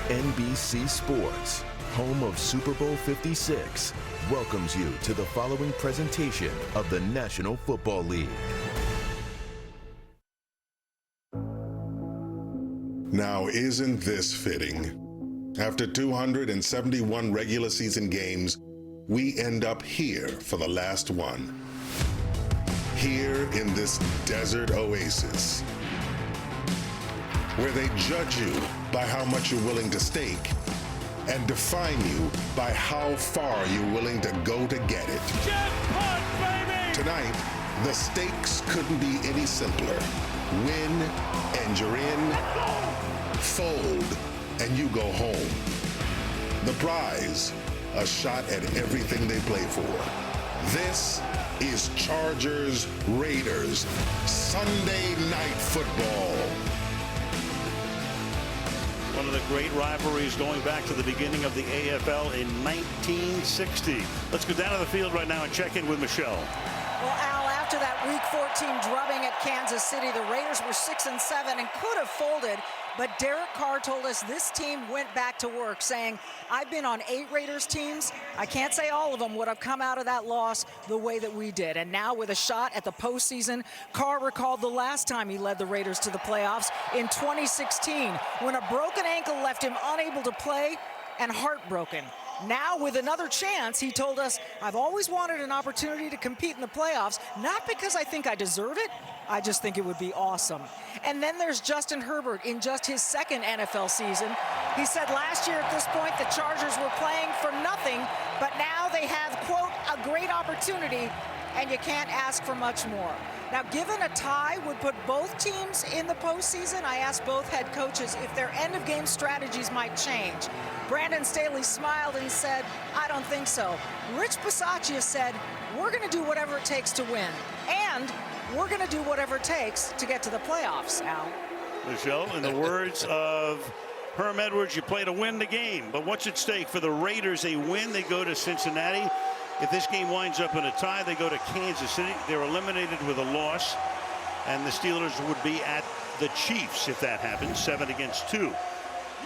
NBC Sports, home of Super Bowl 56, welcomes you to the following presentation of the National Football League. Now, isn't this fitting? After 271 regular season games, we end up here for the last one. Here in this desert oasis, where they judge you by how much you're willing to stake and define you by how far you're willing to go to get it. Jackpot, baby! Tonight, the stakes couldn't be any simpler. Win, and you're in. Fold, and you go home. The prize, a shot at everything they play for. This is Chargers Raiders Sunday Night Football. One of the great rivalries going back to the beginning of the AFL in 1960. Let's go down to the field right now and check in with Michelle. Well, Al, after that Week 14 drubbing at Kansas City, the Raiders were 6-7 and could have folded, but Derek Carr told us this team went back to work, saying, I've been on 8 Raiders teams. I can't say all of them would have come out of that loss the way that we did. And now with a shot at the postseason, Carr recalled the last time he led the Raiders to the playoffs in 2016, when a broken ankle left him unable to play and heartbroken. Now, with another chance, he told us, I've always wanted an opportunity to compete in the playoffs, not because I think I deserve it, I just think it would be awesome. And then there's Justin Herbert in just his second NFL season. He said last year at this point the Chargers were playing for nothing, but now they have, quote, a great opportunity, and you can't ask for much more. Now, given a tie would put both teams in the postseason, I asked both head coaches if their end-of-game strategies might change. Brandon Staley smiled and said, I don't think so. Rich Bisaccia said, we're going to do whatever it takes to win, and we're going to do whatever it takes to get to the playoffs, Al. Michelle, in the words of Herm Edwards, you play to win the game, but what's at stake for the Raiders? They win, they go to Cincinnati. If this game winds up in a tie, they go to Kansas City. They're eliminated with a loss, and the Steelers would be at the Chiefs if that happens, 7-2.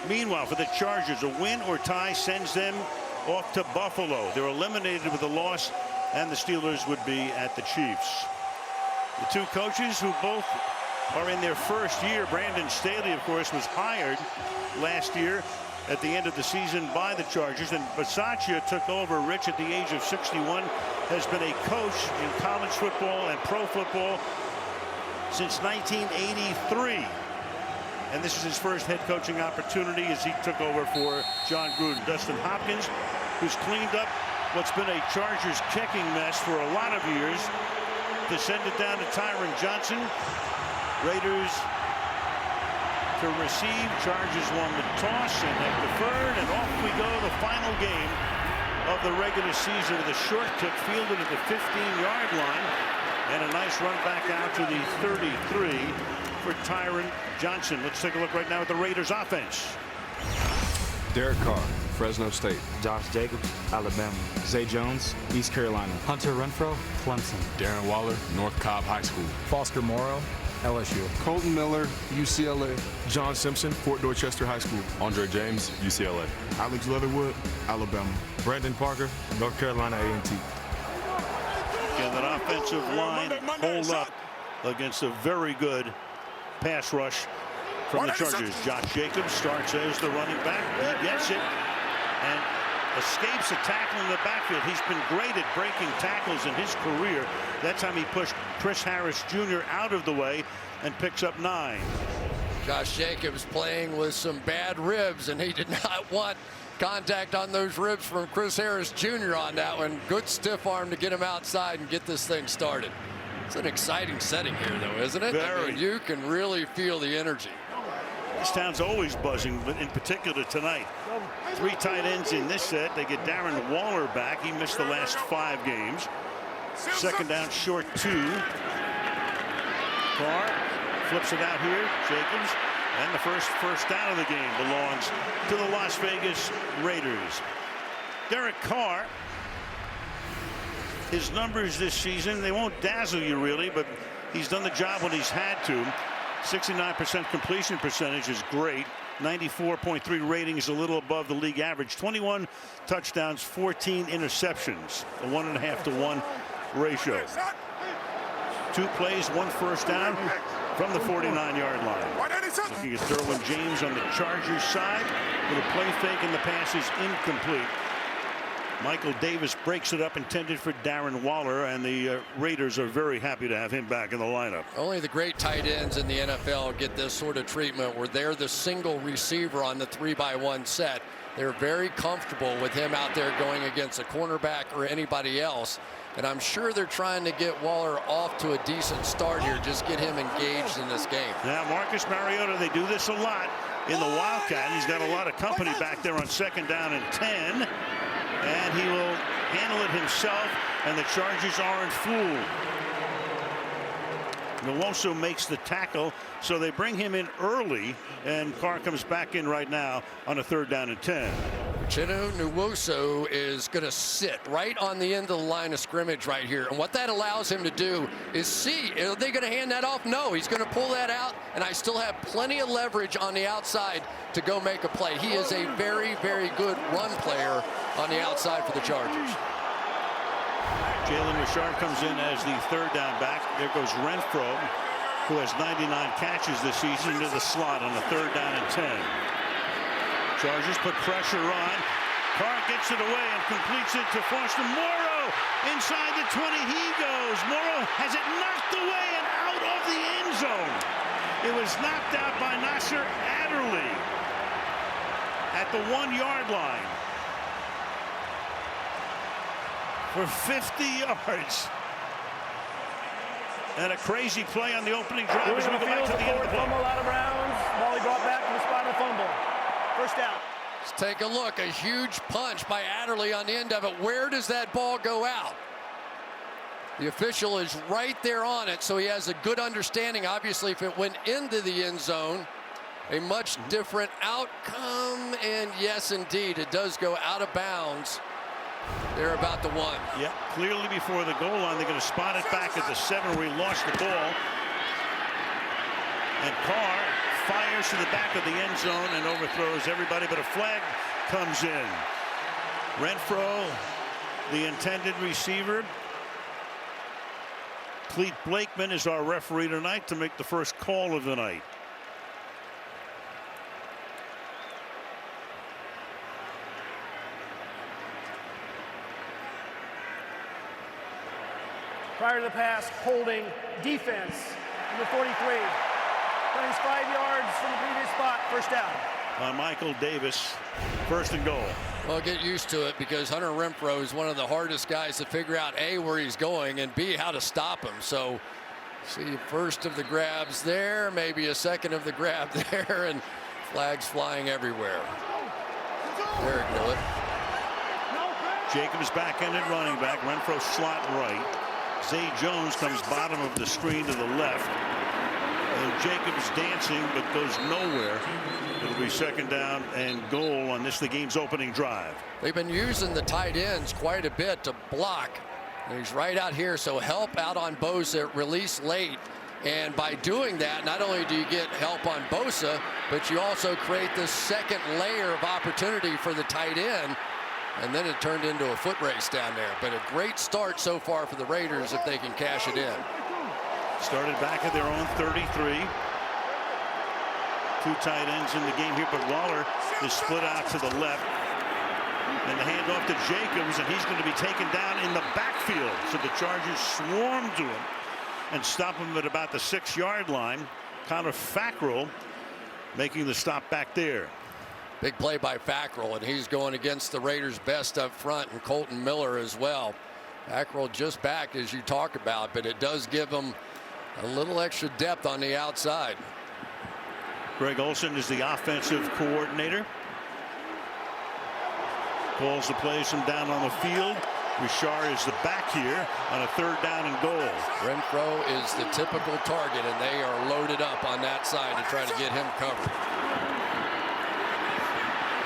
Meanwhile, for the Chargers, a win or tie sends them off to Buffalo. They're eliminated with a loss, and the Steelers would be at the Chiefs. The two coaches who both are in their first year, Brandon Staley, of course, was hired last year at the end of the season by the Chargers, and Bisaccia took over. Rich, at the age of 61, has been a coach in college football and pro football since 1983. And this is his first head coaching opportunity as he took over for John Gruden. Dustin Hopkins, who's cleaned up what's been a Chargers kicking mess for a lot of years, to send it down to Tyron Johnson. Raiders to receive. Chargers won the toss and have deferred, and off we go. The final game of the regular season with a short kick fielded at the 15-yard line, and a nice run back out to the 33 for Tyron Johnson. Let's take a look right now at the Raiders offense. Derek Carr, Fresno State. Josh Jacobs, Alabama. Zay Jones, East Carolina. Hunter Renfro, Clemson. Darren Waller, North Cobb High School. Foster Morrow, LSU. Colton Miller, UCLA. John Simpson, Fort Dorchester High School. Andre James, UCLA. Alex Leatherwood, Alabama. Brandon Parker, North Carolina A&T. And that offensive line hold up against a very good pass rush from the Chargers. Josh Jacobs starts as the running back. He gets it and escapes a tackle in the backfield. He's been great at breaking tackles in his career. That time he pushed Chris Harris Jr. out of the way and picks up 9. Josh Jacobs playing with some bad ribs, and he did not want contact on those ribs from Chris Harris Jr. on that one. Good stiff arm to get him outside and get this thing started. It's an exciting setting here, though, isn't it? Very. I mean, you can really feel the energy. This town's always buzzing, but in particular tonight. 3 tight ends in this set. They get Darren Waller back. He missed the last 5 games. Second down, short 2. Carr flips it out here. Jacobs. And the first down of the game belongs to the Las Vegas Raiders. Derek Carr, his numbers this season, they won't dazzle you really, but he's done the job when he's had to. 69% completion percentage is great. 94.3 rating is a little above the league average. 21 touchdowns, 14 interceptions, a 1.5 to 1 ratio. 2 plays, 1 first down from the 49-yard line. Looking at Derwin James on the Chargers side with a play fake, and the pass is incomplete. Michael Davis breaks it up, intended for Darren Waller, and the Raiders are very happy to have him back in the lineup. Only the great tight ends in the NFL get this sort of treatment where they're the single receiver on the 3-by-1 set. They're very comfortable with him out there going against a cornerback or anybody else. And I'm sure they're trying to get Waller off to a decent start here, just get him engaged in this game. Now, Marcus Mariota, they do this a lot in the Wildcat. He's got a lot of company back there on 2nd down and 10. And he will handle it himself, and the Chargers aren't fooled. Nwosu makes the tackle, so they bring him in early, and Carr comes back in right now on a 3rd down and 10. Uchenna Nwosu is going to sit right on the end of the line of scrimmage right here. And what that allows him to do is see, are they going to hand that off? No, he's going to pull that out, and I still have plenty of leverage on the outside to go make a play. He is a very, very good run player on the outside for the Chargers. Jalen Richard comes in as the 3rd down back. There goes Renfro, who has 99 catches this season, into the slot on a 3rd down and 10. Chargers put pressure on. Carr gets it away and completes it to Foster Moreau. Inside the 20 he goes. Moreau has it knocked away and out of the end zone. It was knocked out by Nasser Adderley at the 1-yard line for 50 yards. And a crazy play on the opening drive as we go back to the end of the play. Fumble out of bounds. Ball brought back to the spot of the fumble. First down. Let's take a look. A huge punch by Adderley on the end of it. Where does that ball go out? The official is right there on it, so he has a good understanding. Obviously, if it went into the end zone, a much different outcome. And yes, indeed, it does go out of bounds. They're about the 1. Yep, clearly before the goal line. They're going to spot it back at the 7 where he lost the ball. And Carr fires to the back of the end zone and overthrows everybody, but a flag comes in. Renfro, the intended receiver. Clete Blakeman is our referee tonight to make the first call of the night. Prior to the pass, holding defense, number 43. Plays 5 yards from the previous spot, first down. On Michael Davis, 1st and goal. Well, get used to it because Hunter Renfro is one of the hardest guys to figure out A, where he's going, and B, how to stop him. So see first of the grabs there, maybe a second of the grab there, and flags flying everywhere. Derek Millett. Jacobs back-ended running back. Renfro slot right. Zay Jones comes bottom of the screen to the left. And Jacobs dancing but goes nowhere. It'll be 2nd down and goal on this, the game's opening drive. They've been using the tight ends quite a bit to block. And he's right out here, so help out on Bosa, release late. And by doing that, not only do you get help on Bosa, but you also create this second layer of opportunity for the tight end. And then it turned into a foot race down there. But a great start so far for the Raiders if they can cash it in. Started back at their own 33. 2 tight ends in the game here, but Waller is split out to the left. And the handoff to Jacobs, and he's going to be taken down in the backfield. So the Chargers swarm to him and stop him at about the 6-yard line. Connor Fackrell making the stop back there. Big play by Fackrell, and he's going against the Raiders' best up front, and Colton Miller as well. Fackrell just back, as you talk about, but it does give him a little extra depth on the outside. Greg Olson is the offensive coordinator. Calls the plays from down on the field. Richard is the back here on a 3rd down and goal. Renfro is the typical target, and they are loaded up on that side to try to get him covered.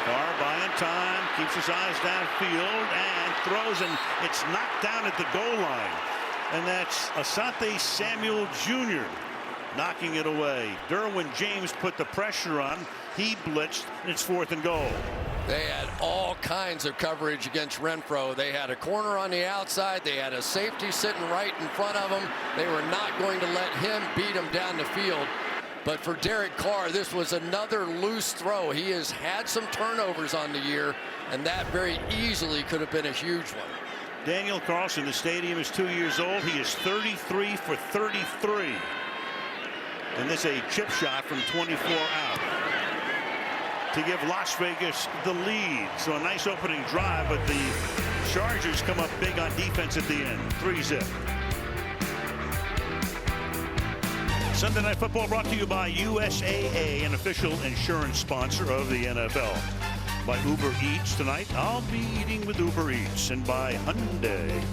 Carr buying time, keeps his eyes downfield and throws, and it's knocked down at the goal line. And that's Asante Samuel Jr. knocking it away. Derwin James put the pressure on. He blitzed, and it's 4th and goal. They had all kinds of coverage against Renfro. They had a corner on the outside. They had a safety sitting right in front of them. They were not going to let him beat them down the field. But for Derek Carr, this was another loose throw. He has had some turnovers on the year, and that very easily could have been a huge one. Daniel Carlson, the stadium is 2 years old. He is 33 for 33. And this a chip shot from 24 out to give Las Vegas the lead. So a nice opening drive, but the Chargers come up big on defense at the end. 3-zip. Sunday Night Football brought to you by USAA, an official insurance sponsor of the NFL. By Uber Eats tonight. I'll be eating with Uber Eats. And by Hyundai.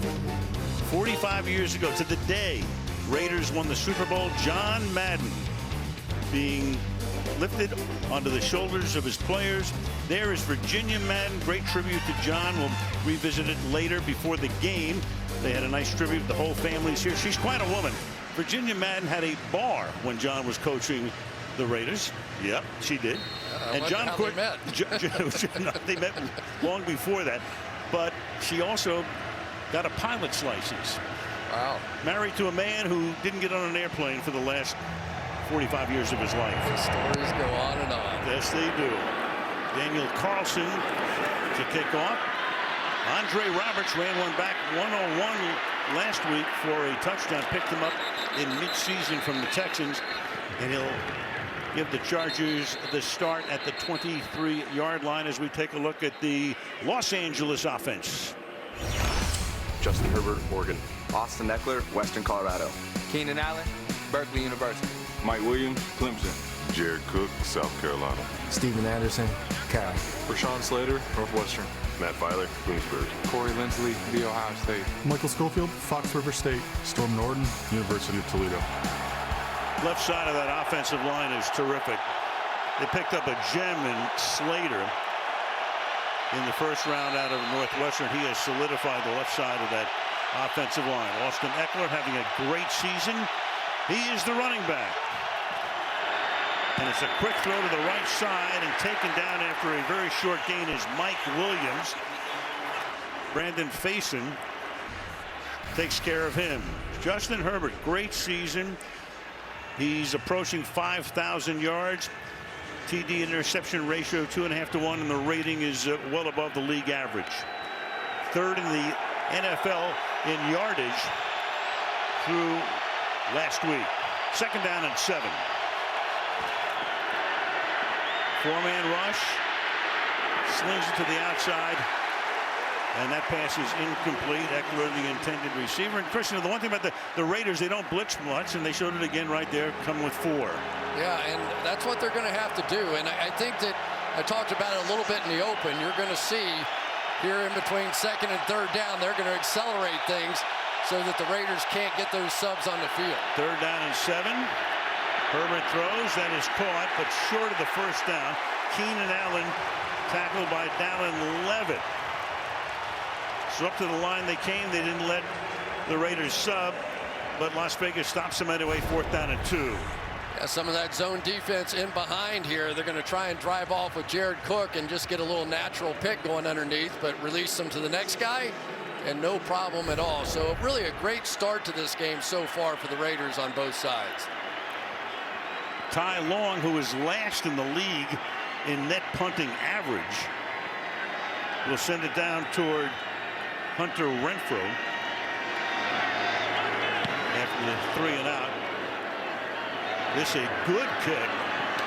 45 years ago to the day, Raiders won the Super Bowl. John Madden being lifted onto the shoulders of his players. There is Virginia Madden. Great tribute to John. We'll revisit it later before the game. They had a nice tribute. The whole family's here. She's quite a woman. Virginia Madden had a bar when John was coaching the Raiders. Yep, she did. And John they met. They met long before that. But she also got a pilot's license. Wow. Married to a man who didn't get on an airplane for the last 45 years of his life. The stories go on and on. Yes, they do. Daniel Carlson to kick off. Andre Roberts ran one back 101 last week for a touchdown. Picked him up in midseason from the Texans. And he'll give the Chargers the start at the 23-yard line as we take a look at the Los Angeles offense. Justin Herbert, Oregon. Austin Eckler, Western Colorado. Keenan Allen, Berkeley University. Mike Williams, Clemson. Jared Cook, South Carolina. Steven Anderson, Cal. Rashawn Slater, Northwestern. Matt Filer, Queensburg. Corey Lindsley, The Ohio State. Michael Schofield, Fox River State. Storm Norton, University of Toledo. Left side of that offensive line is terrific. They picked up a gem in Slater in the first round out of Northwestern. He has solidified the left side of that offensive line. Austin Eckler having a great season. He is the running back. And it's a quick throw to the right side, and taken down after a very short gain is Mike Williams. Brandon Faison takes care of him. Justin Herbert, great season. He's approaching 5,000 yards. TD interception ratio 2.5 to 1, and the rating is well above the league average. Third in the NFL in yardage through last week. 2nd down and 7. 4-man rush. Slings it to the outside. And that pass is incomplete. Eckler, the intended receiver. And Christian, the one thing about the Raiders, they don't blitz much, and they showed it again right there, coming with 4. Yeah, and that's what they're going to have to do. And I think that I talked about it a little bit in the open. You're going to see here in between 2nd and 3rd down, they're going to accelerate things so that the Raiders can't get those subs on the field. 3rd down and 7. Herbert throws, that is caught, but short of the first down. Keenan Allen tackled by Dallin Levitt. So up to the line they came. They didn't let the Raiders sub, but Las Vegas stops them anyway. 4th down and 2. Yeah, some of that zone defense in behind here. They're going to try and drive off with Jared Cook and just get a little natural pick going underneath, but release them to the next guy, and no problem at all. So really a great start to this game so far for the Raiders on both sides. Ty Long, who is last in the league in net punting average, will send it down toward Hunter Renfro after the 3 and out. This a good kick,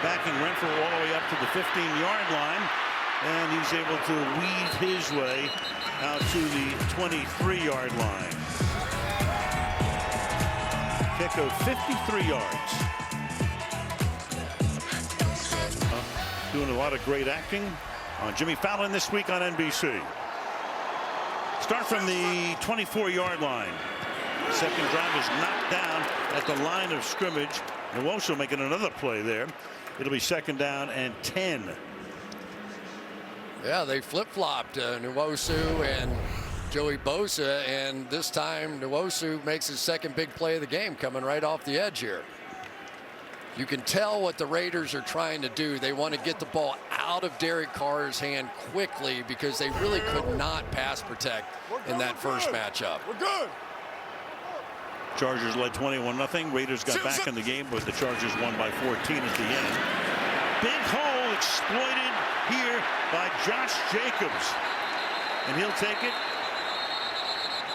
backing Renfro all the way up to the 15-yard line, and he's able to weave his way out to the 23-yard line. Kick of 53 yards. Doing a lot of great acting on Jimmy Fallon this week on NBC. Start from the 24-yard line. Second drive is knocked down at the line of scrimmage. Nwosu making another play there. It'll be 2nd down and 10. Yeah, they flip-flopped Nwosu and Joey Bosa, and this time Nwosu makes his 2nd big play of the game, coming right off the edge here. You can tell what the Raiders are trying to do. They want to get the ball out of Derek Carr's hand quickly because they really could not pass protect in that first matchup. We're good. Chargers led 21-0. Raiders got back in the game, but the Chargers won by 14 at the end. Big hole exploited here by Josh Jacobs. And he'll take it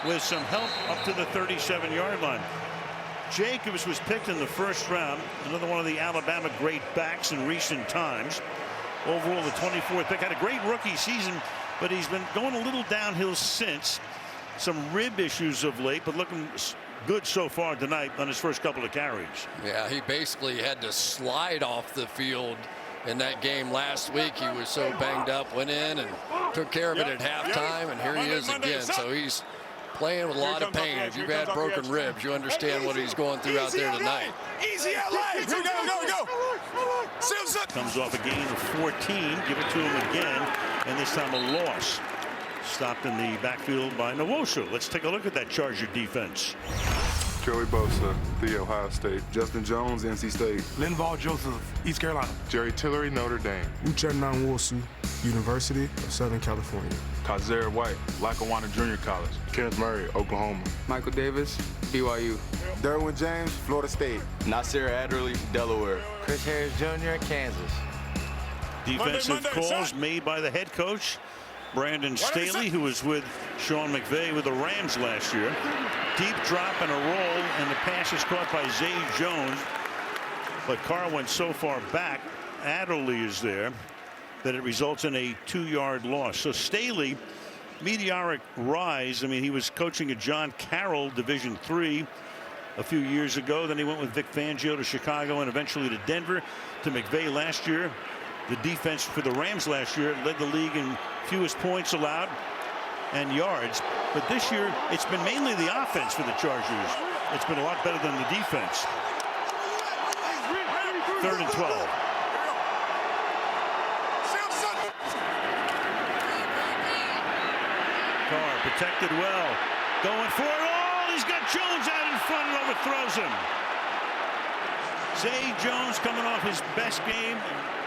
with some help up to the 37-yard line. Jacobs was picked in the first round, another one of the Alabama great backs in recent times. Overall, the 24th pick. Had a great rookie season, but he's been going a little downhill since. Some rib issues of late, but looking good so far tonight on his first couple of carries. Yeah, he basically had to slide off the field in that game last week. He was so banged up, went in and took care of it at halftime, and here he is again. So he's playing with a lot of pain. If you've had broken ribs, you understand what he's going through out there tonight. Easy LA. Go. Comes off a gain of 14. Give it to him again, and this time a loss. Stopped in the backfield by Nwosu. Let's take a look at that Charger defense. Joey Bosa, The Ohio State. Justin Jones, NC State. Linval Joseph, East Carolina. Jerry Tillery, Notre Dame. Wk18, University of Southern California. Kaiser White, Lackawanna Junior College. Kenneth Murray, Oklahoma. Michael Davis, BYU. Derwin James, Florida State. Nasir Adderley, Delaware. Chris Harris Jr., Kansas. Defensive calls made by the head coach, Brandon Staley, who was with Sean McVay with the Rams last year. Deep drop and a roll, and the pass is caught by Zay Jones. But Carr went so far back, Adderley is there, that it results in a 2-yard loss. So Staley, meteoric rise. I mean, he was coaching at John Carroll Division III a few years ago. Then he went with Vic Fangio to Chicago and eventually to Denver, to McVay last year. The defense for the Rams last year led the league in fewest points allowed and yards. But this year, it's been mainly the offense for the Chargers. It's been a lot better than the defense. 3rd and 12. Carr protected well. Going for it all. He's got Jones out in front and overthrows him. Zay Jones coming off his best game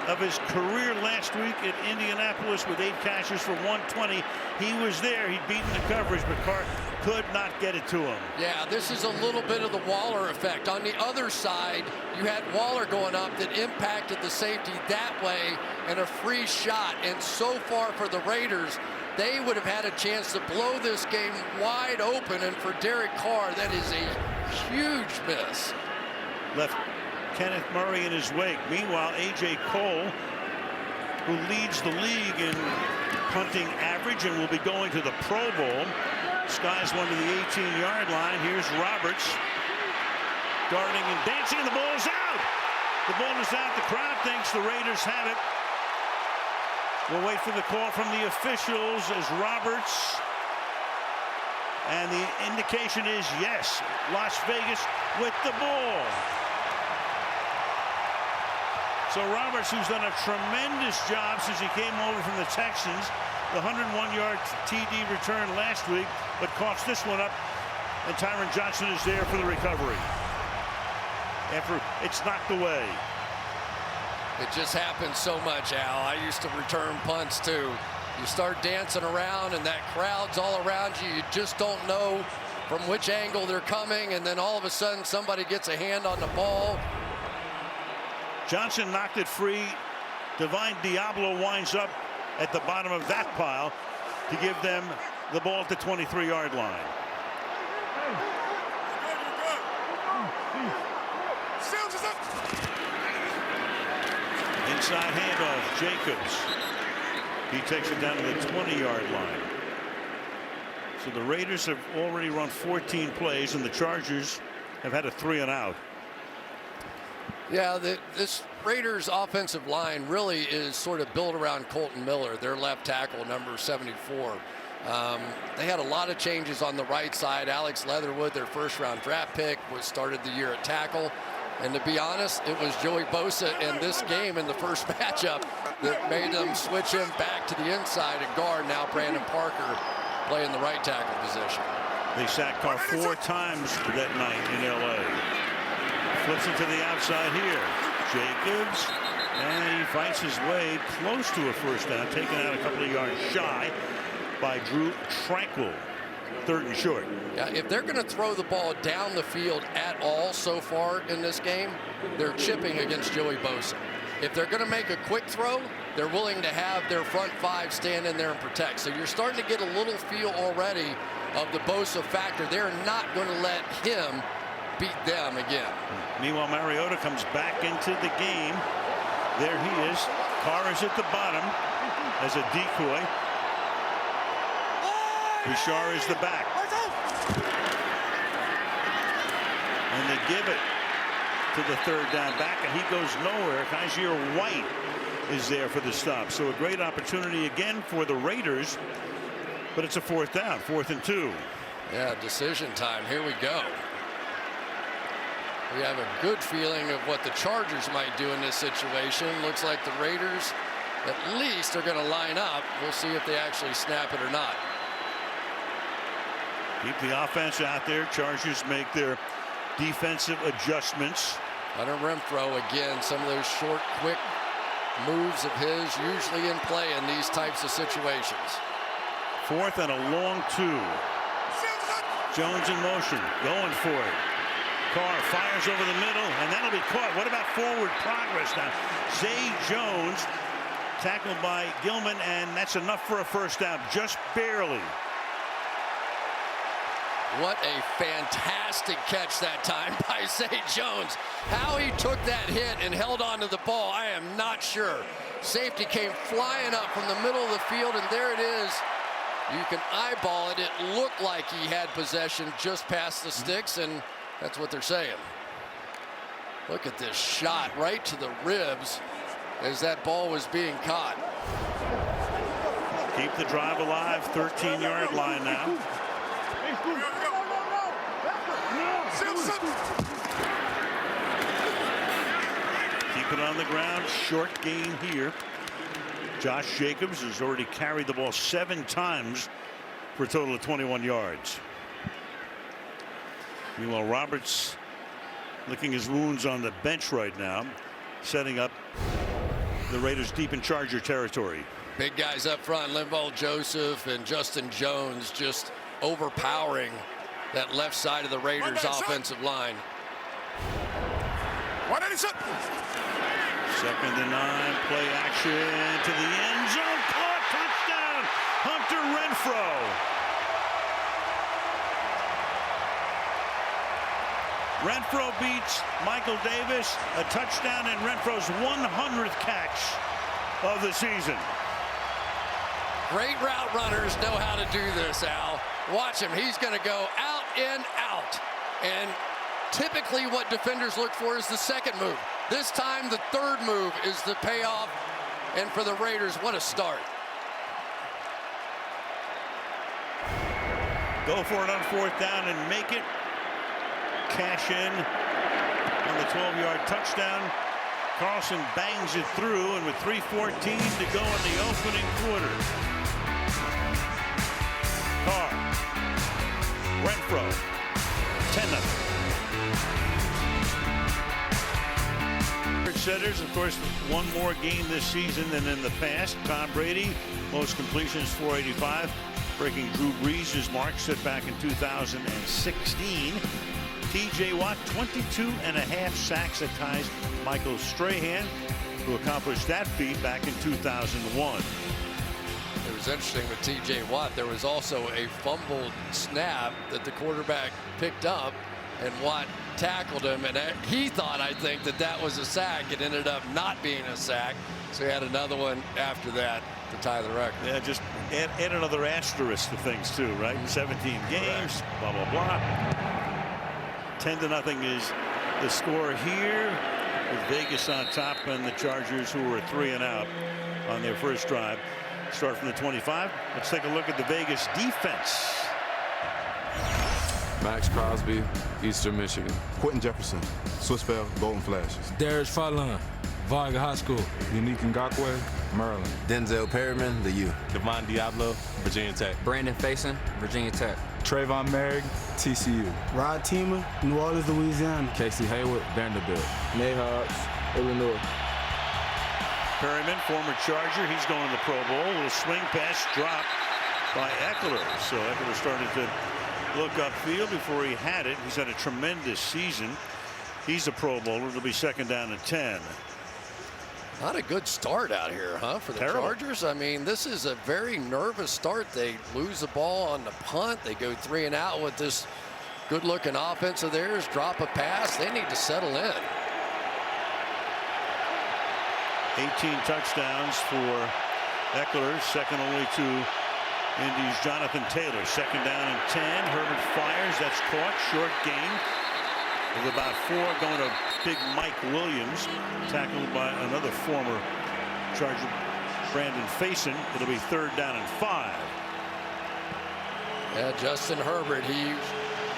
of his career last week at Indianapolis with 8 catches for 120. He was there. He'd beaten the coverage, but Carr could not get it to him. Yeah, this is a little bit of the Waller effect. On the other side, you had Waller going up that impacted the safety that way and a free shot. And so far for the Raiders, they would have had a chance to blow this game wide open. And for Derek Carr, that is a huge miss. Left Kenneth Murray in his wake. Meanwhile, A.J. Cole, who leads the league in punting average and will be going to the Pro Bowl, skies one to the 18-yard line. Here's Roberts darting and dancing, and the ball is out. The ball is out. The crowd thinks the Raiders have it. We'll wait for the call from the officials as Roberts, and the indication is yes, Las Vegas with the ball. So Roberts, who's done a tremendous job since he came over from the Texans, the 101-yard TD return last week, but coughs this one up, and Tyron Johnson is there for the recovery after it's knocked away. It just happens so much, Al. I used to return punts too. You start dancing around and that crowd's all around you. You just don't know from which angle they're coming, and then all of a sudden somebody gets a hand on the ball. Johnson knocked it free. Divine Diablo winds up at the bottom of that pile to give them the ball at the 23-yard line. Inside handoff, Jacobs. He takes it down to the 20-yard line. So the Raiders have already run 14 plays, and the Chargers have had a 3-and-out. Yeah, this Raiders offensive line really is sort of built around Colton Miller, their left tackle, number 74. They had a lot of changes on the right side. Alex Leatherwood, their first-round draft pick, started the year at tackle. And to be honest, it was Joey Bosa in this game in the first matchup that made them switch him back to the inside at guard. Now Brandon Parker playing the right tackle position. They sacked Carr 4 times that night in L.A. Flips it to the outside here. Jacobs, and he fights his way close to a first down, taken out a couple of yards shy by Drew Tranquil. 3rd and short. Yeah, if they're going to throw the ball down the field at all so far in this game, they're chipping against Joey Bosa. If they're going to make a quick throw, they're willing to have their front 5 stand in there and protect. So you're starting to get a little feel already of the Bosa factor. They're not going to let him beat them again. Meanwhile, Mariota comes back into the game. There he is. Carr is at the bottom as a decoy. Bouchard is the back. And they give it to the 3rd down back, and he goes nowhere. Kaiser White is there for the stop. So a great opportunity again for the Raiders, but it's a 4th down, 4th and 2. Yeah, decision time. Here we go. We have a good feeling of what the Chargers might do in this situation. Looks like the Raiders at least are going to line up. We'll see if they actually snap it or not. Keep the offense out there. Chargers make their defensive adjustments. Hunter Renfrow again, some of those short, quick moves of his usually in play in these types of situations. 4th and a long 2. Jones in motion, going for it. Carr fires over the middle, and that'll be caught. What about forward progress now? Zay Jones tackled by Gilman, and that's enough for a first down, just barely. What a fantastic catch that time by Zay Jones. How he took that hit and held on to the ball, I am not sure. Safety came flying up from the middle of the field, and there it is. You can eyeball it. It looked like he had possession just past the sticks, and that's what they're saying. Look at this shot right to the ribs as that ball was being caught. Keep the drive alive, 13-yard line now. Keep it on the ground, short gain here. Josh Jacobs has already carried the ball 7 times for a total of 21 yards. Meanwhile, Roberts licking his wounds on the bench right now, setting up the Raiders deep in Charger territory. Big guys up front, Linval Joseph and Justin Jones just overpowering that left side of the Raiders offensive line. 187. 2nd and 9, play action to the end zone, caught, touchdown, Hunter Renfrow. Renfrow beats Michael Davis, a touchdown, and Renfrow's 100th catch of the season. Great route runners know how to do this, Al. Watch him. He's going to go out and out. And typically what defenders look for is the second move. This time the 3rd move is the payoff. And for the Raiders, what a start. Go for it on 4th down and make it. Cash in on the 12-yard touchdown. Carlson bangs it through, and with 3:14 to go in the opening quarter. Carr, Renfrow, 10-0. Setters, of course, one more game this season than in the past. Tom Brady, most completions, 485, breaking Drew Brees' mark set back in 2016. T.J. Watt, 22.5 sacks, that ties Michael Strahan, who accomplished that feat back in 2001. It was interesting with T.J. Watt. There was also a fumbled snap that the quarterback picked up, and Watt tackled him, and he thought, I think, that was a sack. It ended up not being a sack, so he had another one after that to tie the record. Yeah, just add another asterisk to things too, right? 17 games, blah, blah, blah. 10-0 is the score here, with Vegas on top and the Chargers, who were 3 and out on their first drive. Start from the 25. Let's take a look at the Vegas defense. Max Crosby, Eastern Michigan. Quentin Jefferson, Swissvale, Golden Flashes. Darius Fallon, Varga High School. Unique Ngakwe, Maryland. Denzel Perryman, the U. Devon Diablo, Virginia Tech. Brandon Faison, Virginia Tech. Trayvon Merrick, TCU. Rod Teemer, New Orleans, Louisiana. Casey Hayward, Vanderbilt. Nate Hobbs, Illinois. Perryman, former Charger, he's going to the Pro Bowl. A little swing pass dropped by Eckler. So Eckler started to look upfield before he had it. He's had a tremendous season. He's a Pro Bowler. It'll be 2nd down and 10. Not a good start out here, huh, for the Chargers? I mean, this is a very nervous start. They lose the ball on the punt. They go 3 and out with this good-looking offense of theirs. Drop a pass. They need to settle in. 18 touchdowns for Eckler, second only to Indy's Jonathan Taylor. 2nd down and 10. Herbert fires. That's caught. Short gain. With about 4 going to big Mike Williams, tackled by another former Charger, Brandon Faison. It'll be 3rd down and 5. Yeah, Justin Herbert, he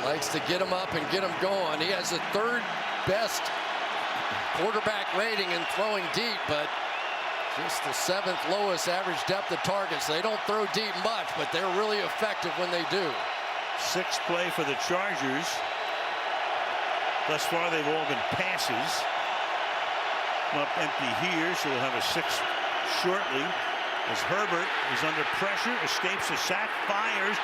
likes to get him up and get him going. He has the 3rd best quarterback rating in throwing deep, but just the 7th lowest average depth of targets. They don't throw deep much, but they're really effective when they do. 6th play for the Chargers. Thus far, they've all been passes. Up empty here, so we'll have a 6th shortly. As Herbert is under pressure, escapes the sack, fires,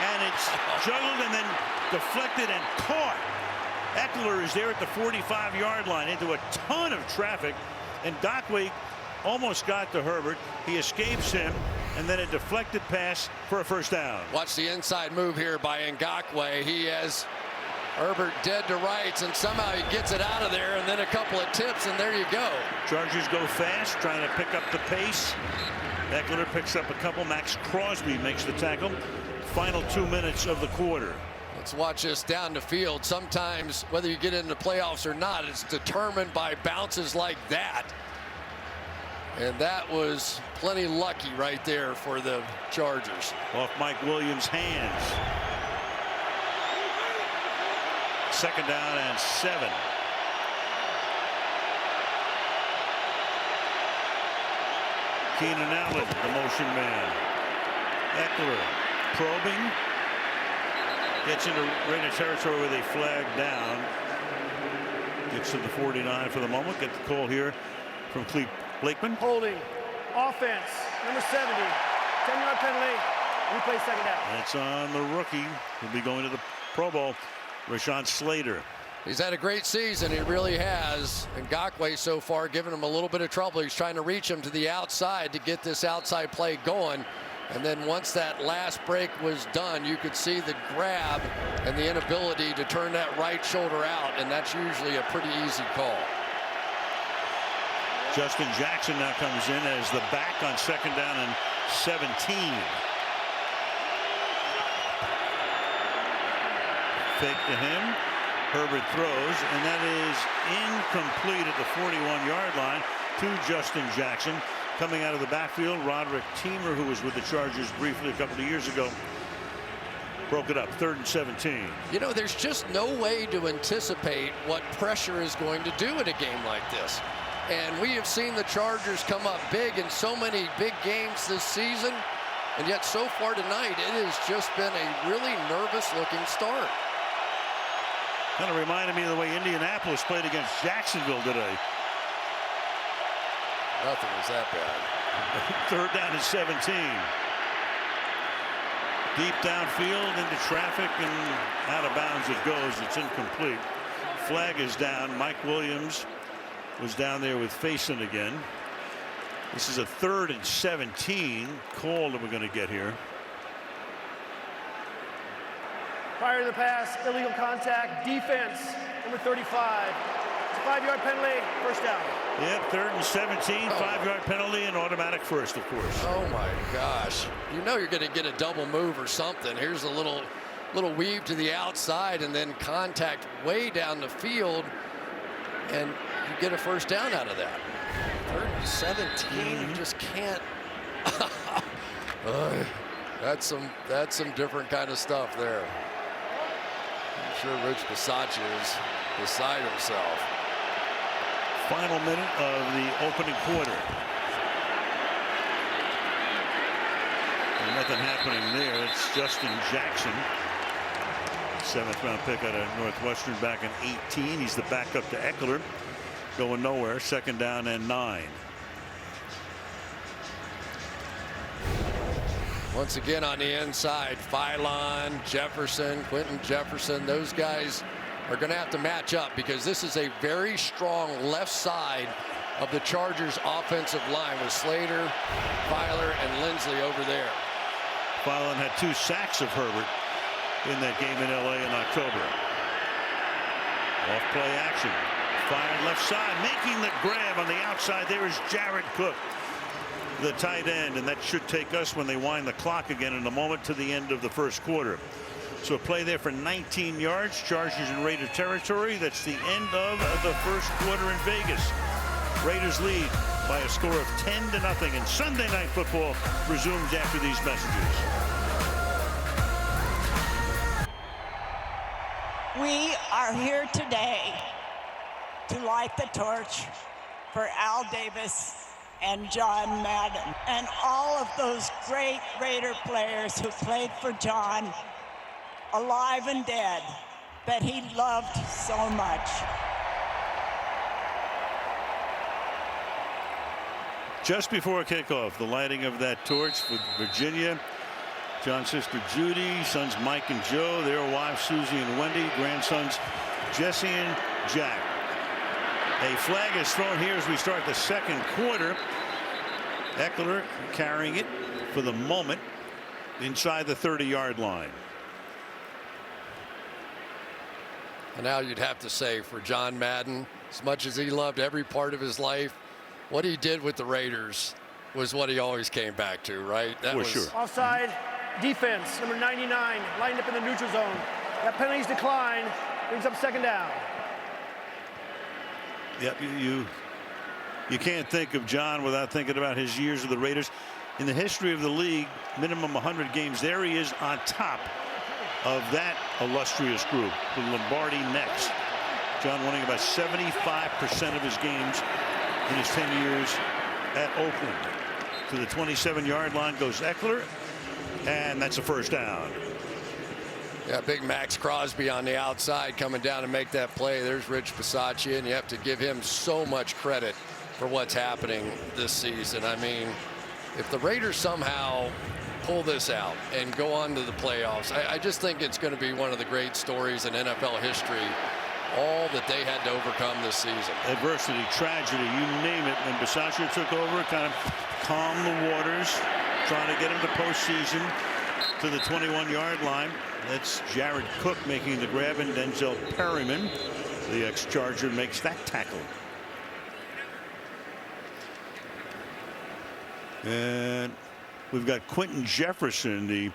and it's juggled and then deflected and caught. Eckler is there at the 45-yard line into a ton of traffic, and Ngakwe almost got to Herbert. He escapes him, and then a deflected pass for a 1st down. Watch the inside move here by Ngakwe. He has Herbert dead to rights, and somehow he gets it out of there, and then a couple of tips, and there you go. Chargers go fast, trying to pick up the pace. Eckler picks up a couple. Max Crosby makes the tackle. Final 2 minutes of the quarter. Let's watch this down the field. Sometimes, whether you get into the playoffs or not, it's determined by bounces like that. And that was plenty lucky right there for the Chargers. Off Mike Williams' hands. 2nd down and 7. Keenan Allen, the motion man. Eckler probing. Gets into Raider territory with a flag down. Gets to the 49 for the moment. Get the call here from Cleve Blakeman. Holding. Offense. Number 70. 10-yard penalty. Replay 2nd down. That's on the rookie. He'll be going to the Pro Bowl. Rashawn Slater. He's had a great season. He really has. And Ngakwe so far giving him a little bit of trouble. He's trying to reach him to the outside to get this outside play going. And then once that last break was done, you could see the grab and the inability to turn that right shoulder out. And that's usually a pretty easy call. Justin Jackson now comes in as the back on 2nd down and 17. Fake to him. Herbert throws, and that is incomplete at the 41-yard line to Justin Jackson. Coming out of the backfield, Roderick Teemer, who was with the Chargers briefly a couple of years ago, broke it up. 3rd and 17. You know, there's just no way to anticipate what pressure is going to do in a game like this. And we have seen the Chargers come up big in so many big games this season. And yet so far tonight, it has just been a really nervous-looking start. Kind of reminded me of the way Indianapolis played against Jacksonville today. Nothing was that bad. 3rd down and 17. Deep downfield into traffic and out of bounds it goes. It's incomplete. Flag is down. Mike Williams was down there with Faison again. This is a 3rd and 17 call that we're going to get here. Prior to the pass, illegal contact, defense, number 35. It's a 5-yard penalty, 1st down. Yep, 3rd and 17, 5-yard penalty, and automatic first, of course. Oh my gosh. You know you're going to get a double move or something. Here's a little weave to the outside and then contact way down the field, and you get a 1st down out of that. 3rd and 17, you just can't. That's some different kind of stuff there. I'm sure Rich Bisaccia is beside himself. Final minute of the opening quarter. Nothing happening there. It's Justin Jackson, 7th round pick out of Northwestern back in 18. He's the backup to Eckler. Going nowhere. 2nd down and 9. Once again on the inside, Phylon, Jefferson, Quentin Jefferson, those guys are going to have to match up because this is a very strong left side of the Chargers offensive line with Slater, Filer, and Lindsley over there. Phylon had 2 sacks of Herbert in that game in LA in October. Off play action. Fired left side, making the grab on the outside. There is Jared Cook, the tight end, and that should take us when they wind the clock again in a moment to the end of the first quarter. So a play there for 19 yards. Chargers in Raider territory. That's the end of the first quarter in Vegas. Raiders lead by a score of 10-0, and Sunday Night Football resumes after these messages. We are here today to light the torch for Al Davis and John Madden and all of those great Raider players who played for John, alive and dead, that he loved so much. Just before kickoff, the lighting of that torch with Virginia, John's sister Judy, sons Mike and Joe, their wives Susie and Wendy, grandsons Jesse and Jack. A flag is thrown here as we start the second quarter. Eckler carrying it for the moment inside the 30-yard line. And now you'd have to say for John Madden, as much as he loved every part of his life, what he did with the Raiders was what he always came back to, right? That was sure. Offside defense, number 99, lined up in the neutral zone. That penalties decline, brings up 2nd down. Yep, you can't think of John without thinking about his years with the Raiders. In the history of the league, minimum 100 games. There he is on top of that illustrious group, the Lombardi next. John winning about 75% of his games in his 10 years at Oakland. To the 27-yard line goes Eckler, and that's a 1st down. Yeah, big Max Crosby on the outside coming down to make that play. There's Rich Bisaccia, and you have to give him so much credit for what's happening this season. I mean, if the Raiders somehow pull this out and go on to the playoffs, I just think it's going to be one of the great stories in NFL history. All that they had to overcome this season. Adversity, tragedy, you name it. When Bisaccia took over, kind of calmed the waters, trying to get him to postseason to the 21-yard line. That's Jared Cook making the grab, and Denzel Perryman, the ex-Charger, makes that tackle. And we've got Quentin Jefferson, the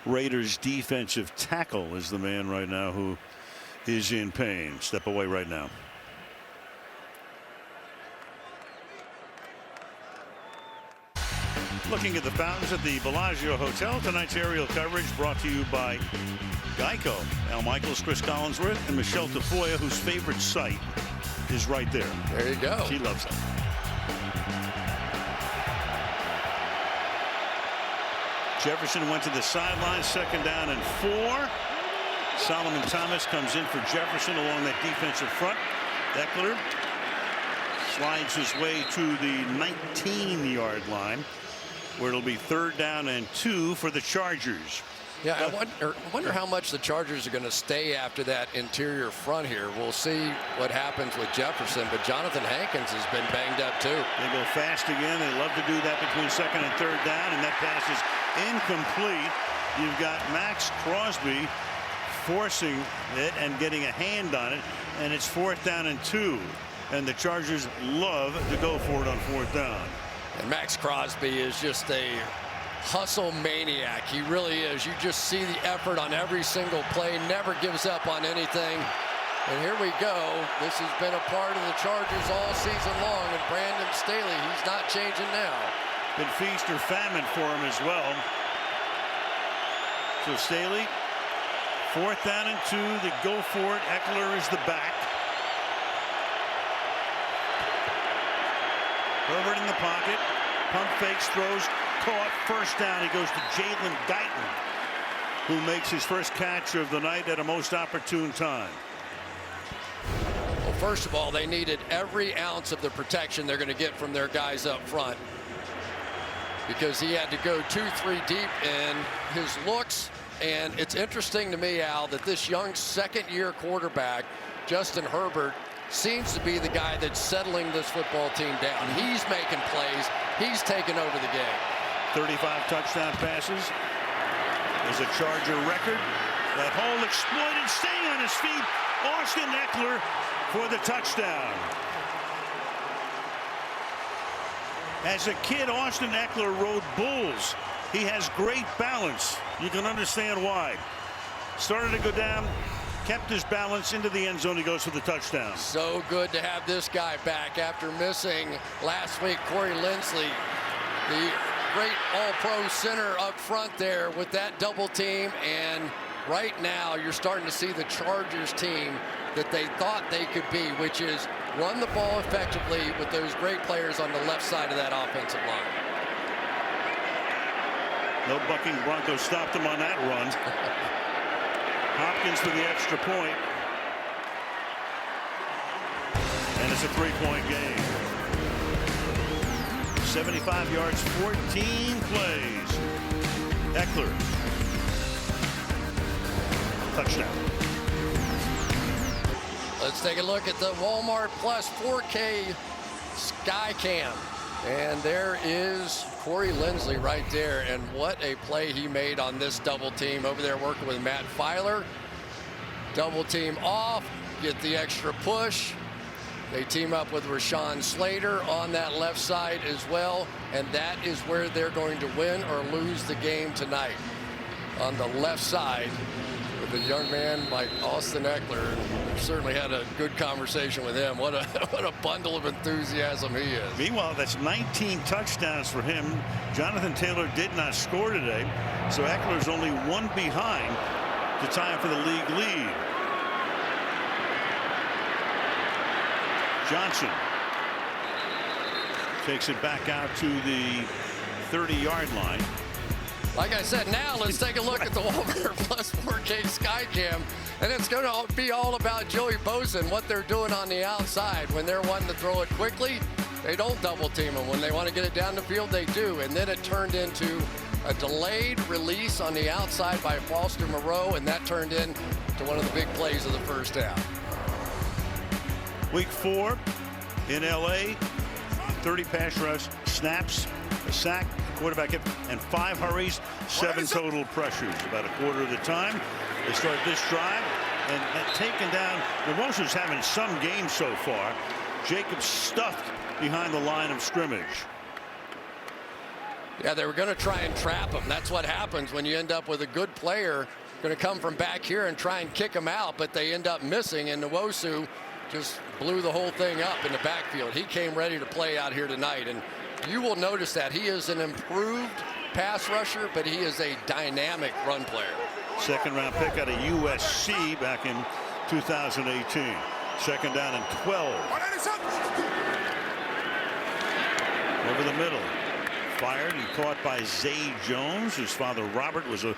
Raiders defensive tackle, is the man right now who is in pain. Step away right now. Looking at the fountains at the Bellagio Hotel. Tonight's aerial coverage brought to you by Geico. Al Michaels, Chris Collinsworth, and Michelle Tafoya, whose favorite site is right there. There you go. She loves it. Jefferson went to the sideline. 2nd down and 4. Solomon Thomas comes in for Jefferson along that defensive front. Eckler slides his way to the 19-yard line, where it'll be 3rd down and 2 for the Chargers. Yeah, I wonder how much the Chargers are going to stay after that interior front here. We'll see what happens with Jefferson, but Jonathan Hankins has been banged up too. They go fast again. They love to do that between 2nd and 3rd down, and that pass is incomplete. You've got Max Crosby forcing it and getting a hand on it, and it's 4th down and 2, and the Chargers love to go for it on 4th down. And Max Crosby is just a hustle maniac. He really is. You just see the effort on every single play, never gives up on anything. And here we go. This has been a part of the Chargers all season long, and Brandon Staley, he's not changing now. Been feast or famine for him as well. So Staley, 4th down and 2. They go for it. Eckler is the back. Herbert in the pocket. Pump fakes, throws caught. First down. He goes to Jalen Guyton, who makes his first catch of the night at a most opportune time. Well, first of all, they needed every ounce of the protection they're going to get from their guys up front, because he had to go 2-3 deep in his looks. And it's interesting to me, Al, that this young second-year quarterback, Justin Herbert, seems to be the guy that's settling this football team down. He's making plays. He's taking over the game. 35 touchdown passes is a Charger record. That hole exploited, staying on his feet. Austin Eckler for the touchdown. As a kid, Austin Eckler rode bulls. He has great balance. You can understand why. Started to go down, kept his balance into the end zone. He goes for the touchdown. So good to have this guy back after missing last week. Corey Linsley, the great all-pro center up front there with that double team. And right now you're starting to see the Chargers team that they thought they could be, which is run the ball effectively with those great players on the left side of that offensive line. No bucking Broncos stopped him on that run. Hopkins for the extra point. And it's a 3-point game. 75 yards, 14 plays. Eckler. Touchdown. Let's take a look at the Walmart Plus 4K Skycam. And there is Corey Linsley right there. And what a play he made on this double team over there working with Matt Filer. Double team off, get the extra push. They team up with Rashawn Slater on that left side as well. And that is where they're going to win or lose the game tonight. On the left side with a young man like Austin Eckler. Certainly had a good conversation with him. What a bundle of enthusiasm he is. Meanwhile, that's 19 touchdowns for him. Jonathan Taylor did not score today, so Eckler's only one behind to tie him for the league lead. Johnson takes it back out to the 30-yard line. Like I said, now let's take a look at the Walmart Plus 4K Skycam. And it's going to be all about Joey Bosa, what they're doing on the outside. When they're wanting to throw it quickly, they don't double team him. When they want to get it down the field, they do. And then it turned into a delayed release on the outside by Foster Moreau, and that turned into one of the big plays of the first half. Week 4 in L.A., 30 pass rush snaps, a sack, quarterback hit, and 5 hurries, 7 total pressures. About a quarter of the time, they start this drive, and taken down. Romosa's having some games so far. Jacobs stuffed behind the line of scrimmage. Yeah, they were going to try and trap him. That's what happens when you end up with a good player going to come from back here and try and kick him out, but they end up missing, and Nwosu just blew the whole thing up in the backfield. He came ready to play out here tonight, and you will notice that he is an improved pass rusher, but he is a dynamic run player. Second-round pick out of USC back in 2018. Second down and 12. Over the middle. Fired and caught by Zay Jones. His father, Robert, was a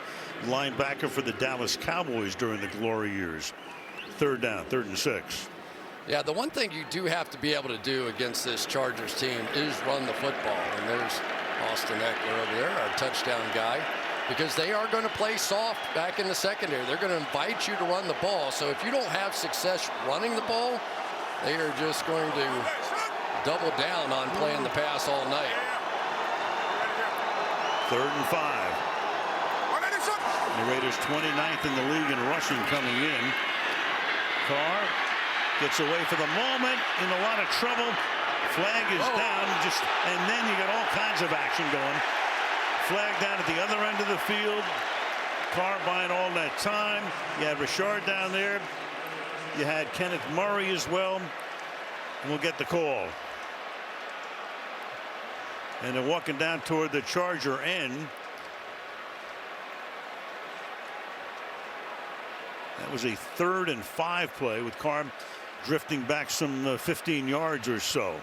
linebacker for the Dallas Cowboys during the glory years. Third down, 3rd and 6. Yeah, the one thing you do have to be able to do against this Chargers team is run the football. And there's Austin Eckler over there, our touchdown guy, because they are going to play soft back in the secondary. They're going to invite you to run the ball. So if you don't have success running the ball, they are just going to double down on playing the pass all night. 3rd and 5. The Raiders 29th in the league in rushing coming in. Carr gets away for the moment, in a lot of trouble. Flag is down, and then you got all kinds of action going. Flag down at the other end of the field. Carr buying all that time. You had Richard down there. You had Kenneth Murray as well. And we'll get the call. And they're walking down toward the Charger end. That was a 3rd and 5 play with Carr drifting back some 15 yards or so.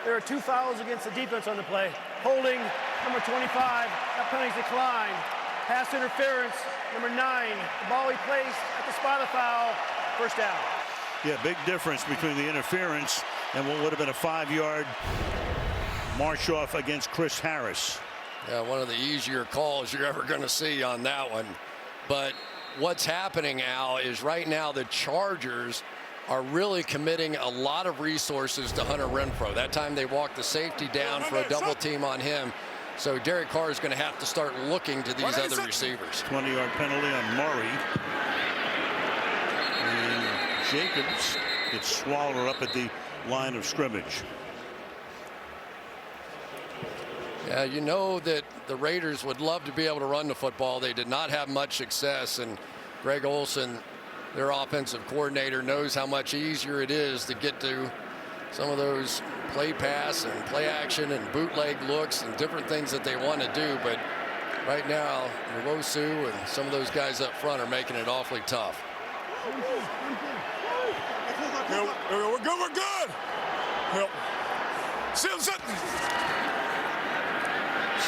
There are 2 fouls against the defense on the play. Holding, number 25, that penalty's declined. Pass interference, number 9. The ball he placed at the spot of the foul, first down. Yeah, big difference between the interference and what would have been a 5-yard march off against Chris Harris. Yeah, one of the easier calls you're ever going to see on that one. But what's happening, Al, is right now the Chargers are really committing a lot of resources to Hunter Renfrow. That time they walked the safety down for a double team on him. So Derek Carr is going to have to start looking to these other receivers. 20-yard penalty on Murray. And Jacobs gets swallowed up at the line of scrimmage. Yeah, you know that the Raiders would love to be able to run the football. They did not have much success, and Greg Olsen, their offensive coordinator, knows how much easier it is to get to some of those play pass and play action and bootleg looks and different things that they want to do. But right now, Nwosu and some of those guys up front are making it awfully tough. We're good. We're good. Well,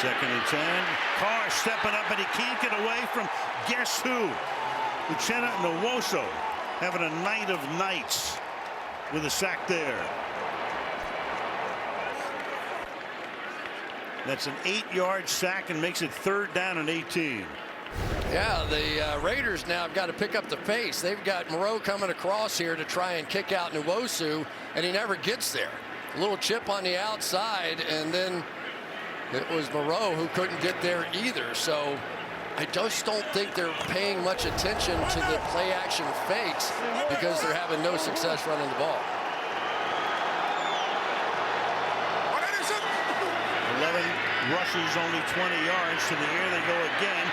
Second and 10. Carr stepping up, and he can't get away from guess who? Uchenna Nwosu having a night of nights with a sack there. That's an 8-yard sack and makes it 3rd down and 18. Yeah, the Raiders now have got to pick up the pace. They've got Moreau coming across here to try and kick out Nwosu, and he never gets there. A little chip on the outside, and then it was Moreau who couldn't get there either. So I just don't think they're paying much attention to the play action fakes because they're having no success running the ball. 11 rushes, only 20 yards. To the air they go again.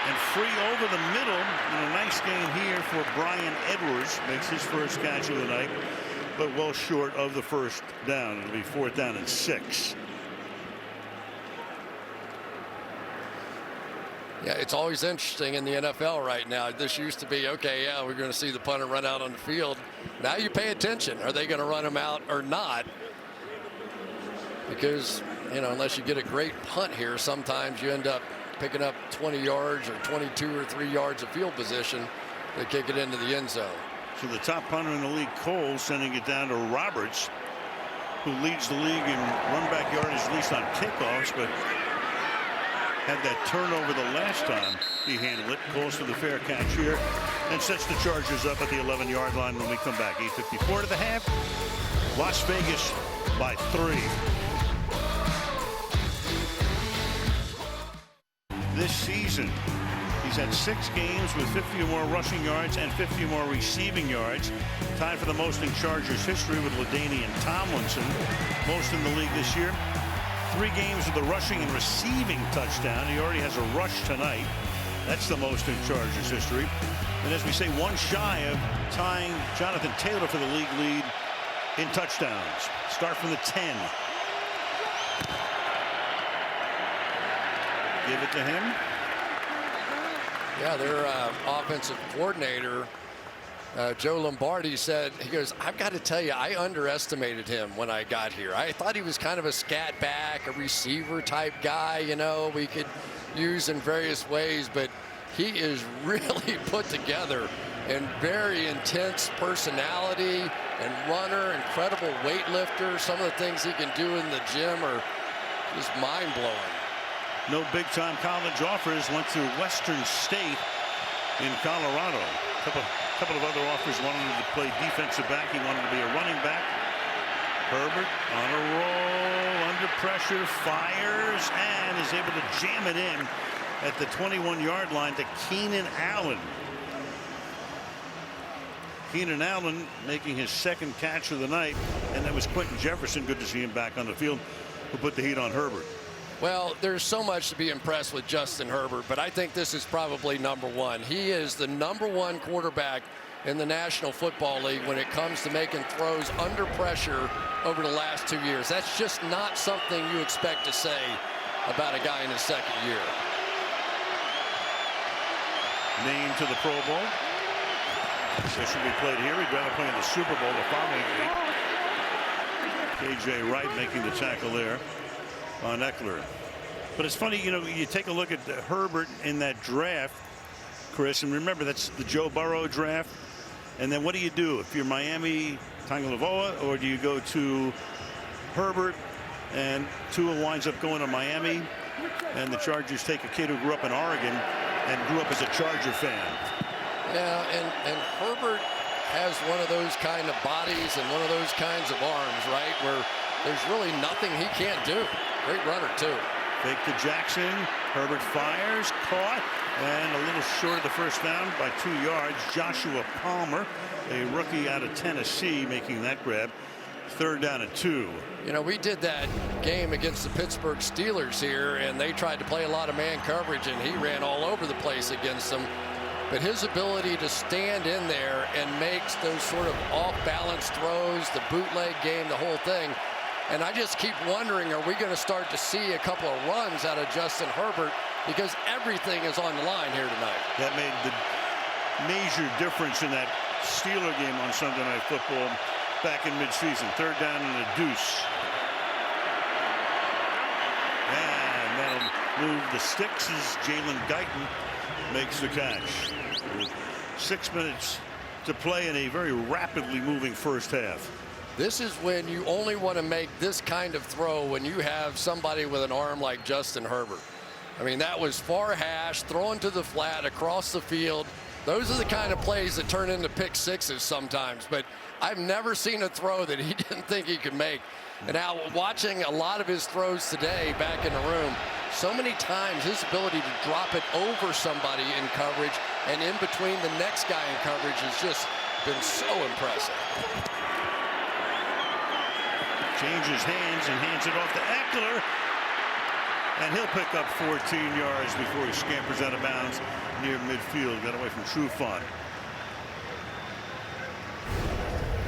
And free over the middle. And a nice game here for Brian Edwards. Makes his first catch of the night, but well short of the first down. It'll be 4th down and 6. Yeah, it's always interesting in the NFL right now. This used to be, okay, yeah, we're going to see the punter run out on the field. Now you pay attention. Are they going to run him out or not? Because, you know, unless you get a great punt here, sometimes you end up picking up 20 yards or 22 or 3 yards of field position. They kick it into the end zone. So the top punter in the league, Cole, sending it down to Roberts, who leads the league in run back yardage, at least on kickoffs, but had that turnover the last time he handled it. Calls for the fair catch here and sets the Chargers up at the 11-yard line when we come back. 8:54 to the half. Las Vegas by 3. This season, he's had 6 games with 50 or more rushing yards and 50 or more receiving yards. Tied for the most in Chargers history with LaDainian Tomlinson. Most in the league this year. 3 games with a rushing and receiving touchdown. He already has a rush tonight. That's the most in Chargers history. And as we say, one shy of tying Jonathan Taylor for the league lead in touchdowns. Start from the 10. Give it to him. Yeah, their offensive coordinator, Joe Lombardi, said, he goes, I've got to tell you, I underestimated him when I got here. I thought he was kind of a scat back, a receiver type guy, you know, we could use in various ways, but he is really put together and very intense personality and runner, incredible weightlifter. Some of the things he can do in the gym are just mind-blowing. No big-time college offers. Went to Western State in Colorado. Couple of other offers. Wanted him to play defensive back. He wanted to be a running back. Herbert on a roll, under pressure, fires, and is able to jam it in at the 21-yard line to Keenan Allen. Keenan Allen making his 2nd catch of the night, and that was Quentin Jefferson. Good to see him back on the field, who put the heat on Herbert. Well, there's so much to be impressed with Justin Herbert, but I think this is probably number 1. He is the number 1 quarterback in the National Football League when it comes to making throws under pressure over the last 2 years. That's just not something you expect to say about a guy in his 2nd year. Named to the Pro Bowl. This should be played here. He'd rather play in the Super Bowl the following week. K.J. Wright making the tackle there on Eckler. But it's funny, you know, you take a look at Herbert in that draft, Chris, and remember that's the Joe Burrow draft. And then what do you do if you're Miami, Tagovailoa, or do you go to Herbert and Tua winds up going to Miami, and the Chargers take a kid who grew up in Oregon and grew up as a Charger fan? Yeah, and Herbert has one of those kind of bodies and one of those kinds of arms, right, where there's really nothing he can't do. Great runner, too. Fake to Jackson. Herbert fires, caught, and a little short of the first down by 2 yards. Joshua Palmer, a rookie out of Tennessee, making that grab. 3rd down and 2. You know, we did that game against the Pittsburgh Steelers here, and they tried to play a lot of man coverage, and he ran all over the place against them. But his ability to stand in there and makes those sort of off-balance throws, the bootleg game, the whole thing. And I just keep wondering, are we going to start to see a couple of runs out of Justin Herbert? Because everything is on the line here tonight. That made the major difference in that Steeler game on Sunday Night Football back in midseason. 3rd down and a deuce. And that'll move the sticks as Jalen Guyton makes the catch. 6 minutes to play in a very rapidly moving first half. This is when you only want to make this kind of throw when you have somebody with an arm like Justin Herbert. I mean, that was far hash, thrown to the flat, across the field. Those are the kind of plays that turn into pick sixes sometimes. But I've never seen a throw that he didn't think he could make. And now watching a lot of his throws today back in the room, so many times his ability to drop it over somebody in coverage and in between the next guy in coverage has just been so impressive. Changes hands and hands it off to Eckler. And he'll pick up 14 yards before he scampers out of bounds near midfield. Got away from Trufant.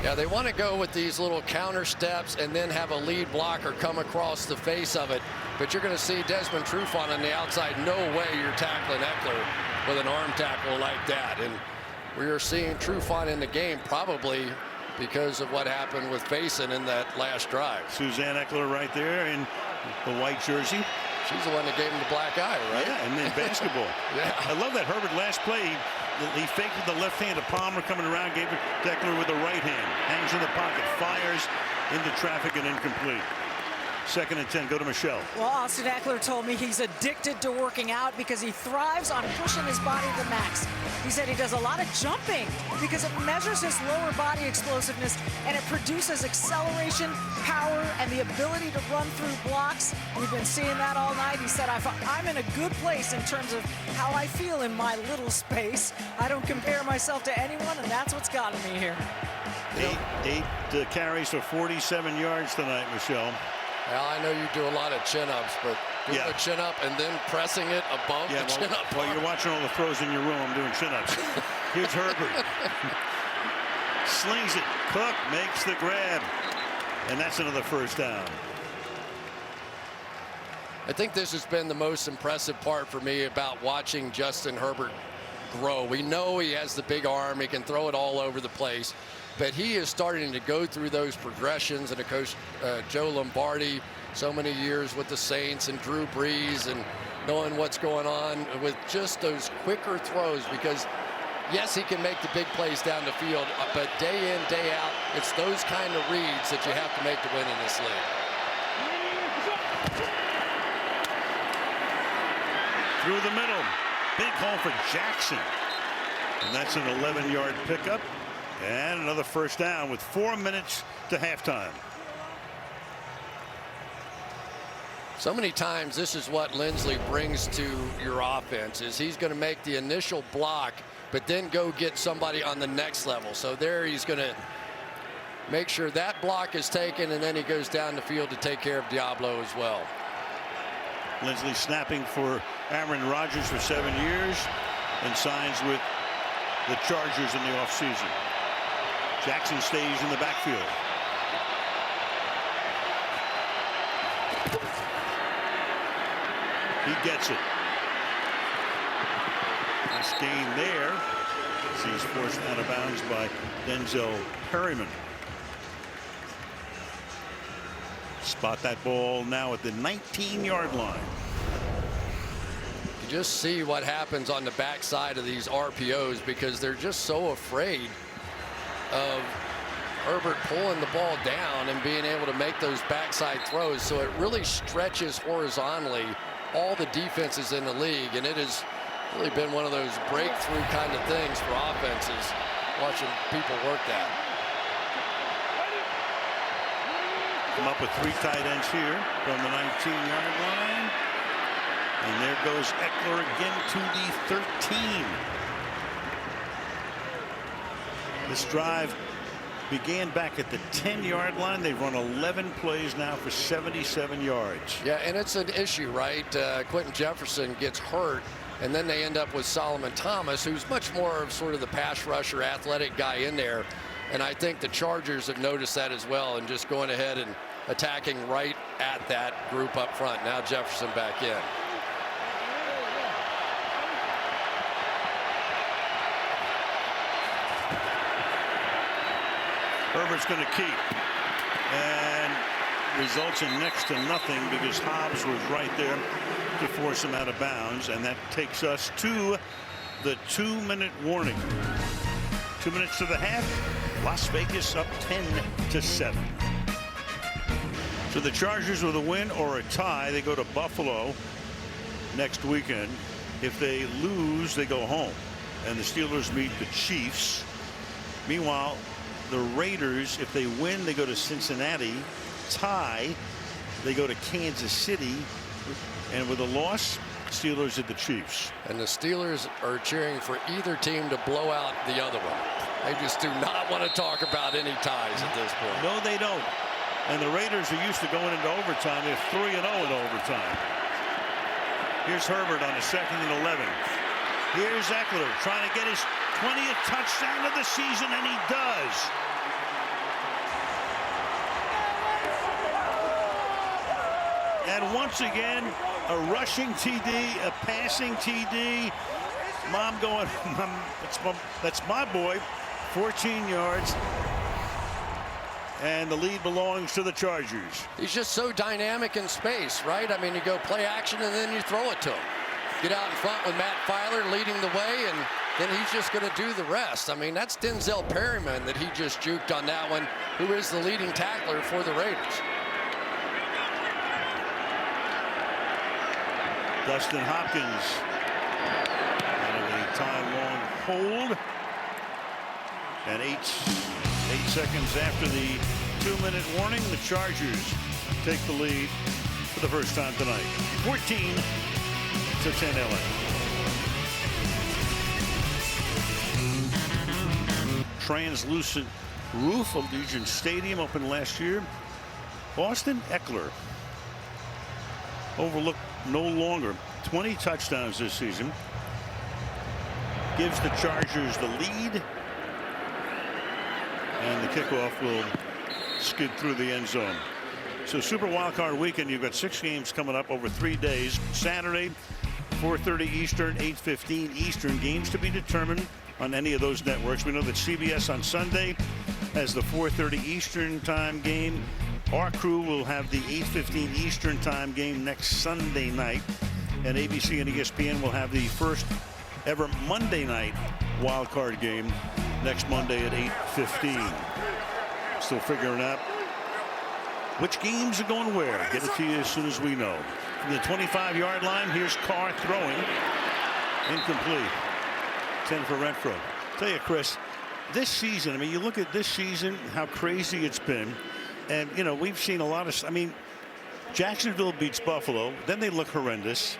Yeah, they want to go with these little counter steps and then have a lead blocker come across the face of it. But you're going to see Desmond Trufant on the outside. No way you're tackling Eckler with an arm tackle like that. And we are seeing Trufant in the game probably because of what happened with Faison in that last drive. Suzanne Eckler right there in the white jersey. She's the one that gave him the black eye, right? Yeah, and then basketball. Yeah. I love that Herbert last play. He faked with the left hand to Palmer coming around, gave it to Eckler with the right hand. Hangs in the pocket, fires into traffic and incomplete. 2nd and 10, go to Michelle. Well, Austin Eckler told me he's addicted to working out because he thrives on pushing his body to the max. He said he does a lot of jumping because it measures his lower body explosiveness and it produces acceleration, power, and the ability to run through blocks. We've been seeing that all night. He said, I'm in a good place in terms of how I feel in my little space. I don't compare myself to anyone, and that's what's gotten me here. Eight carries for 47 yards tonight, Michelle. Well, I know you do a lot of chin-ups, but doing a chin-up and then pressing it above the chin-up. While you're watching all the throws in your room, I'm doing chin-ups. Here's Herbert. Slings it. Cook makes the grab. And that's another 1st down. I think this has been the most impressive part for me about watching Justin Herbert grow. We know he has the big arm. He can throw it all over the place. But he is starting to go through those progressions, and of course, Joe Lombardi, so many years with the Saints, and Drew Brees, and knowing what's going on with just those quicker throws. Because yes, he can make the big plays down the field, but day in, day out, it's those kind of reads that you have to make to win in this league. Through the middle, big hole for Jackson, and that's an 11-yard pickup. And another 1st down with 4 minutes to halftime. So many times this is what Lindsley brings to your offense, is he's going to make the initial block, but then go get somebody on the next level. So there he's going to make sure that block is taken, and then he goes down the field to take care of Diablo as well. Lindsley snapping for Aaron Rodgers for 7 years and signs with the Chargers in the offseason. Jackson stays in the backfield. He gets it. Nice gain there. He's forced out of bounds by Denzel Perryman. Spot that ball now at the 19-yard line. You just see what happens on the backside of these RPOs because they're just so afraid of Herbert pulling the ball down and being able to make those backside throws. So it really stretches horizontally all the defenses in the league, and it has really been one of those breakthrough kind of things for offenses, watching people work that. Come up with 3 tight ends here from the 19-yard line. And there goes Eckler again to the 13. This drive began back at the 10-yard line. They've run 11 plays now for 77 yards. Yeah, and it's an issue, right? Quentin Jefferson gets hurt, and then they end up with Solomon Thomas, who's much more of sort of the pass rusher, athletic guy in there. And I think the Chargers have noticed that as well and just going ahead and attacking right at that group up front. Now Jefferson back in. Herbert's going to keep, and results in next to nothing because Hobbs was right there to force him out of bounds, and that takes us to the 2-minute warning. 2 minutes to the half. Las Vegas up 10-7. So the Chargers with a win or a tie, they go to Buffalo next weekend. If they lose, they go home, and the Steelers meet the Chiefs. Meanwhile, the Raiders, if they win, they go to Cincinnati. Tie, they go to Kansas City. And with a loss, Steelers at the Chiefs. And the Steelers are cheering for either team to blow out the other one. They just do not want to talk about any ties at this point. No, they don't. And the Raiders are used to going into overtime. They're 3-0 in overtime. Here's Herbert on the 2nd and 11. Here's Eckler trying to get his 20th touchdown of the season, and he does. And once again, a rushing TD, a passing TD. Mom going, that's my boy, 14 yards. And the lead belongs to the Chargers. He's just so dynamic in space, right? I mean, you go play action and then you throw it to him. Get out in front with Matt Filer leading the way, and then he's just going to do the rest. I mean, that's Denzel Perryman that he just juked on that one, who is the leading tackler for the Raiders. Dustin Hopkins out of a time-long hold. And 8 seconds after the 2-minute warning, the Chargers take the lead for the first time tonight. 14-10 LA. Translucent roof of Allegiant Stadium opened last year. Austin Eckler overlooked no longer. 20 touchdowns this season. Gives the Chargers the lead. And the kickoff will skid through the end zone. So Super Wildcard Weekend, you've got 6 games coming up over 3 days. Saturday, 4:30 Eastern, 8:15 Eastern. Games to be determined on any of those networks. We know that CBS on Sunday has the 4:30 Eastern time game. Our crew will have the 8:15 Eastern time game next Sunday night. And ABC and ESPN will have the first ever Monday night wildcard game next Monday at 8:15. Still figuring out which games are going where. Get it to you as soon as we know. From the 25-yard line, here's Carr throwing. Incomplete. 10 for Renfro. Tell you, Chris, this season, I mean, you look at this season, how crazy it's been. And, you know, we've seen a lot of, I mean, Jacksonville beats Buffalo. Then they look horrendous.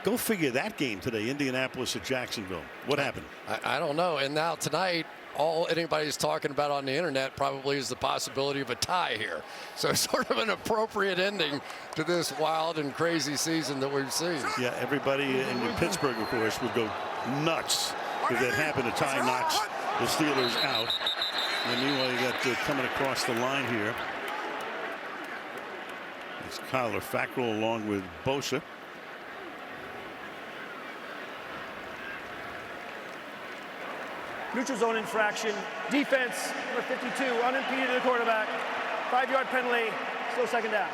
Go figure that game today, Indianapolis at Jacksonville. What happened? I don't know. And now tonight, all anybody's talking about on the internet probably is the possibility of a tie here. So sort of an appropriate ending to this wild and crazy season that we've seen. Yeah, everybody in Pittsburgh, of course, would go nuts if that happened. A tie knocks the Steelers out. And meanwhile, you got coming across the line here. It's Kyler Fackrell along with Bosa. Neutral zone infraction. Defense, number 52, unimpeded to the quarterback. 5-yard penalty. Still second down.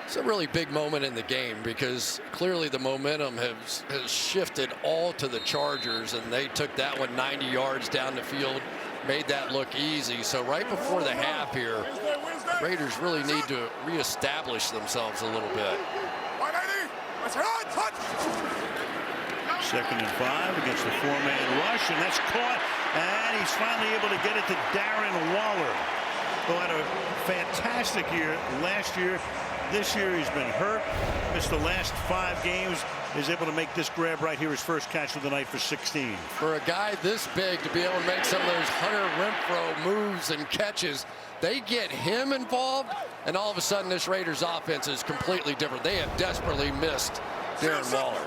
It's a really big moment in the game because clearly the momentum has shifted all to the Chargers, and they took that one 90 yards down the field, made that look easy. So right before the half here, Raiders really need to reestablish themselves a little bit. 2nd and 5 against the 4-man rush, and that's caught, and he's finally able to get it to Darren Waller, who had a fantastic year last year. This year he's been hurt, missed the last 5 games, is able to make this grab right here, his first catch of the night for 16. For a guy this big to be able to make some of those Hunter Renfrow moves and catches, they get him involved, and all of a sudden this Raiders offense is completely different. They have desperately missed Darren Waller.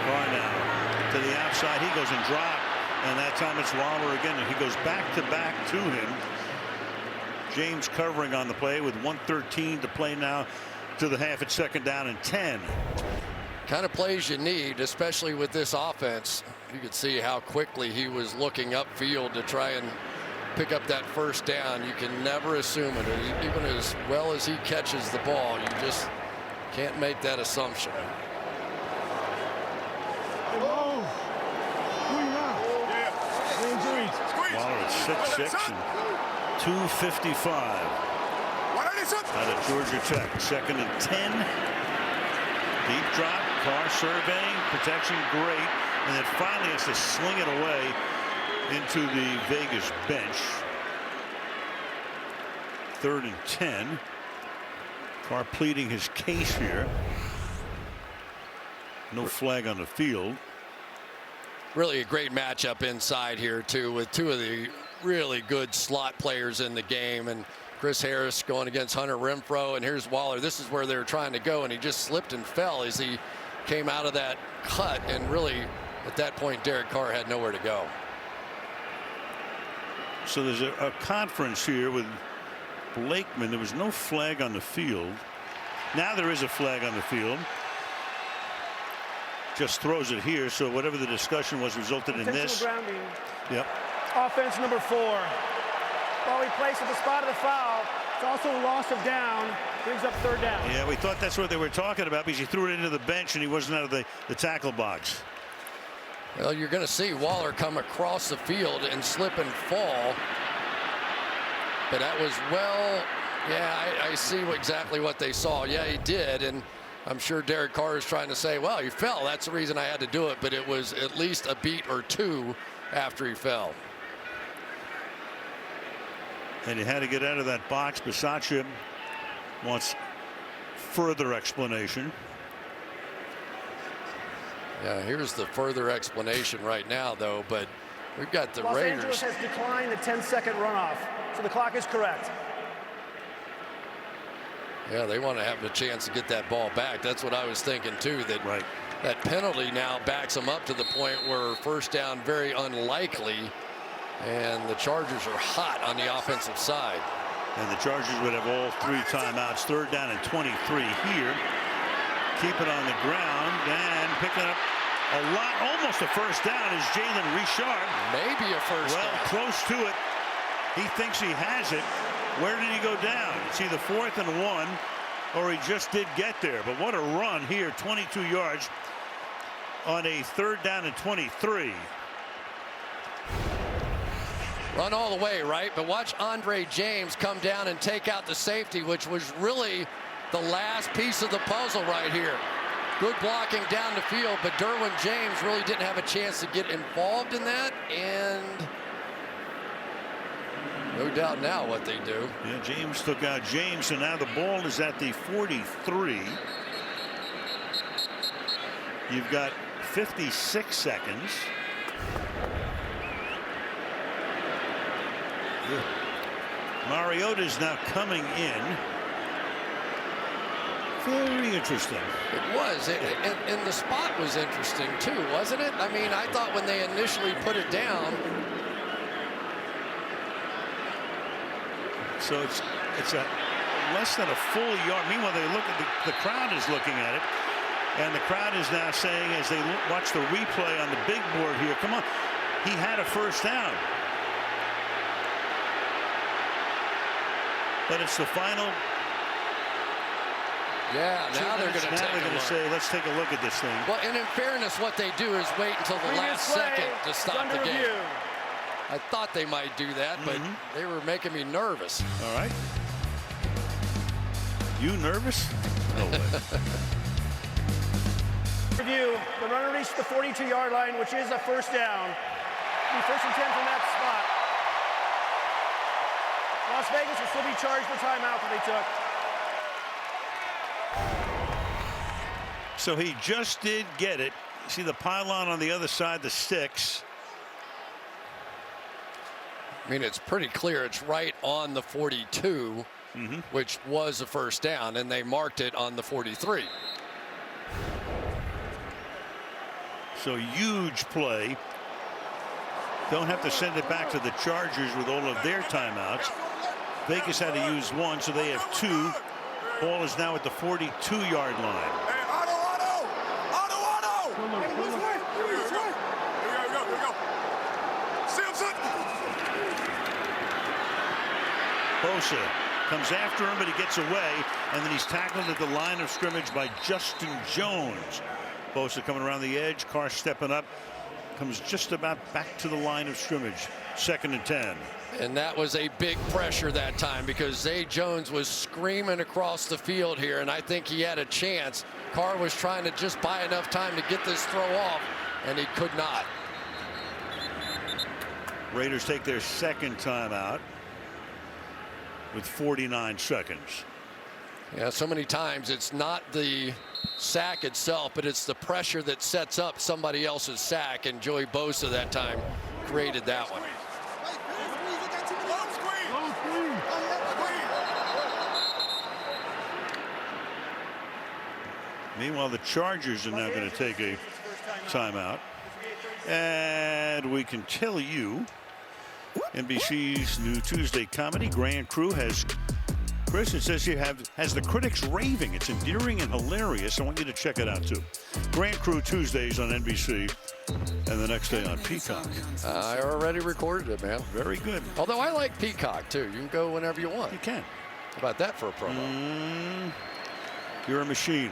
Carr now to the outside, he goes and drop, and that time it's Waller again, and he goes back to him. James covering on the play with 1:13 to play now to the half. It's 2nd down and 10. Kind of plays you need, especially with this offense. You could see how quickly he was looking upfield to try and pick up that first down. You can never assume it. Even as well as he catches the ball, you just can't make that assumption. Waller at 6'6" and 255 out of Georgia Tech. 2nd and 10. Deep drop. Carr surveying. Protection great. And then finally has to sling it away into the Vegas bench. 3rd and 10. Carr pleading his case here. No flag on the field. Really a great matchup inside here too, with 2 of the really good slot players in the game, and Chris Harris going against Hunter Renfrow, and here's Waller. This is where they were trying to go, and he just slipped and fell as he came out of that cut, and really at that point Derek Carr had nowhere to go. So there's a conference here with Blakeman. There was no flag on the field. Now there is a flag on the field. Just throws it here, so whatever the discussion was resulted in this. Grounding. Yep. Offense number 4. Ball he placed at the spot of the foul. It's also a loss of down. Brings up 3rd down. Yeah, we thought that's what they were talking about because he threw it into the bench and he wasn't out of the tackle box. Well, you're going to see Waller come across the field and slip and fall. But that was, well, yeah, I see exactly what they saw. Yeah, he did. And I'm sure Derek Carr is trying to say, well, he fell. That's the reason I had to do it. But it was at least a beat or 2 after he fell. And he had to get out of that box. Bisaccia wants further explanation. Yeah, here's the further explanation right now, though. But we've got the Raiders. Los Angeles has declined the 10-second runoff, so the clock is correct. Yeah, they want to have a chance to get that ball back. That's what I was thinking, too, that that penalty now backs them up to the point where 1st down very unlikely, and the Chargers are hot on the offensive side. And the Chargers would have all 3 timeouts. 3rd down and 23 here. Keep it on the ground and picking up a lot, almost a 1st down is Jalen Richard. Maybe a 1st down. Well, close to it. He thinks he has it. Where did he go down? It's either 4th and 1 or he just did get there. But what a run here, 22 yards on a 3rd down and 23. Run all the way, right? But watch Andre James come down and take out the safety, which was really the last piece of the puzzle right here. Good blocking down the field, but Derwin James really didn't have a chance to get involved in that, and no doubt now what they do. Yeah, James took out James, and now the ball is at the 43. You've got 56 seconds. Mariota's now coming in. Very interesting. It was, and the spot was interesting too, wasn't it? I mean, I thought when they initially put it down. So it's a less than a full yard. Meanwhile, they look at the crowd is looking at it, and the crowd is now saying as they watch the replay on the big board here, come on, he had a 1st down. But it's the final. Yeah, now they're going to say, let's take a look at this thing. Well, and in fairness, what they do is wait until the last second to stop the game. I thought they might do that, but they were making me nervous. All right. You nervous? No way. Review, the runner reached the 42-yard line, which is a first down. The first and 10 from that spot. Las Vegas will still be charged the timeout that they took. So he just did get it. See the pylon on the other side, the sticks. I mean, it's pretty clear it's right on the 42, which was a first down, and they marked it on the 43. So huge play. Don't have to send it back to the Chargers with all of their timeouts. Vegas had to use one, so they have two. Ball is now at the 42-yard line. Bosa comes after him, but he gets away, and then he's tackled at the line of scrimmage by Justin Jones. Bosa coming around the edge, Carr stepping up, comes just about back to the line of scrimmage. 2nd and 10. And that was a big pressure that time because Zay Jones was screaming across the field here, and I think he had a chance. Carr was trying to just buy enough time to get this throw off, and he could not. Raiders take their second timeout with 49 seconds. Yeah, so many times it's not the sack itself, but it's the pressure that sets up somebody else's sack, and Joey Bosa that time created that one. Meanwhile, the Chargers are now going to take a timeout. And we can tell you, NBC's new Tuesday comedy, Grand Crew, has, Chris, it says here, has the critics raving. It's endearing and hilarious. I want you to check it out, too. Grand Crew Tuesdays on NBC, and the next day on Peacock. I already recorded it, man. Very good. Although I like Peacock, too. You can go whenever you want. You can. How about that for a promo? You're a machine.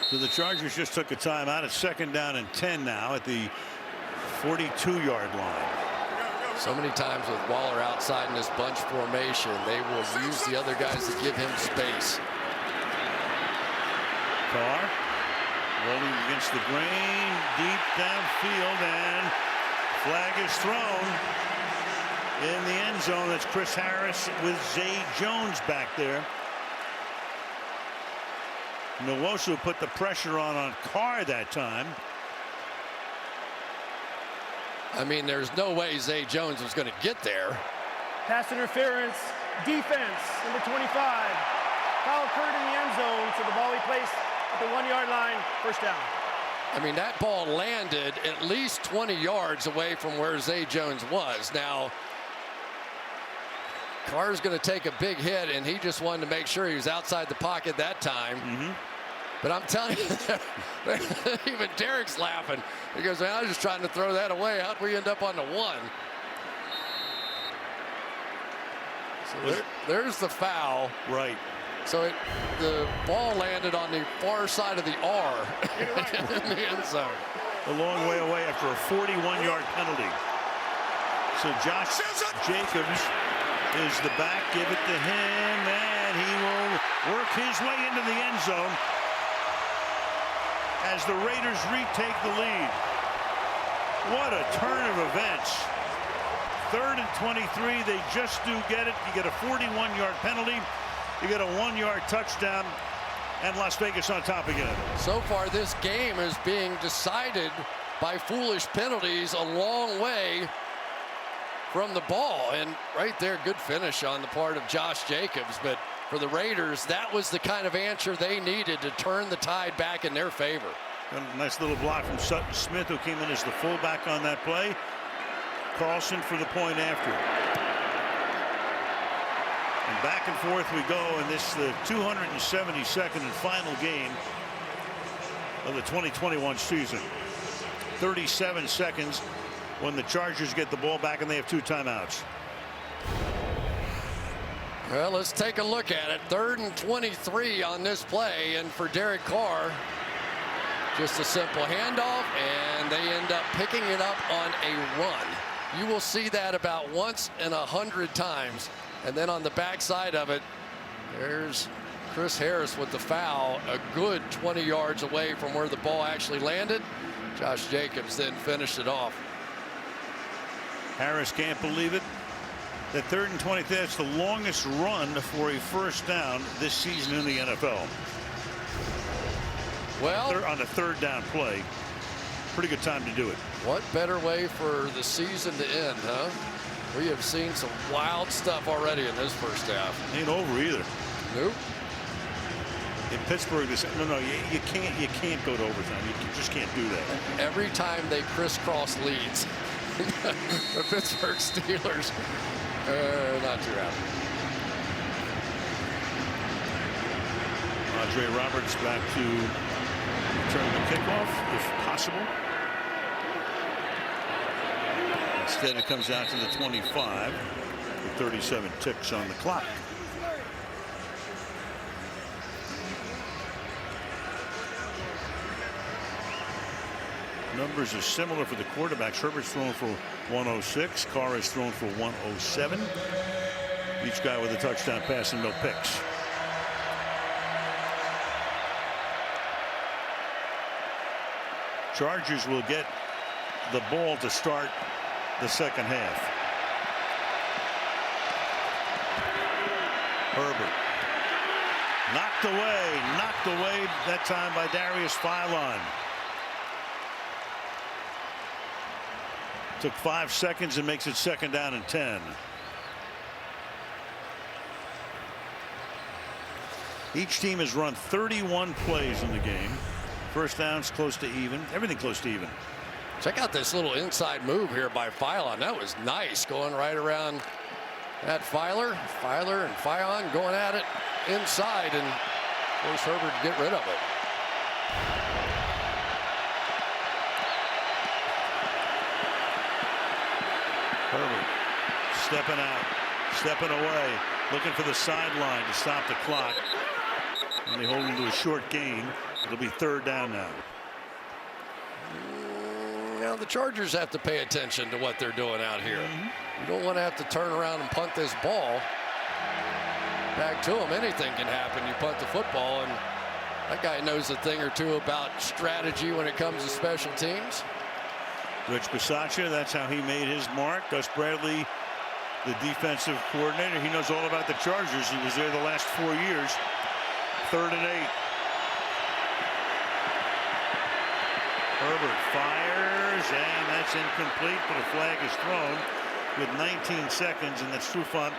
So the Chargers just took a timeout. It's 2nd down and 10 now at the 42-yard line. So many times with Waller outside in this bunch formation, they will use the other guys to give him space. Carr rolling against the grain, deep downfield, and flag is thrown in the end zone. That's Chris Harris with Zay Jones back there. Nwosu put the pressure on Carr that time. I mean, there's no way Zay Jones was going to get there. Pass interference, defense, number 25. Foul occurred in the end zone, so the ball he placed at the 1-yard line, first down. I mean, that ball landed at least 20 yards away from where Zay Jones was. Now, Carr's going to take a big hit, and he just wanted to make sure he was outside the pocket that time. But I'm telling you, even Derek's laughing. He goes, man, I was just trying to throw that away. How'd we end up on the 1? So there's the foul. Right. So the ball landed on the far side of the R in the end zone. A long way away after a 41-yard penalty. So Josh Jacobs is the back. Give it to him, and he will work his way into the end zone as the Raiders retake the lead. What a turn of events. 3rd and 23. They just do get it. You get a 41-yard penalty. You get a 1-yard touchdown, and Las Vegas on top again. So far, this game is being decided by foolish penalties a long way from the ball. And right there, good finish on the part of Josh Jacobs. But for the Raiders, that was the kind of answer they needed to turn the tide back in their favor. A nice little block from Sutton Smith, who came in as the fullback on that play. Carlson for the point after. And back and forth we go in this the 272nd and final game of the 2021 season. 37 seconds when the Chargers get the ball back and they have 2 timeouts. Well, let's take a look at it. 3rd and 23 on this play, and for Derek Carr, just a simple handoff, and they end up picking it up on a run. You will see that about once in 100 times. And then on the backside of it, there's Chris Harris with the foul, a good 20 yards away from where the ball actually landed. Josh Jacobs then finished it off. Harris can't believe it. The 3rd and 20, that's the longest run for a first down this season in the NFL. Well, on a 3rd down play, pretty good time to do it. What better way for the season to end, huh? We have seen some wild stuff already in this first half. Ain't over either. Nope. In Pittsburgh, you can't go to overtime. You just can't do that. Every time they crisscross leads, the Pittsburgh Steelers are not too happy. Andre Roberts back to return the kickoff, if possible. Instead, it comes out to the 25 with 37 ticks on the clock. Numbers are similar for the quarterbacks. Herbert's thrown for 106. Carr has thrown for 107. Each guy with a touchdown pass and no picks. Chargers will get the ball to start the second half. Herbert knocked away that time by Darius Philon. Took 5 seconds and makes it 2nd down and 10. Each team has run 31 plays in the game. First downs close to even. Everything close to even. Check out this little inside move here by Philon. That was nice, going right around that Filer and Philon going at it inside, and force Herbert to get rid of it. Herbert stepping out, stepping away, looking for the sideline to stop the clock. And they hold him to a short gain. It'll be 3rd down now. Now the Chargers have to pay attention to what they're doing out here. You don't want to have to turn around and punt this ball back to them. Anything can happen. You punt the football, and that guy knows a thing or two about strategy when it comes to special teams. Rich Bisaccia, that's how he made his mark. Gus Bradley, the defensive coordinator, he knows all about the Chargers. He was there the last 4 years. 3rd and 8. Herbert fires, and that's incomplete, but a flag is thrown with 19 seconds, and that's Trufant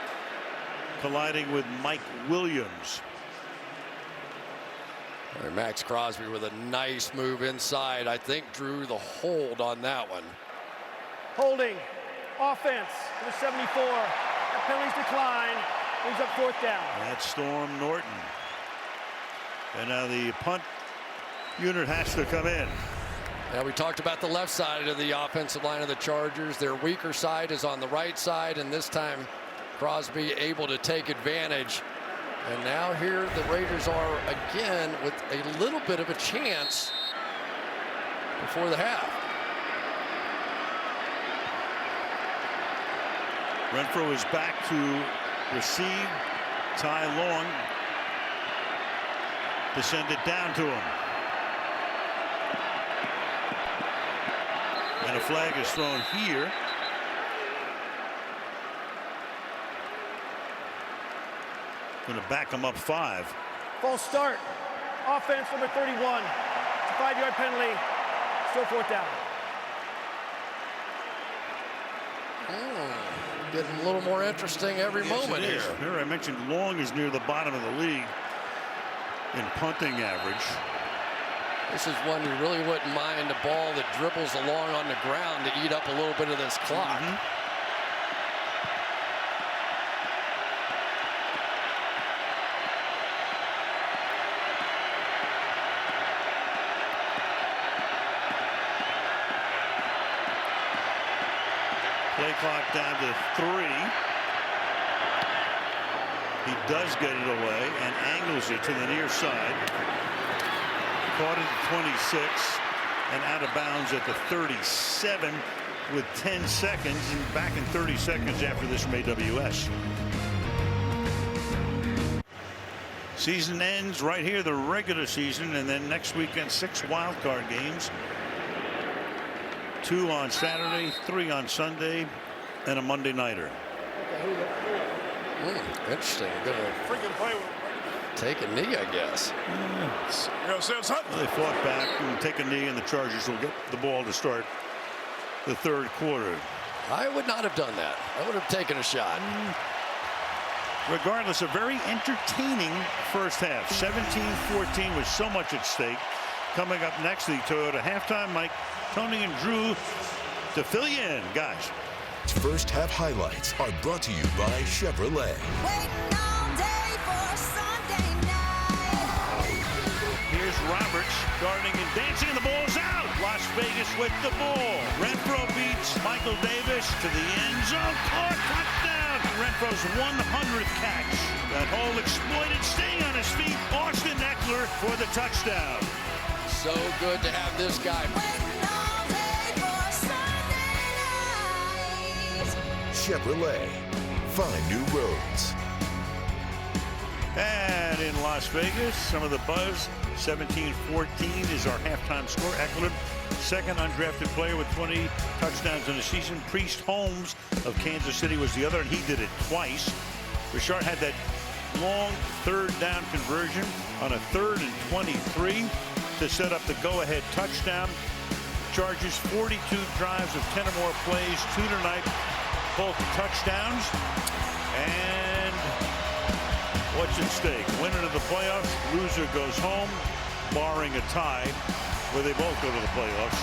colliding with Mike Williams. Max Crosby with a nice move inside. I think drew the hold on that one. Holding. Offense. Number 74. The penalties decline. Brings up 4th down. That's Storm Norton. And now the punt unit has to come in. Now we talked about the left side of the offensive line of the Chargers. Their weaker side is on the right side, and this time Crosby able to take advantage. And now here the Raiders are again with a little bit of a chance before the half. Renfro is back to receive. Ty Long to send it down to him. And a flag is thrown here. Going to back him up 5. False start. Offense number 31. It's a 5-yard penalty. Still 4th down. Getting a little more interesting every moment here. Here I mentioned Long is near the bottom of the league in punting average. This is one you really wouldn't mind, the ball that dribbles along on the ground to eat up a little bit of this clock. Play clock down to 3. He does get it away and angles it to the near side. Caught it at 26 and out of bounds at the 37 with 10 seconds and back in 30 seconds after this from AWS. Season ends right here, the regular season, and then next weekend 6 wild card games. 2 on Saturday, 3 on Sunday, and a Monday nighter. Interesting. Gonna Freaking play with take a knee, I guess. They fought back and take a knee, and the Chargers will get the ball to start the third quarter. I would not have done that. I would have taken a shot. Regardless, a very entertaining first half. 17-14 with so much at stake. Coming up next, the Toyota halftime. Mike, Tony, and Drew to fill you in, guys. First half highlights are brought to you by Chevrolet. Waiting all day for Sunday night. Here's Roberts darting and dancing, and the ball's out. Las Vegas with the ball. Renfro beats Michael Davis to the end zone. Caught, touchdown. Renfro's 100th catch. That hole exploited, staying on his feet. Austin Eckler for the touchdown. So good to have this guy. Chevrolet. Find new roads. And in Las Vegas, some of the buzz. 17-14 is our halftime score. Eckler, second undrafted player with 20 touchdowns in the season. Priest Holmes of Kansas City was the other, and he did it twice. Richard had that long third down conversion on a 3rd and 23 to set up the go-ahead touchdown. Chargers 42 drives of 10 or more plays, 2 tonight, both touchdowns. And what's at stake? Winner of the playoffs, loser goes home, barring a tie where they both go to the playoffs.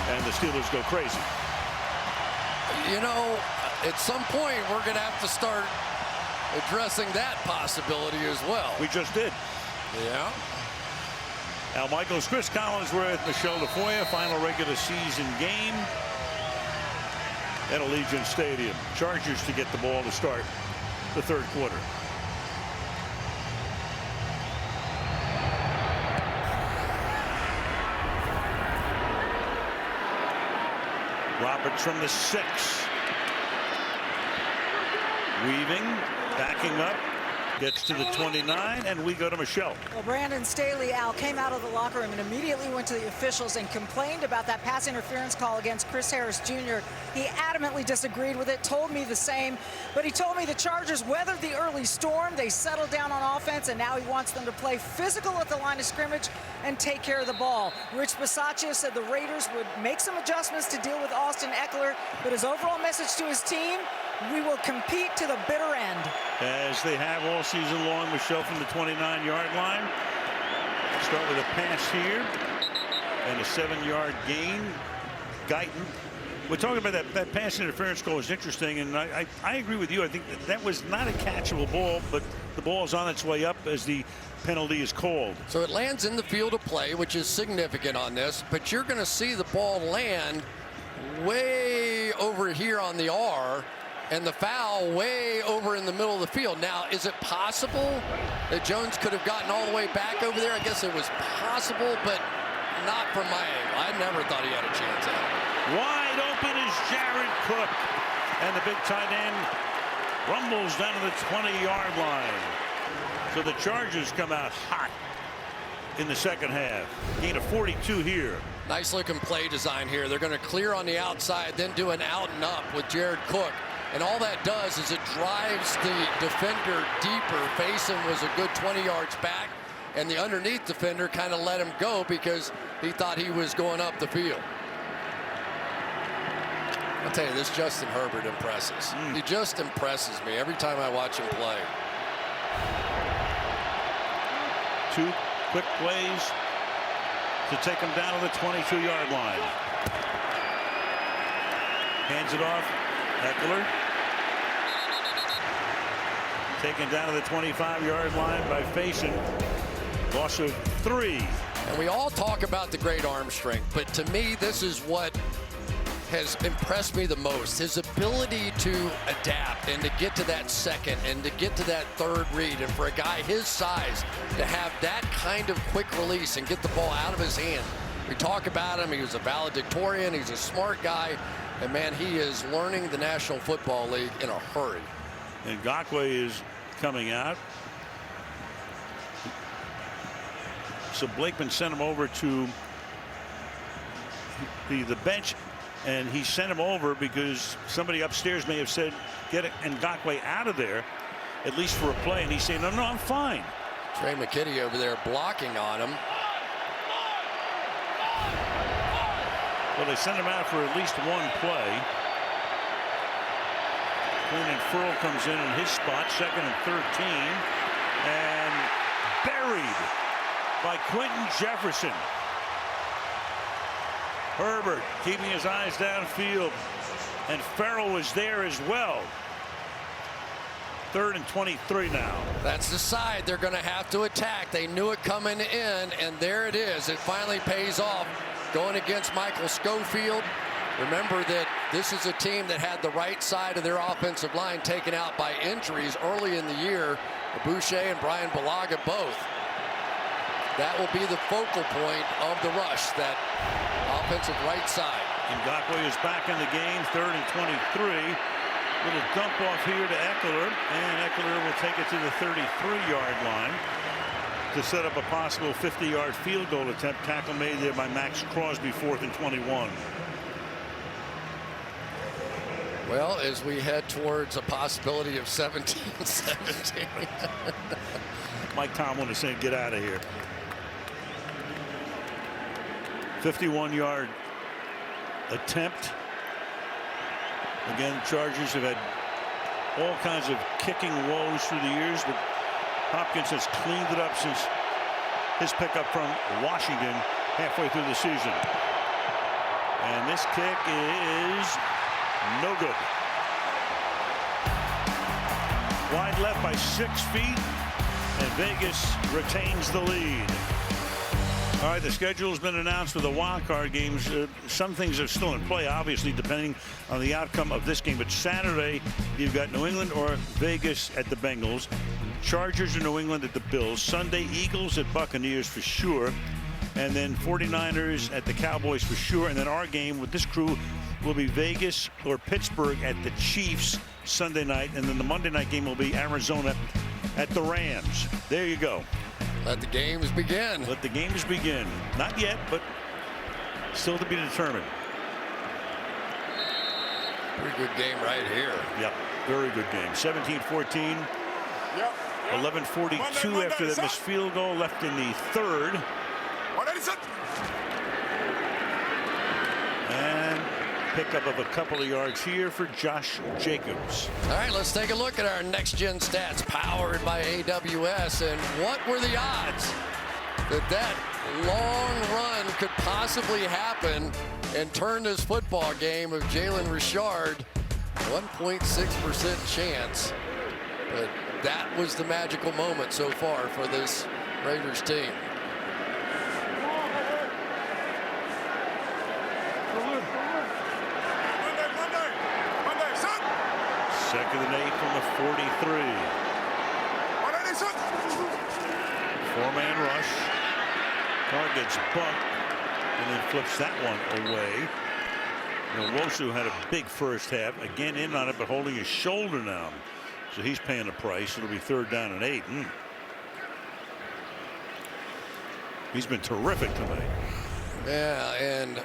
And the Steelers go crazy. You know, at some point we're going to have to start addressing that possibility as well. We just did. Yeah. Al Michaels, Chris Collinsworth, Michelle Tafoya, final regular season game at Allegiant Stadium. Chargers to get the ball to start the third quarter. Roberts from the 6. Weaving, backing up, gets to the 29, and we go to Michelle. Well, Brandon Staley, Al, came out of the locker room and immediately went to the officials and complained about that pass interference call against Chris Harris Jr. He adamantly disagreed with it, told me the same, but he told me the Chargers weathered the early storm. They settled down on offense, and now he wants them to play physical at the line of scrimmage and take care of the ball. Rich Bisaccia said the Raiders would make some adjustments to deal with Austin Eckler, but his overall message to his team, we will compete to the bitter end. As they have all season long, Michelle from the 29-yard line. Start with a pass here and a 7-yard gain. Guyton. We're talking about that pass interference call is interesting, and I agree with you. I think that was not a catchable ball, but the ball's on its way up as the penalty is called. So it lands in the field of play, which is significant on this, but you're going to see the ball land way over here on the R, and the foul way over in the middle of the field. Now, is it possible that Jones could have gotten all the way back over there? I guess it was possible, but not from my angle. I never thought he had a chance at it. Wide open is Jared Cook, and the big tight end rumbles down to the 20-yard line. So the Chargers come out hot in the second half. Gain of 42 here. Nice looking play design here. They're going to clear on the outside, then do an out and up with Jared Cook. And all that does is it drives the defender deeper. Faison was a good 20 yards back, and the underneath defender kind of let him go because he thought he was going up the field. I'll tell you, this Justin Herbert impresses. He just impresses me every time I watch him play. 2 quick plays to take him down to the 22-yard line. Hands it off. Eckler. Taken down to the 25-yard line by Faison. Loss of 3. And we all talk about the great arm strength, but to me, this is what has impressed me the most. His ability to adapt and to get to that second and to get to that third read. And for a guy his size to have that kind of quick release and get the ball out of his hand. We talk about him. He was a valedictorian. He's a smart guy. And, man, he is learning the National Football League in a hurry. And Ngakwe is coming out. So Blakeman sent him over to the bench, and he sent him over because somebody upstairs may have said, get Ngakwe out of there, at least for a play. And he's saying, no, I'm fine. Trey McKitty over there blocking on him. Well, they sent him out for at least one play. Quinn Furl comes in his spot, 2nd and 13, and buried by Quentin Jefferson. Herbert keeping his eyes downfield, and Farrell was there as well. 3rd and 23 now. That's the side they're going to have to attack. They knew it coming in, and there it is. It finally pays off going against Michael Schofield. Remember that this is a team that had the right side of their offensive line taken out by injuries early in the year. Boucher and Brian Balaga both. That will be the focal point of the rush, that offensive right side. Ngakwe is back in the game, 3rd and 23. Little dump off here to Eckler, and Eckler will take it to the 33-yard line to set up a possible 50-yard field goal attempt. Tackle made there by Max Crosby, 4th and 21. Well, as we head towards a possibility of 17-17. Mike Tomlin is saying, get out of here. 51-yard attempt. Again, Chargers have had all kinds of kicking woes through the years, but Hopkins has cleaned it up since his pickup from Washington halfway through the season. And this kick is no good. Wide left by 6 feet, and Vegas retains the lead. All right, the schedule has been announced for the wild card games. Some things are still in play, obviously, depending on the outcome of this game. But Saturday, you've got New England or Vegas at the Bengals. Chargers or New England at the Bills. Sunday, Eagles at Buccaneers for sure. And then 49ers at the Cowboys for sure. And then our game with this crew will be Vegas or Pittsburgh at the Chiefs Sunday night. And then the Monday night game will be Arizona at the Rams. There you go. Let the games begin. Let the games begin. Not yet, but still to be determined. Pretty good game right here. Yep, very good game. 17-14. Yep. 11:42 after that missed field goal, left in the 3rd. And pickup of a couple of yards here for Josh Jacobs. All right, let's take a look at our next-gen stats powered by AWS. And what were the odds that long run could possibly happen and turn this football game of Jalen Richard? 1.6% chance. But that was the magical moment so far for this Raiders team. Second and 8 from the 43. Four-man rush. Carr gets bumped and then flips that one away. Nwosu had a big first half. Again in on it, but holding his shoulder now. So he's paying the price. It'll be 3rd down and 8. He's been terrific tonight. Yeah, and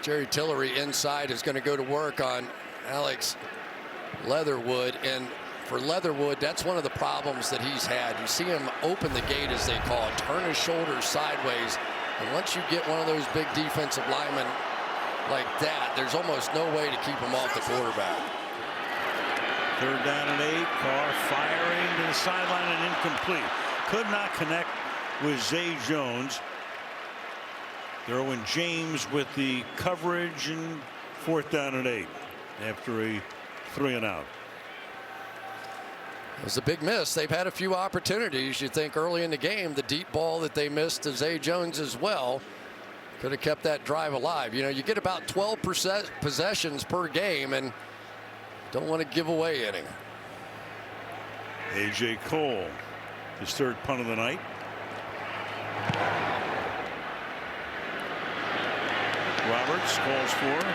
Jerry Tillery inside is going to go to work on Alex Leatherwood, and for Leatherwood, that's one of the problems that he's had. You see him open the gate, as they call it, turn his shoulders sideways, and once you get one of those big defensive linemen like that, there's almost no way to keep him off the quarterback. 3rd down and 8. Carr firing to the sideline and incomplete. Could not connect with Zay Jones. Derwin James with the coverage, and 4th down and 8 after a 3 and out. It was a big miss. They've had a few opportunities. You think early in the game, the deep ball that they missed to Zay Jones as well Could have kept that drive alive. You know, you get about 12 possessions per game and don't want to give away any. A.J. Cole, his third punt of the night. Roberts calls for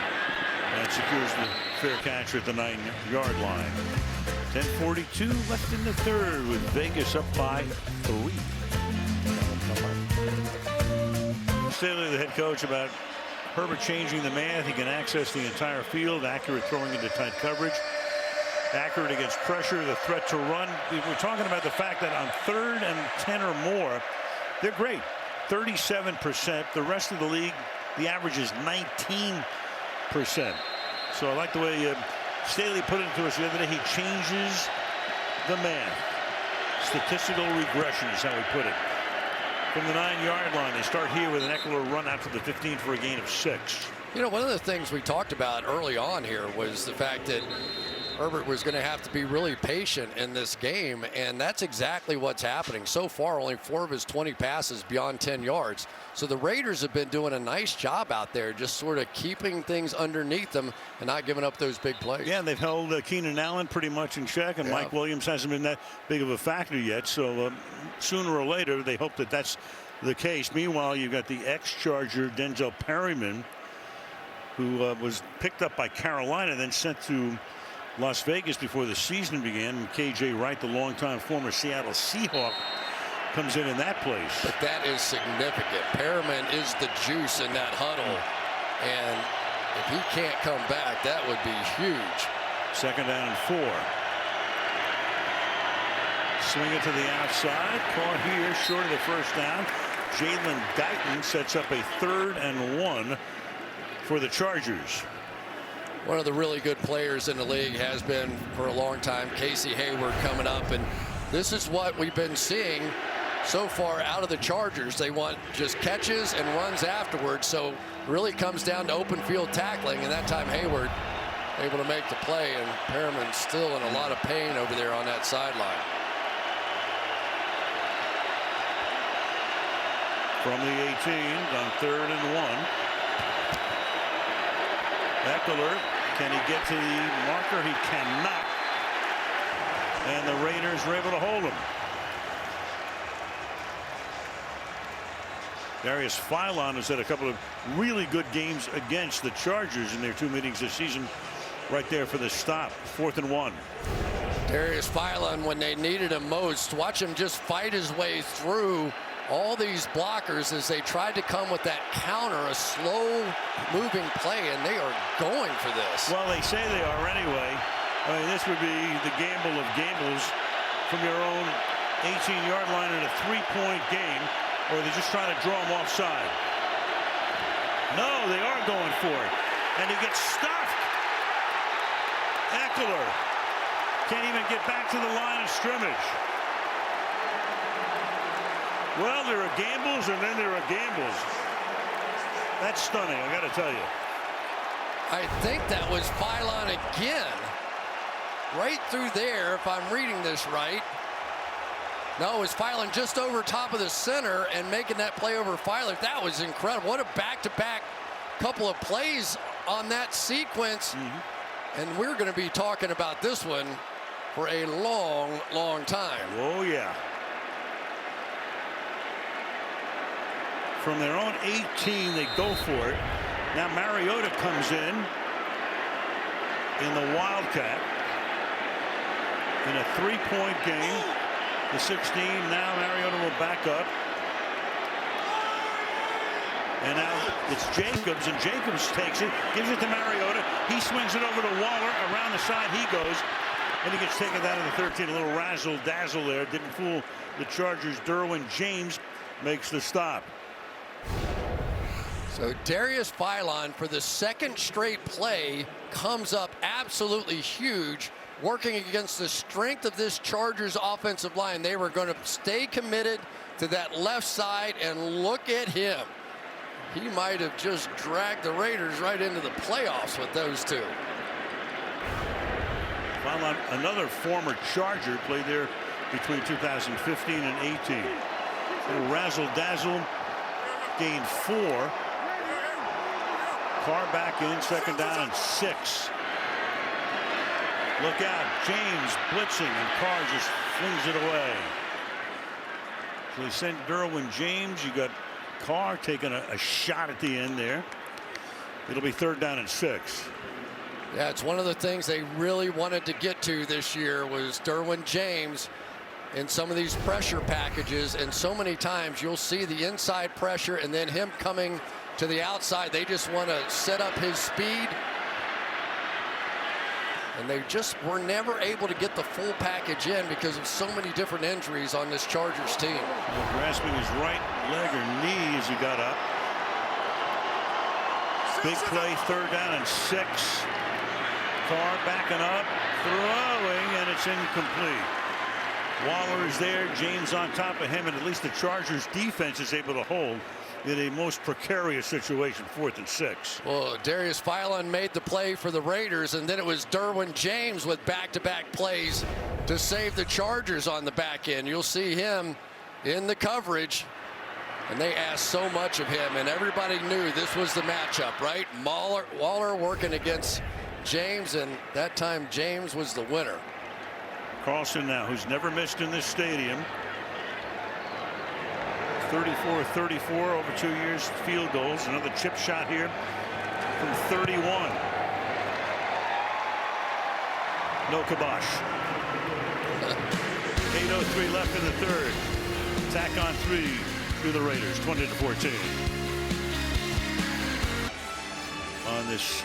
and secures the fair catch at the 9-yard line. 10:42 left in the third with Vegas up by 3. Staley, the head coach, about Herbert changing the math. He can access the entire field, accurate throwing into tight coverage, accurate against pressure, the threat to run. We're talking about the fact that on 3rd and 10 or more, they're great. 37%. The rest of the league, the average is 19%. So I like the way Staley put it to us the other day. He changes the math. Statistical regression is how he put it. From the 9-yard line, they start here with an Eckler run out to the 15 for a gain of 6. You know, one of the things we talked about early on here was the fact that Herbert was going to have to be really patient in this game, and that's exactly what's happening. So far, only 4 of his 20 passes beyond 10 yards. So the Raiders have been doing a nice job out there, just sort of keeping things underneath them and not giving up those big plays. Yeah, they've held Keenan Allen pretty much in check, and Mike Williams hasn't been that big of a factor yet. So sooner or later, they hope that that's the case. Meanwhile, you've got the ex-Charger Denzel Perryman, who was picked up by Carolina, then sent to Las Vegas before the season began. And K.J. Wright, the longtime former Seattle Seahawk, comes in that place. But that is significant. Perriman is the juice in that huddle, and if he can't come back, that would be huge. 2nd down and 4. Swing it to the outside, caught here short of the first down. Jalen Guyton sets up a 3rd and 1 for the Chargers. One of the really good players in the league has been for a long time, Casey Hayward, coming up, and this is what we've been seeing so far out of the Chargers. They want just catches and runs afterwards, so it really comes down to open field tackling, and that time Hayward able to make the play, and Perriman's still in a lot of pain over there on that sideline. From the 18 on 3rd and 1. Eckler, can he get to the marker? He cannot. And the Raiders are able to hold him. Darius Philon has had a couple of really good games against the Chargers in their 2 meetings this season. Right there for the stop. 4th and 1. Darius Philon, when they needed him most, watch him just fight his way through all these blockers as they tried to come with that counter, a slow moving play, and they are going for this. Well, they say they are anyway. I mean, this would be the gamble of gambles from your own 18-yard line in a 3-point game, or they're just trying to draw him offside. No, they are going for it. And he gets stuffed. Eckler can't even get back to the line of scrimmage. Well, there are gambles, and then there are gambles. That's stunning, I got to tell you. I think that was Philon again. Right through there, if I'm reading this right. No, it was Philon just over top of the center and making that play over Philon. That was incredible. What a back-to-back couple of plays on that sequence. And we're going to be talking about this one for a long, long time. Oh, yeah. From their own 18, they go for it. Now Mariota comes in the Wildcat in a 3-point game. The 16, now Mariota will back up. And now it's Jacobs, and Jacobs takes it, gives it to Mariota. He swings it over to Waller. Around the side he goes, and he gets taken down in the 13. A little razzle-dazzle there. Didn't fool the Chargers. Derwin James makes the stop. So Darius Philon, for the 2nd straight play, comes up absolutely huge, working against the strength of this Chargers offensive line. They were going to stay committed to that left side, and look at him. He might have just dragged the Raiders right into the playoffs with those two. Philon, another former Charger, played there between 2015 and 18. Little razzle-dazzle, gained 4. Carr back in, second down and 6. Look out, James blitzing, and Carr just flings it away. So they sent Derwin James. You got Carr taking a shot at the end there. It'll be third down and 6. Yeah, it's one of the things they really wanted to get to this year was Derwin James in some of these pressure packages, and so many times you'll see the inside pressure and then him coming to the outside. They just want to set up his speed, and they just were never able to get the full package in because of so many different injuries on this Chargers team. Grasping his right leg or knee as he got up. Big play, third down and 6. Carr backing up, throwing, and it's incomplete. Waller is there, James on top of him, and at least the Chargers defense is able to hold in a most precarious situation, 4th and 6. Well, Darius Philon made the play for the Raiders, and then it was Derwin James with back-to-back plays to save the Chargers on the back end. You'll see him in the coverage, and they asked so much of him, and everybody knew this was the matchup, right? Waller working against James, and that time James was the winner. Carlson now, who's never missed in this stadium. 34-34 over 2 years field goals. Another chip shot here from 31. No kibosh. 8:03 left in the third. Tack on 3 to the Raiders, 20-14. On this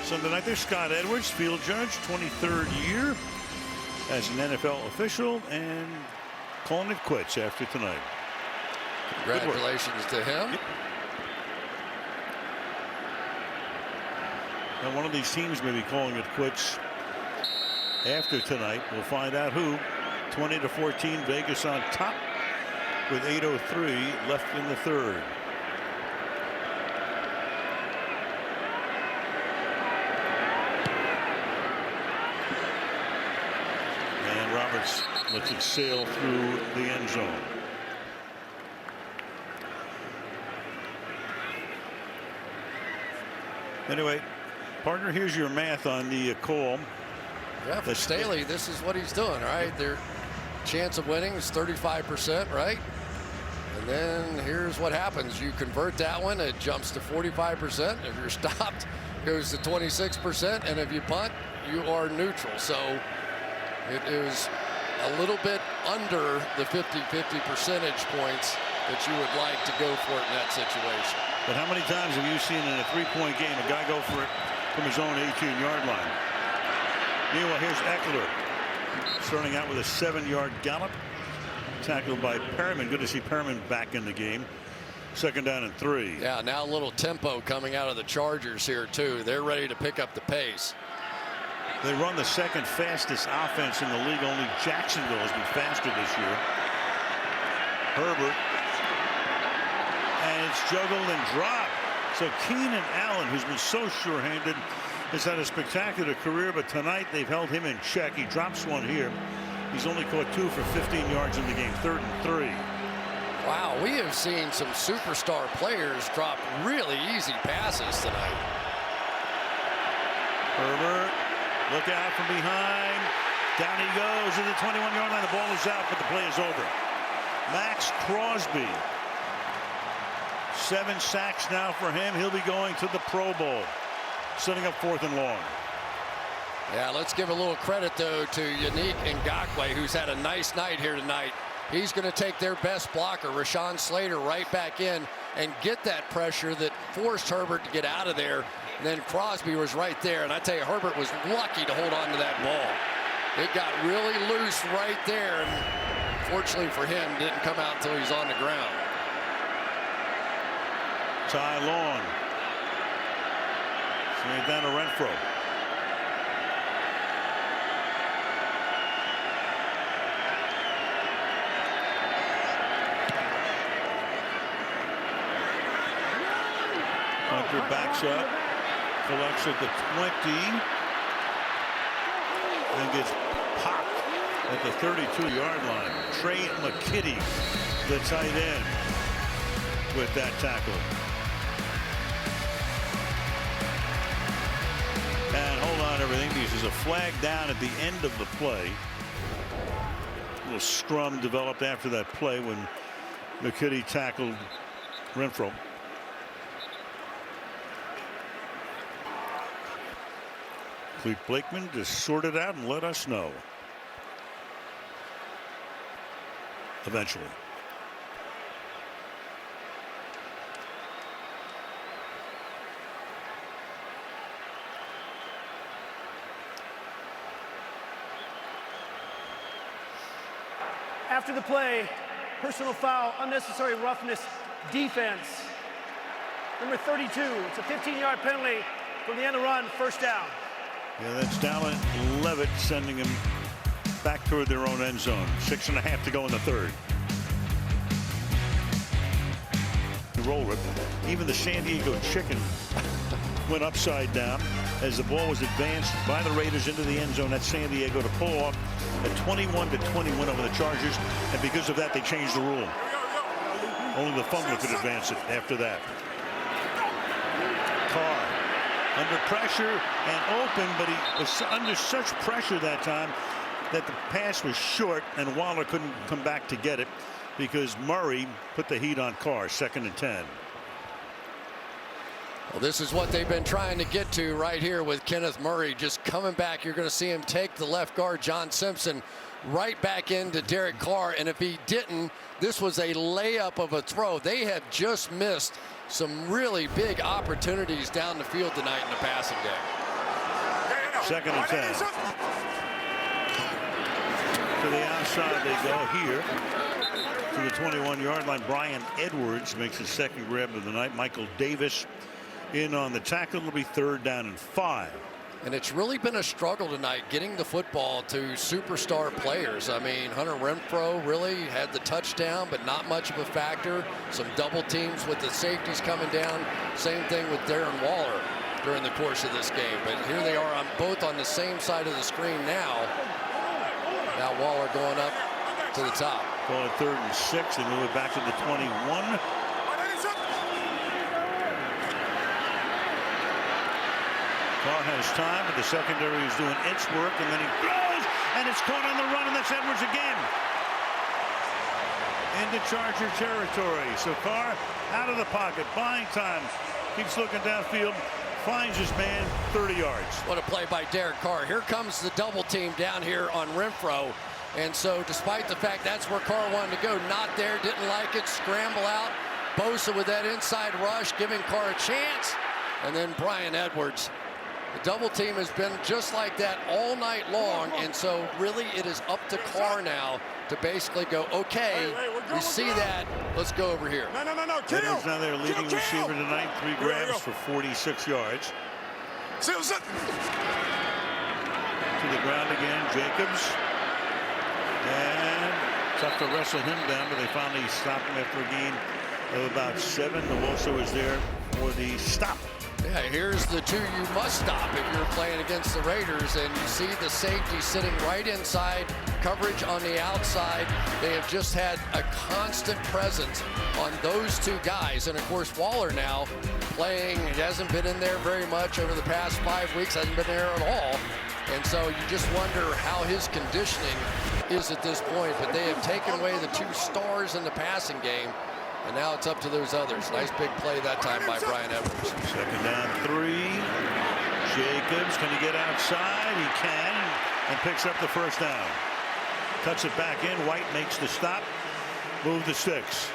Sunday night, there's Scott Edwards, field judge, 23rd year as an NFL official, and calling it quits after tonight. Congratulations to him. Yep. Now one of these teams may be calling it quits after tonight. We'll find out who. 20-14, Vegas on top with 8:03 left in the third. And Roberts lets it sail through the end zone. Anyway, partner, here's your math on the call. Yeah, for Staley, this is what he's doing, right? Their chance of winning is 35%, right? And then here's what happens. You convert that one, it jumps to 45%. If you're stopped, it goes to 26%. And if you punt, you are neutral. So it is a little bit under the 50-50 percentage points that you would like to go for it in that situation. But how many times have you seen in a 3-point game a guy go for it from his own 18-yard line? Meanwhile, here's Eckler starting out with a 7-yard gallop, tackled by Perriman. Good to see Perriman back in the game. Second down and 3. Yeah, now a little tempo coming out of the Chargers here too. They're ready to pick up the pace. They run the second fastest offense in the league. Only Jacksonville has been faster this year. Herbert. And it's juggled and dropped. So Keenan Allen, who's been so sure-handed, has had a spectacular career, but tonight they've held him in check. He drops one here. He's only caught 2 for 15 yards in the game. 3rd and 3. Wow, we have seen some superstar players drop really easy passes tonight. Herbert, look out from behind. Down he goes to the 21-yard line. The ball is out, but the play is over. Max Crosby. 7 sacks now for him. He'll be going to the Pro Bowl. Setting up 4th and long. Yeah, let's give a little credit, though, to Yannick Ngakoue, who's had a nice night here tonight. He's going to take their best blocker, Rashawn Slater, right back in and get that pressure that forced Herbert to get out of there. And then Crosby was right there. And I tell you, Herbert was lucky to hold on to that ball. It got really loose right there. And fortunately for him, didn't come out until he's on the ground. Ty Long. Send it down to Renfro. Hunter backs up, collects at the 20, and gets popped at the 32-yard line. Trey McKitty, the tight end, with that tackle. everything because there's a flag down at the end of the play. A little scrum developed after that play when McKitty tackled Renfro. Clete Blakeman to sort it out and let us know eventually. After the play, personal foul, unnecessary roughness, defense. Number 32, it's a 15-yard penalty from the end of run, first down. Yeah, that's Dallin Levitt sending him back toward their own end zone. 6.5 to go in the third. The roll rip. Even the San Diego Chicken went upside down as the ball was advanced by the Raiders into the end zone at San Diego to pull off a 21-20 win over the Chargers. And because of that, they changed the rule. Only the fumbler could advance it after that. Carr under pressure and open, but he was under such pressure that time that the pass was short and Waller couldn't come back to get it because Murray put the heat on Carr. 2nd and 10. Well, this is what they've been trying to get to right here with Kenneth Murray just coming back. You're going to see him take the left guard, John Simpson, right back into Derek Carr. And if he didn't, this was a layup of a throw. They have just missed some really big opportunities down the field tonight in the passing game. 2nd and 10. To the outside they go here. To the 21-yard line. Brian Edwards makes his second grab of the night. Michael Davis in on the tackle. It'll be 3rd down and 5. And it's really been a struggle tonight getting the football to superstar players. I mean, Hunter Renfro really had the touchdown, but not much of a factor. Some double teams with the safeties coming down. Same thing with Darren Waller during the course of this game. But here they are both on the same side of the screen now. Now Waller going up to the top. Call it 3rd and 6. They move it back to the 21. Carr has time, but the secondary is doing its work, and then he throws, and it's caught on the run, and that's Edwards again. Into Charger territory. So Carr out of the pocket, buying time, keeps looking downfield, finds his man 30 yards. What a play by Derek Carr. Here comes the double team down here on Renfro. And so despite the fact that's where Carr wanted to go, not there, didn't like it, scramble out. Bosa with that inside rush, giving Carr a chance. And then Brian Edwards. The double team has been just like that all night long, and so really it is up to Carr now to basically go, okay, we see that, let's go over here. No. Edwards now their leading receiver tonight, 3 grabs for 46 yards. To the ground again, Jacobs. And tough to wrestle him down, but they finally stopped him after a gain of about 7. Nwosu is there for the stop. Yeah, here's the 2 you must stop if you're playing against the Raiders, and you see the safety sitting right inside, coverage on the outside. They have just had a constant presence on those 2 guys, and of course Waller now playing. He hasn't been in there very much over the past 5 weeks, hasn't been there at all, and so you just wonder how his conditioning is at this point. But they have taken away the 2 stars in the passing game, and now it's up to those others. Nice big play that time by Brian Edwards. 2nd down 3. Jacobs, can he get outside? He can, and picks up the 1st down. Cuts it back in. White makes the stop. Move the sticks.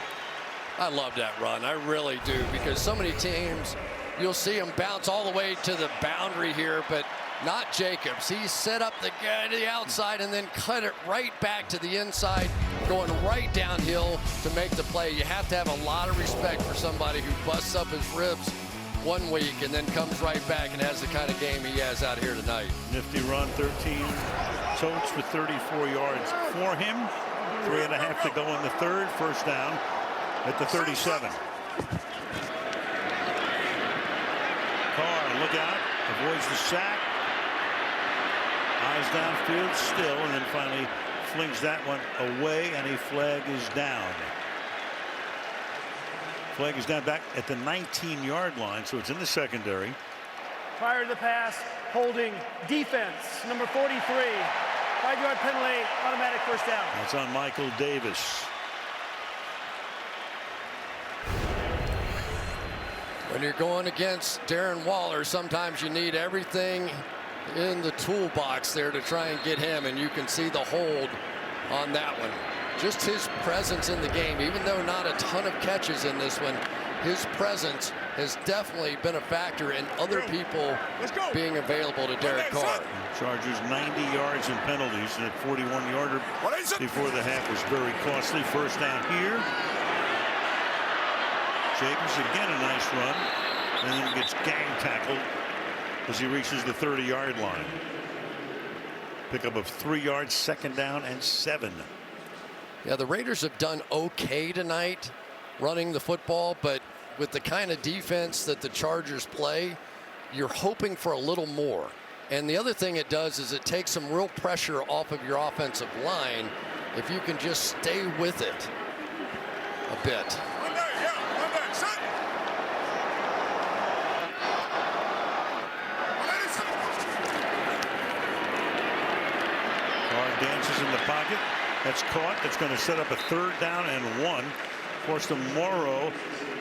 I love that run. I really do, because so many teams, you'll see them bounce all the way to the boundary here, but not Jacobs. He set up the guy to the outside and then cut it right back to the inside, going right downhill to make the play. You have to have a lot of respect for somebody who busts up his ribs 1 week and then comes right back and has the kind of game he has out here tonight. Nifty run, 13 totes for 34 yards for him. 3.5 to go in the third. 1st down at the 37. Carr, look out, avoids the sack. Eyes downfield still, and then finally flings that one away, and a flag is down. Flag is down back at the 19-yard line, so it's in the secondary. prior to the pass, holding, defense, number 43. 5-yard penalty, automatic first down. That's on Michael Davis. When you're going against Darren Waller, sometimes you need everything in the toolbox there to try and get him, and you can see the hold on that one. Just his presence in the game, even though not a ton of catches in this one, his presence has definitely been a factor in other people being available to Derek Carr. Chargers 90 yards in penalties, and that 41-yarder before the half was very costly. First down here. Jacobs again a nice run, and then gets gang tackled as he reaches the 30-yard line. Pickup of 3 yards, second down and 7. Yeah, the Raiders have done okay tonight running the football, but with the kind of defense that the Chargers play, you're hoping for a little more. And the other thing it does is it takes some real pressure off of your offensive line if you can just stay with it a bit. Dances in the pocket. That's caught. That's going to set up a 3rd down and 1. Forster Morrow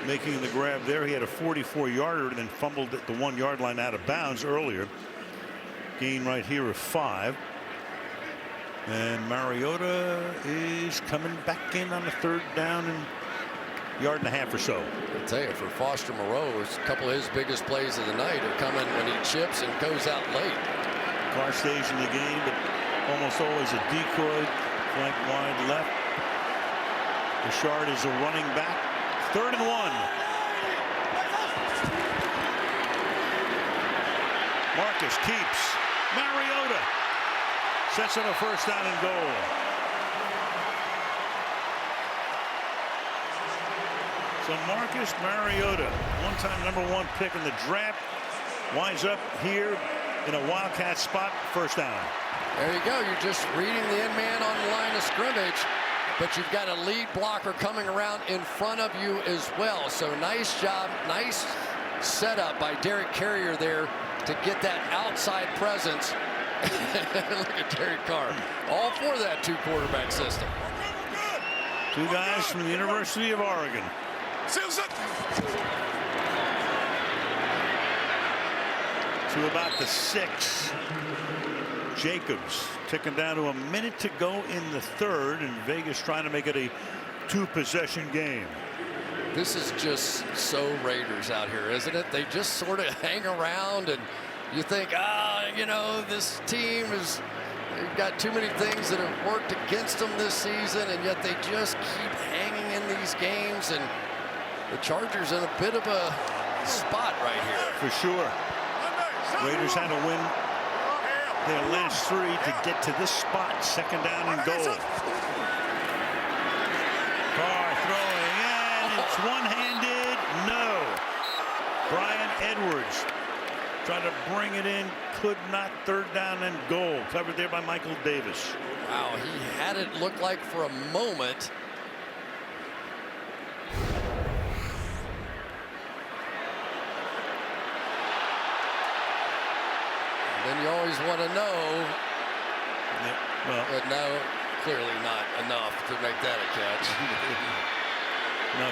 making the grab there. He had a 44-yarder and then fumbled at the 1-yard line out of bounds earlier. Gain right here of 5. And Mariota is coming back in on the 3rd down and 1.5 yards or so. I'll tell you, for Foster Moreau, a couple of his biggest plays of the night are coming when he chips and goes out late. Carr stays in the game, but almost always a decoy, flank wide left. Richard is a running back. 3rd and 1. Marcus keeps. Mariota sets up a first down and goal. So Marcus Mariota, one-time #1 pick in the draft, winds up here in a Wildcat spot, first down. There you go. You're just reading the end man on the line of scrimmage, but you've got a lead blocker coming around in front of you as well. So nice job, nice setup by Derek Carrier there to get that outside presence. Look at Derek Carr, all for that 2-quarterback system. 2 guys from the University of Oregon. To about the 6. Jacobs ticking down to a minute to go in the 3rd, and Vegas trying to make it a 2-possession game. This is just so Raiders out here, isn't it? They just sort of hang around, and you think, you know, this team is, they've got too many things that have worked against them this season, and yet they just keep hanging in these games, and the Chargers in a bit of a spot right here. For sure. Raiders had to win their last 3 to get to this spot. 2nd down and goal. Carr throwing, and it's one-handed. No. Brian Edwards tried to bring it in, could not. 3rd down and goal. Covered there by Michael Davis. Wow, he had it look like for a moment. Then you always want to know. Well, but no, clearly not enough to make that a catch. No.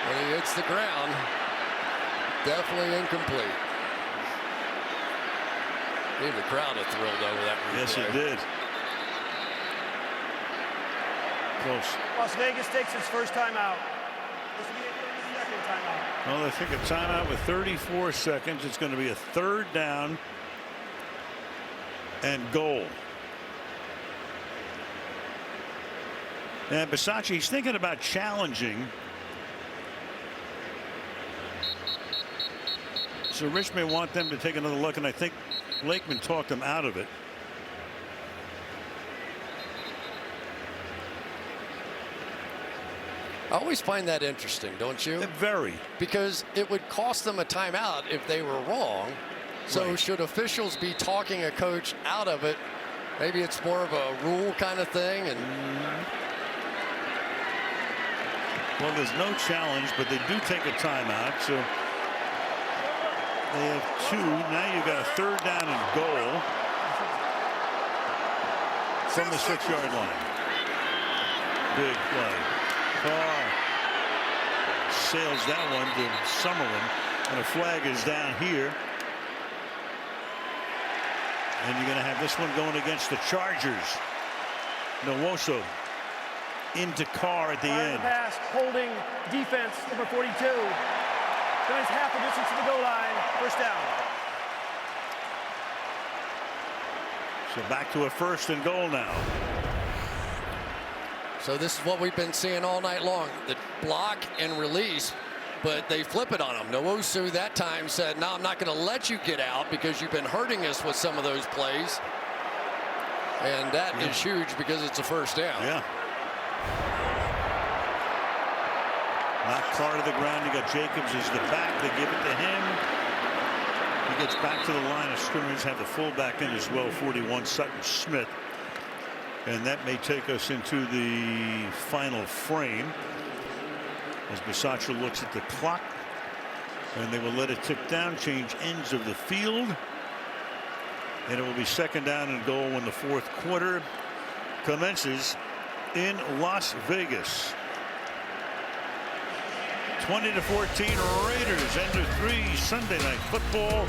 When he hits the ground, definitely incomplete. Even the crowd is thrilled over that replay. Yes, it did. Close. Las Vegas takes its first timeout. This will be a 30-second timeout. Well, they take a timeout with 34 seconds. It's going to be a 3rd down and goal. And Bisaccia, he's thinking about challenging. So Rich may want them to take another look, and I think Lakeman talked him out of it. I always find that interesting, don't you? Very. Because it would cost them a timeout if they were wrong. So Right. should officials be talking a coach out of it? Maybe it's more of a rule kind of thing. And Well, there's no challenge, but they do take a timeout. So they have 2. Now you've got a 3rd down and goal from the 6-yard line. Big play. Carr sails that one to Summerlin, and a flag is down here. And you're going to have this one going against the Chargers. Nwosu into Carr at the end. Pass, holding defense, number 42. Guys half the distance to the goal line. 1st down. So back to a 1st and goal now. So this is what we've been seeing all night long. The block and release, but they flip it on him. Nwosu that time said, no, I'm not going to let you get out because you've been hurting us with some of those plays. And that is huge because it's a 1st down. Yeah. Knock Carr to the ground. You got Jacobs as the back. They give it to him. He gets back to the line of scrimmage. Have the fullback in as well, 41, Sutton Smith. And that may take us into the final frame as Bisaccia looks at the clock. And they will let it tick down, change ends of the field. And it will be 2nd down and goal when the 4th quarter commences in Las Vegas. 20-14 Raiders, enter 3 Sunday Night Football.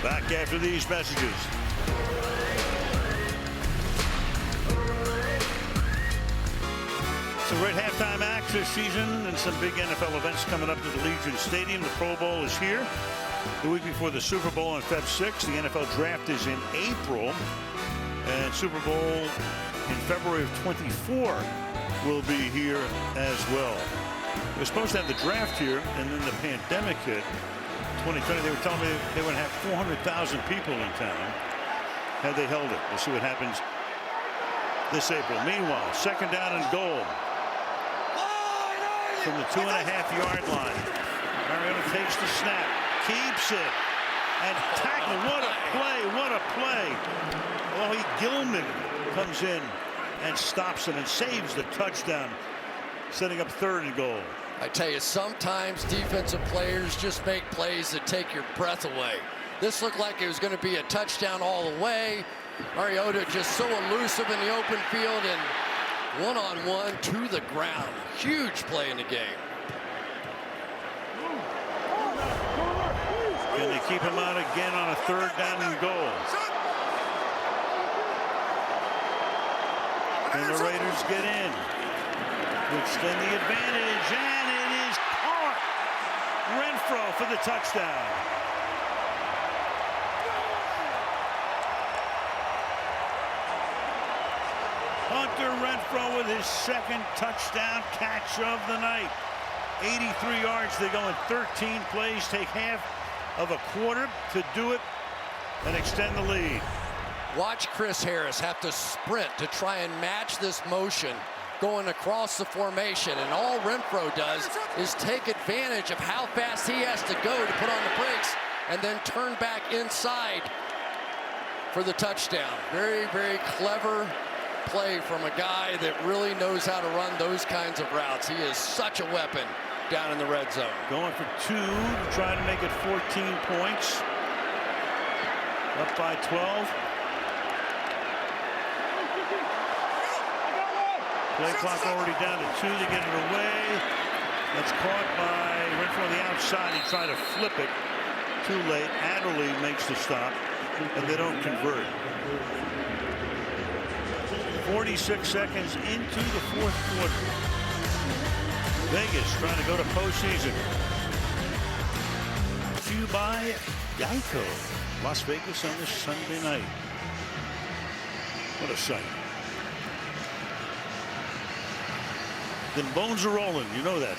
Back after these messages. Some great halftime acts this season and some big NFL events coming up to the Legion Stadium. The Pro Bowl is here the week before the Super Bowl on Feb 6th. The NFL Draft is in April, and Super Bowl in February of 24 will be here as well. They were supposed to have the draft here, and then the pandemic hit. 2020, they were telling me they would have 400,000 people in town had they held it. We'll see what happens this April. Meanwhile, 2nd down and goal from the 2.5-yard line. Mariota takes the snap, keeps it, and tackle. What a play! What a play! Oh, Gilman comes in and stops it and saves the touchdown, setting up 3rd and goal. I tell you, sometimes defensive players just make plays that take your breath away. This looked like it was going to be a touchdown all the way. Mariota just so elusive in the open field and one-on-one to the ground. Huge play in the game. Can they keep him out again on a 3rd down and goal? And the Raiders get in to extend the advantage, and it is caught. Renfro for the touchdown. Hunter Renfro with his 2nd touchdown catch of the night. 83 yards. They go in 13 plays, take half of a quarter to do it and extend the lead. Watch Chris Harris have to sprint to try and match this motion going across the formation, and all Renfro does is take advantage of how fast he has to go to put on the brakes and then turn back inside for the touchdown. Very, very clever play from a guy that really knows how to run those kinds of routes. He is such a weapon down in the red zone. Going for 2 to try to make it 14 points. Up by 12. Play clock already down to 2. They get it away. That's caught by Renfro on the outside. He tried to flip it. Too late. Adderley makes the stop, and they don't convert. 46 seconds into the 4th quarter. Vegas trying to go to postseason. To you by Geico. Las Vegas on this Sunday night. What a sight. Then bones are rolling. You know that.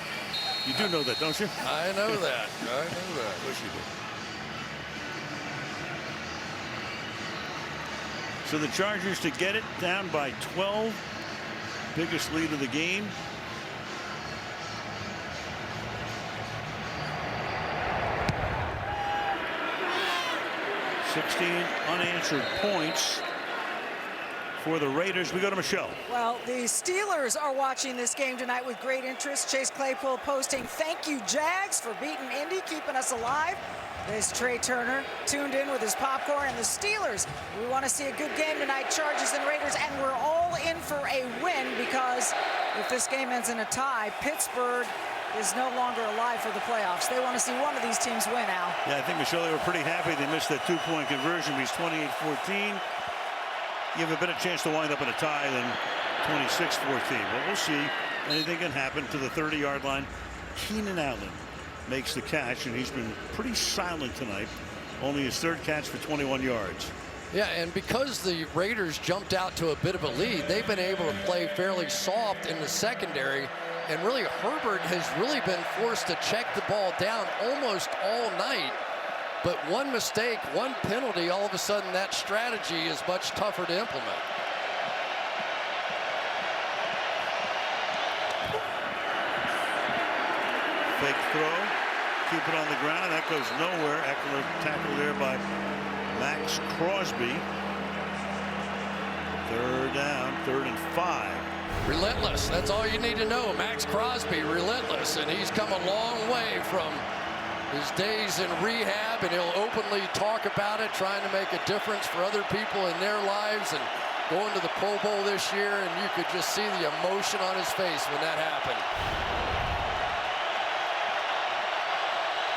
You do know that, don't you? I know that. I know that. Of course you do. So the Chargers to get it down by 12. Biggest lead of the game. ...16 unanswered points for the Raiders. We go to Michelle. Well, the Steelers are watching this game tonight with great interest. Chase Claypool posting, "Thank you, Jags, for beating Indy, keeping us alive." There's Trey Turner tuned in with his popcorn. And the Steelers, we want to see a good game tonight, Chargers and Raiders, and we're all in for a win, because if this game ends in a tie, Pittsburgh is no longer alive for the playoffs. They want to see one of these teams win, Al. Yeah, I think, Michelle, they were pretty happy they missed that two-point conversion. He's 28-14. You have a better chance to wind up in a tie than 26-14. But we'll see. Anything can happen to the 30-yard line. Keenan Allen makes the catch, and he's been pretty silent tonight. Only his third catch for 21 yards. Yeah, and because the Raiders jumped out to a bit of a lead, they've been able to play fairly soft in the secondary. And really, Herbert has really been forced to check the ball down almost all night. But one mistake, one penalty, all of a sudden that strategy is much tougher to implement. Fake throw, keep it on the ground. That goes nowhere. Excellent tackle there by Max Crosby. Third down, 3rd and 5. Relentless, that's all you need to know. Max Crosby, relentless, and he's come a long way from his days in rehab, and he'll openly talk about it, trying to make a difference for other people in their lives, and going to the Pro Bowl this year, and you could just see the emotion on his face when that happened.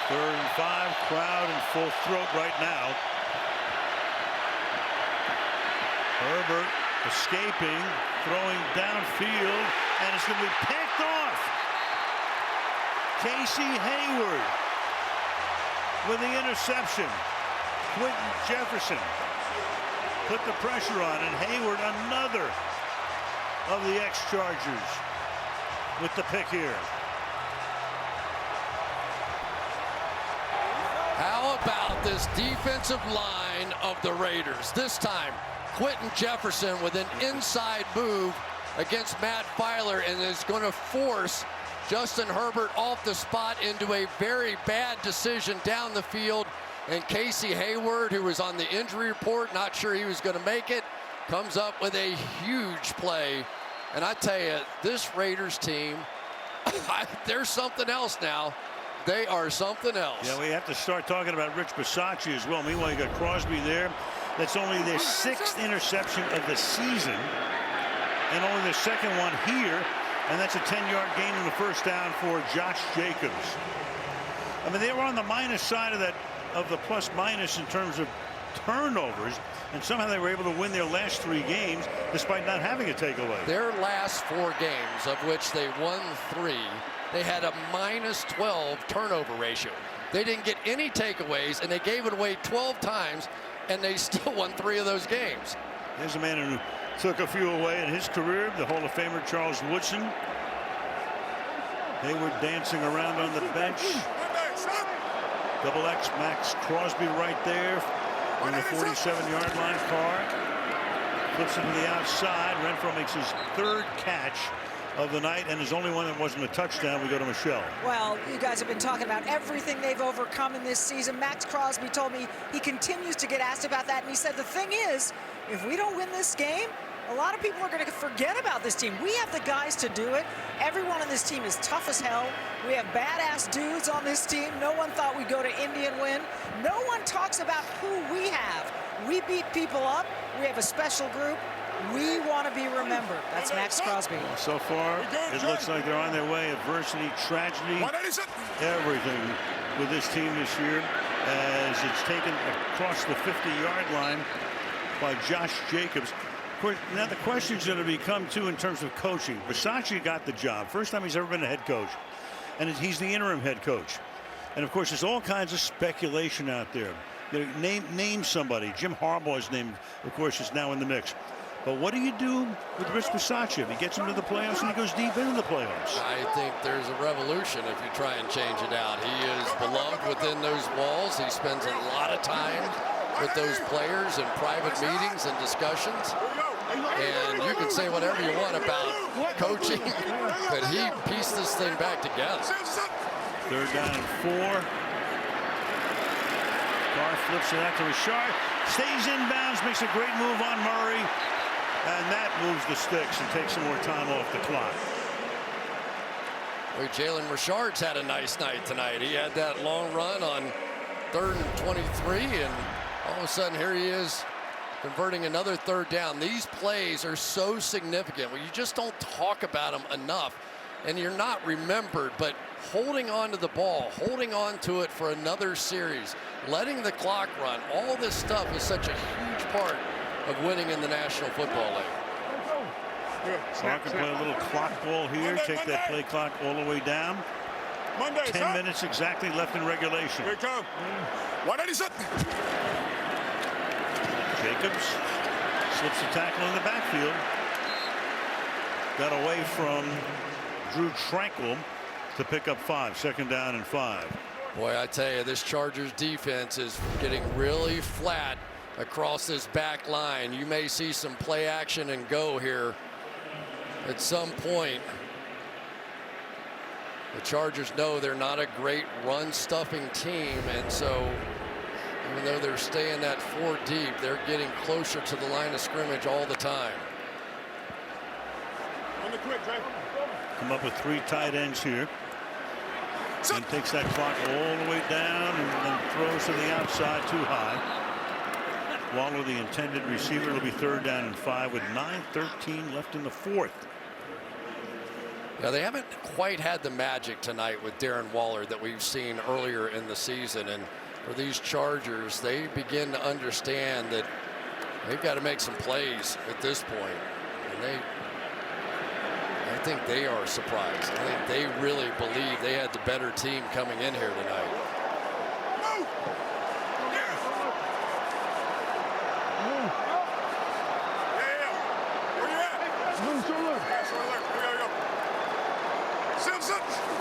3rd and 5, crowd in full throat right now. Herbert escaping, throwing downfield, and it's going to be picked off. Casey Hayward with the interception. Quentin Jefferson put the pressure on, and Hayward, another of the ex-Chargers, with the pick here. How about this defensive line of the Raiders? This time, Quentin Jefferson with an inside move against Matt Filer, and is going to force Justin Herbert off the spot into a very bad decision down the field. And Casey Hayward, who was on the injury report, not sure he was going to make it, comes up with a huge play. And I tell you, this Raiders team, they're something else now. They are something else. Yeah, we have to start talking about Rich Bisaccia as well. Meanwhile, you got Crosby there. That's only their 6th interception of the season, and only the 2nd one here. And that's a 10-yard gain in the first down for Josh Jacobs. I mean, they were on the minus side of the plus-minus in terms of turnovers, and somehow they were able to win their last 3 games despite not having a takeaway. Their last 4 games, of which they won 3, they had a minus 12 turnover ratio. They didn't get any takeaways, and they gave it away 12 times, and they still won 3 of those games. There's a man who took a few away in his career, the Hall of Famer Charles Woodson. Hayward dancing around on the bench. Double X Max Crosby right there on the 47-yard line. Carr flips it to the outside. Renfro makes his 3rd catch of the night, and his only one that wasn't a touchdown. We go to Michelle. Well, you guys have been talking about everything they've overcome in this season. Max Crosby told me he continues to get asked about that, and he said the thing is, if we don't win this game, a lot of people are going to forget about this team. We have the guys to do it. Everyone on this team is tough as hell. We have badass dudes on this team. No one thought we'd go to Indy and win. No one talks about who we have. We beat people up. We have a special group. We want to be remembered. That's Max Crosby. Well, so far, it looks like they're on their way. Adversity, tragedy, everything with this team this year, as it's taken across the 50-yard line by Josh Jacobs. Now the question's going to become, too, in terms of coaching. Bisaccia got the job. First time he's ever been a head coach. And he's the interim head coach. And, of course, there's all kinds of speculation out there. You know, name somebody. Jim Harbaugh's name, of course, is now in the mix. But what do you do with Rich Bisaccia if he gets into the playoffs and he goes deep into the playoffs? I think there's a revolution if you try and change it out. He is beloved within those walls. He spends a lot of time with those players in private meetings and discussions. And you can say whatever you want about coaching, but he pieced this thing back together. 3rd down and 4. Carr flips it out to Richard. Stays inbounds, makes a great move on Murray. And that moves the sticks and takes some more time off the clock. Well, Jalen Richard's had a nice night tonight. He had that long run on 3rd and 23, and all of a sudden here he is converting another 3rd down. These plays are so significant. Well, you just don't talk about them enough, and you're not remembered, but holding on to the ball, holding on to it for another series, letting the clock run, all this stuff is such a huge part of winning in the National Football League. So I can play a little clock ball here, take that play clock all the way down. 10 minutes exactly left in regulation. Here it comes. 187. Jacobs slips the tackle in the backfield. Got away from Drew Tranquil to pick up 5. 2nd down and 5. Boy, I tell you, this Chargers defense is getting really flat across this back line. You may see some play action and go here at some point. The Chargers know they're not a great run stuffing team, and so even though they're staying that 4 deep, they're getting closer to the line of scrimmage all the time. Come up with 3 tight ends here. And takes that clock all the way down and then throws to the outside too high. Waller, the intended receiver, will be 3rd down and 5 with 9:13 left in the 4th. Now, they haven't quite had the magic tonight with Darren Waller that we've seen earlier in the season. And for these Chargers, they begin to understand that they've got to make some plays at this point. And I think they are surprised. I think they really believe they had the better team coming in here tonight.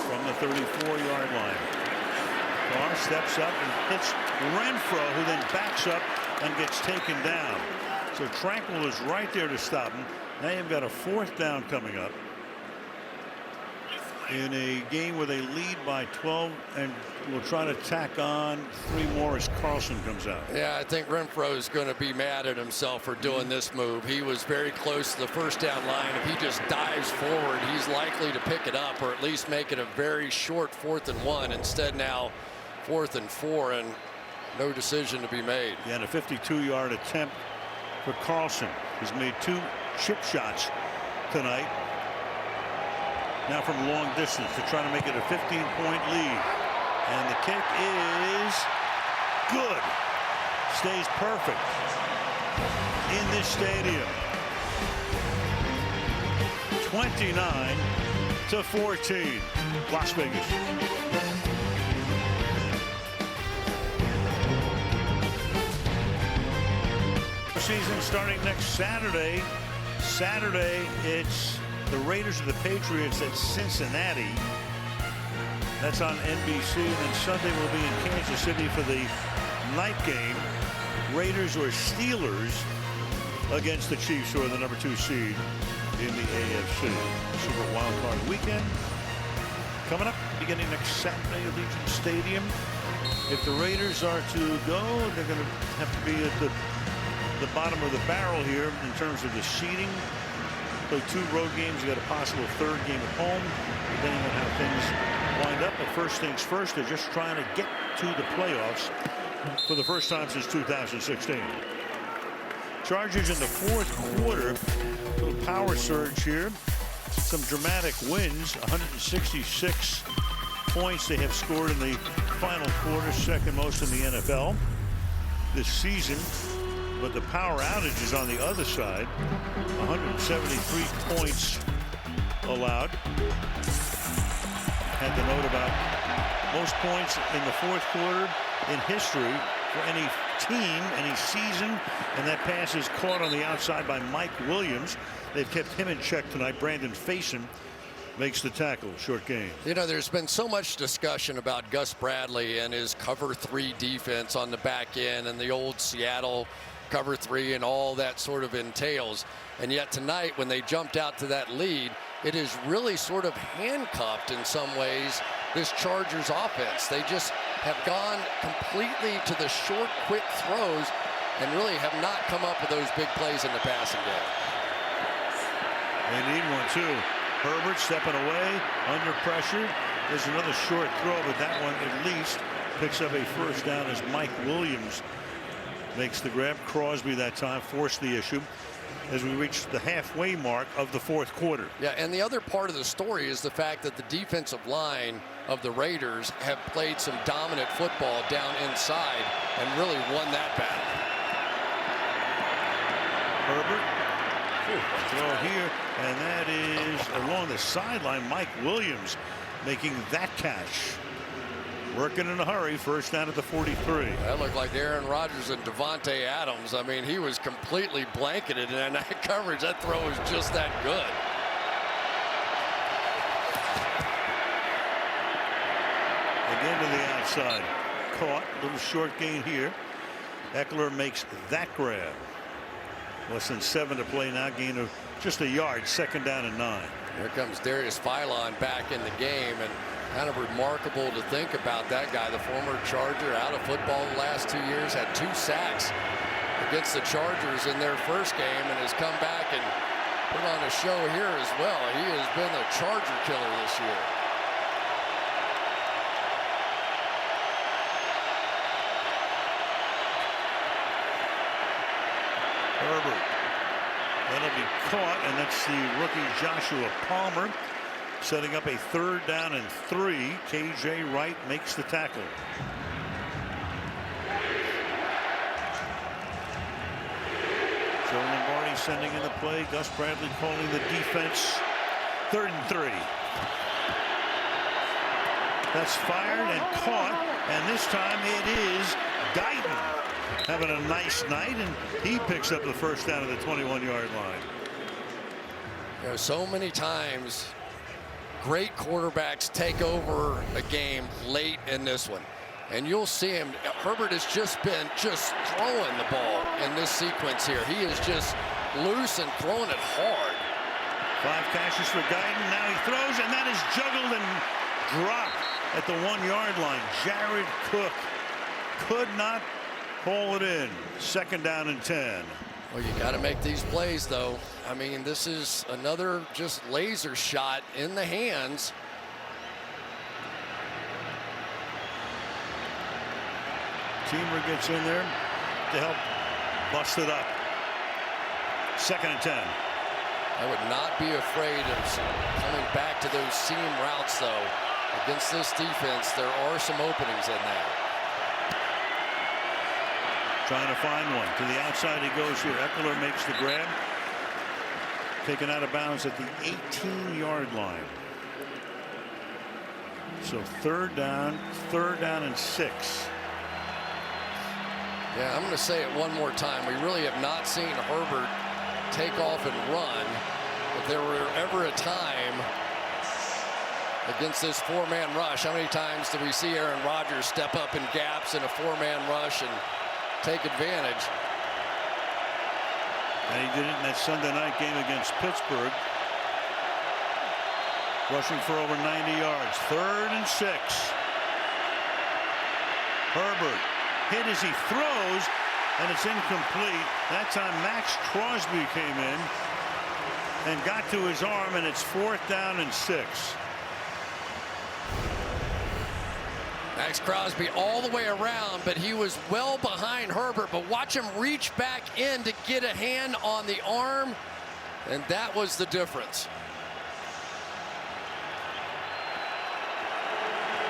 From the 34-yard line. Carr steps up and hits Renfro, who then backs up and gets taken down. So Tranquil is right there to stop him. Now you've got a 4th down coming up in a game where they lead by 12 and will try to tack on 3 more as Carlson comes out. Yeah, I think Renfro is going to be mad at himself for doing this move. He was very close to the 1st down line. If he just dives forward, he's likely to pick it up or at least make it a very short 4th and 1. Instead now 4th and 4 and no decision to be made. Yeah, and a 52-yard attempt for Carlson. He's made 2 chip shots tonight. Now from long distance to try to make it a 15-point lead. And the kick is good. Stays perfect in this stadium. 29-14. Las Vegas. Season starting next Saturday. It's the Raiders of the Patriots at Cincinnati. That's on NBC. And then Sunday we'll be in Kansas City for the night game. Raiders or Steelers against the Chiefs, who are the #2 seed in the AFC. Super Wild Card Weekend coming up beginning next Saturday at Allegiant Stadium. If the Raiders are to go, they're going to have to be at the bottom of the barrel here in terms of the seeding. Play 2 road games. You got a possible 3rd game at home, depending on how things wind up. But first things first, they're just trying to get to the playoffs for the first time since 2016. Chargers in the 4th quarter. A little power surge here. Some dramatic wins. 166 points they have scored in the final quarter, 2nd most in the NFL this season. But the power outage is on the other side. 173 points allowed. Had the note about most points in the 4th quarter in history for any team, any season, and that pass is caught on the outside by Mike Williams. They've kept him in check tonight. Brandon Faison makes the tackle. Short game. You know, there's been so much discussion about Gus Bradley and his cover 3 defense on the back end and the old Seattle cover 3 and all that sort of entails. And yet tonight, when they jumped out to that lead, it is really sort of handcuffed in some ways this Chargers offense. They just have gone completely to the short, quick throws and really have not come up with those big plays in the passing game. They need one, too. Herbert stepping away, under pressure. There's another short throw, but that one at least picks up a first down as Mike Williams makes the grab. Crosby that time forced the issue as we reach the halfway mark of the fourth quarter. Yeah, and the other part of the story is the fact that the defensive line of the Raiders have played some dominant football down inside and really won that battle. Herbert. Throw here, and that is along the sideline. Mike Williams making that catch. Working in a hurry, first down at the 43. That looked like Aaron Rodgers and Devontae Adams. I mean, he was completely blanketed, and that coverage, that throw was just that good. Again to the outside. Caught, little short gain here. Eckler makes that grab. Less than 7 to play now, gain of just a yard, second down and 9. Here comes Darius Philon back in the game, and kind of remarkable to think about that guy, the former Charger, out of football the last 2 years, had 2 sacks against the Chargers in their first game, and has come back and put on a show here as well. He has been a Charger killer this year. Herbert. That'll be caught, and that's the rookie Joshua Palmer setting up a third down and 3. KJ Wright makes the tackle. Joe Lombardi sending in the play. Gus Bradley calling the defense. 3rd and 3. That's fired and caught, and this time it is Guyton having a nice night, and he picks up the first down at the 21-yard line. You know, so many times great quarterbacks take over a game late in this one, and you'll see him. Herbert has just been throwing the ball in this sequence here. He is just loose and throwing it hard. 5 catches for Guyton. Now he throws, and that is juggled and dropped at the 1-yard line. Jared Cook could not haul it in. Second down and 10. Well, you got to make these plays, though. I mean, this is another just laser shot in the hands. Teamer gets in there to help bust it up. Second and 10. I would not be afraid of coming back to those seam routes, though. Against this defense, there are some openings in there. Trying to find one. To the outside he goes here. Eckler makes the grab. Taken out of bounds at the 18-yard line. So third down and 6. Yeah, I'm going to say it one more time. We really have not seen Herbert take off and run. If there were ever a time against this 4-man rush, how many times do we see Aaron Rodgers step up in gaps in a 4-man rush and take advantage? And he did it in that Sunday night game against Pittsburgh. Rushing for over 90 yards. 3rd and 6. Herbert hit as he throws, and it's incomplete. That time Max Crosby came in and got to his arm, and it's 4th down and 6. Max Crosby all the way around, but he was well behind Herbert. But watch him reach back in to get a hand on the arm, and that was the difference.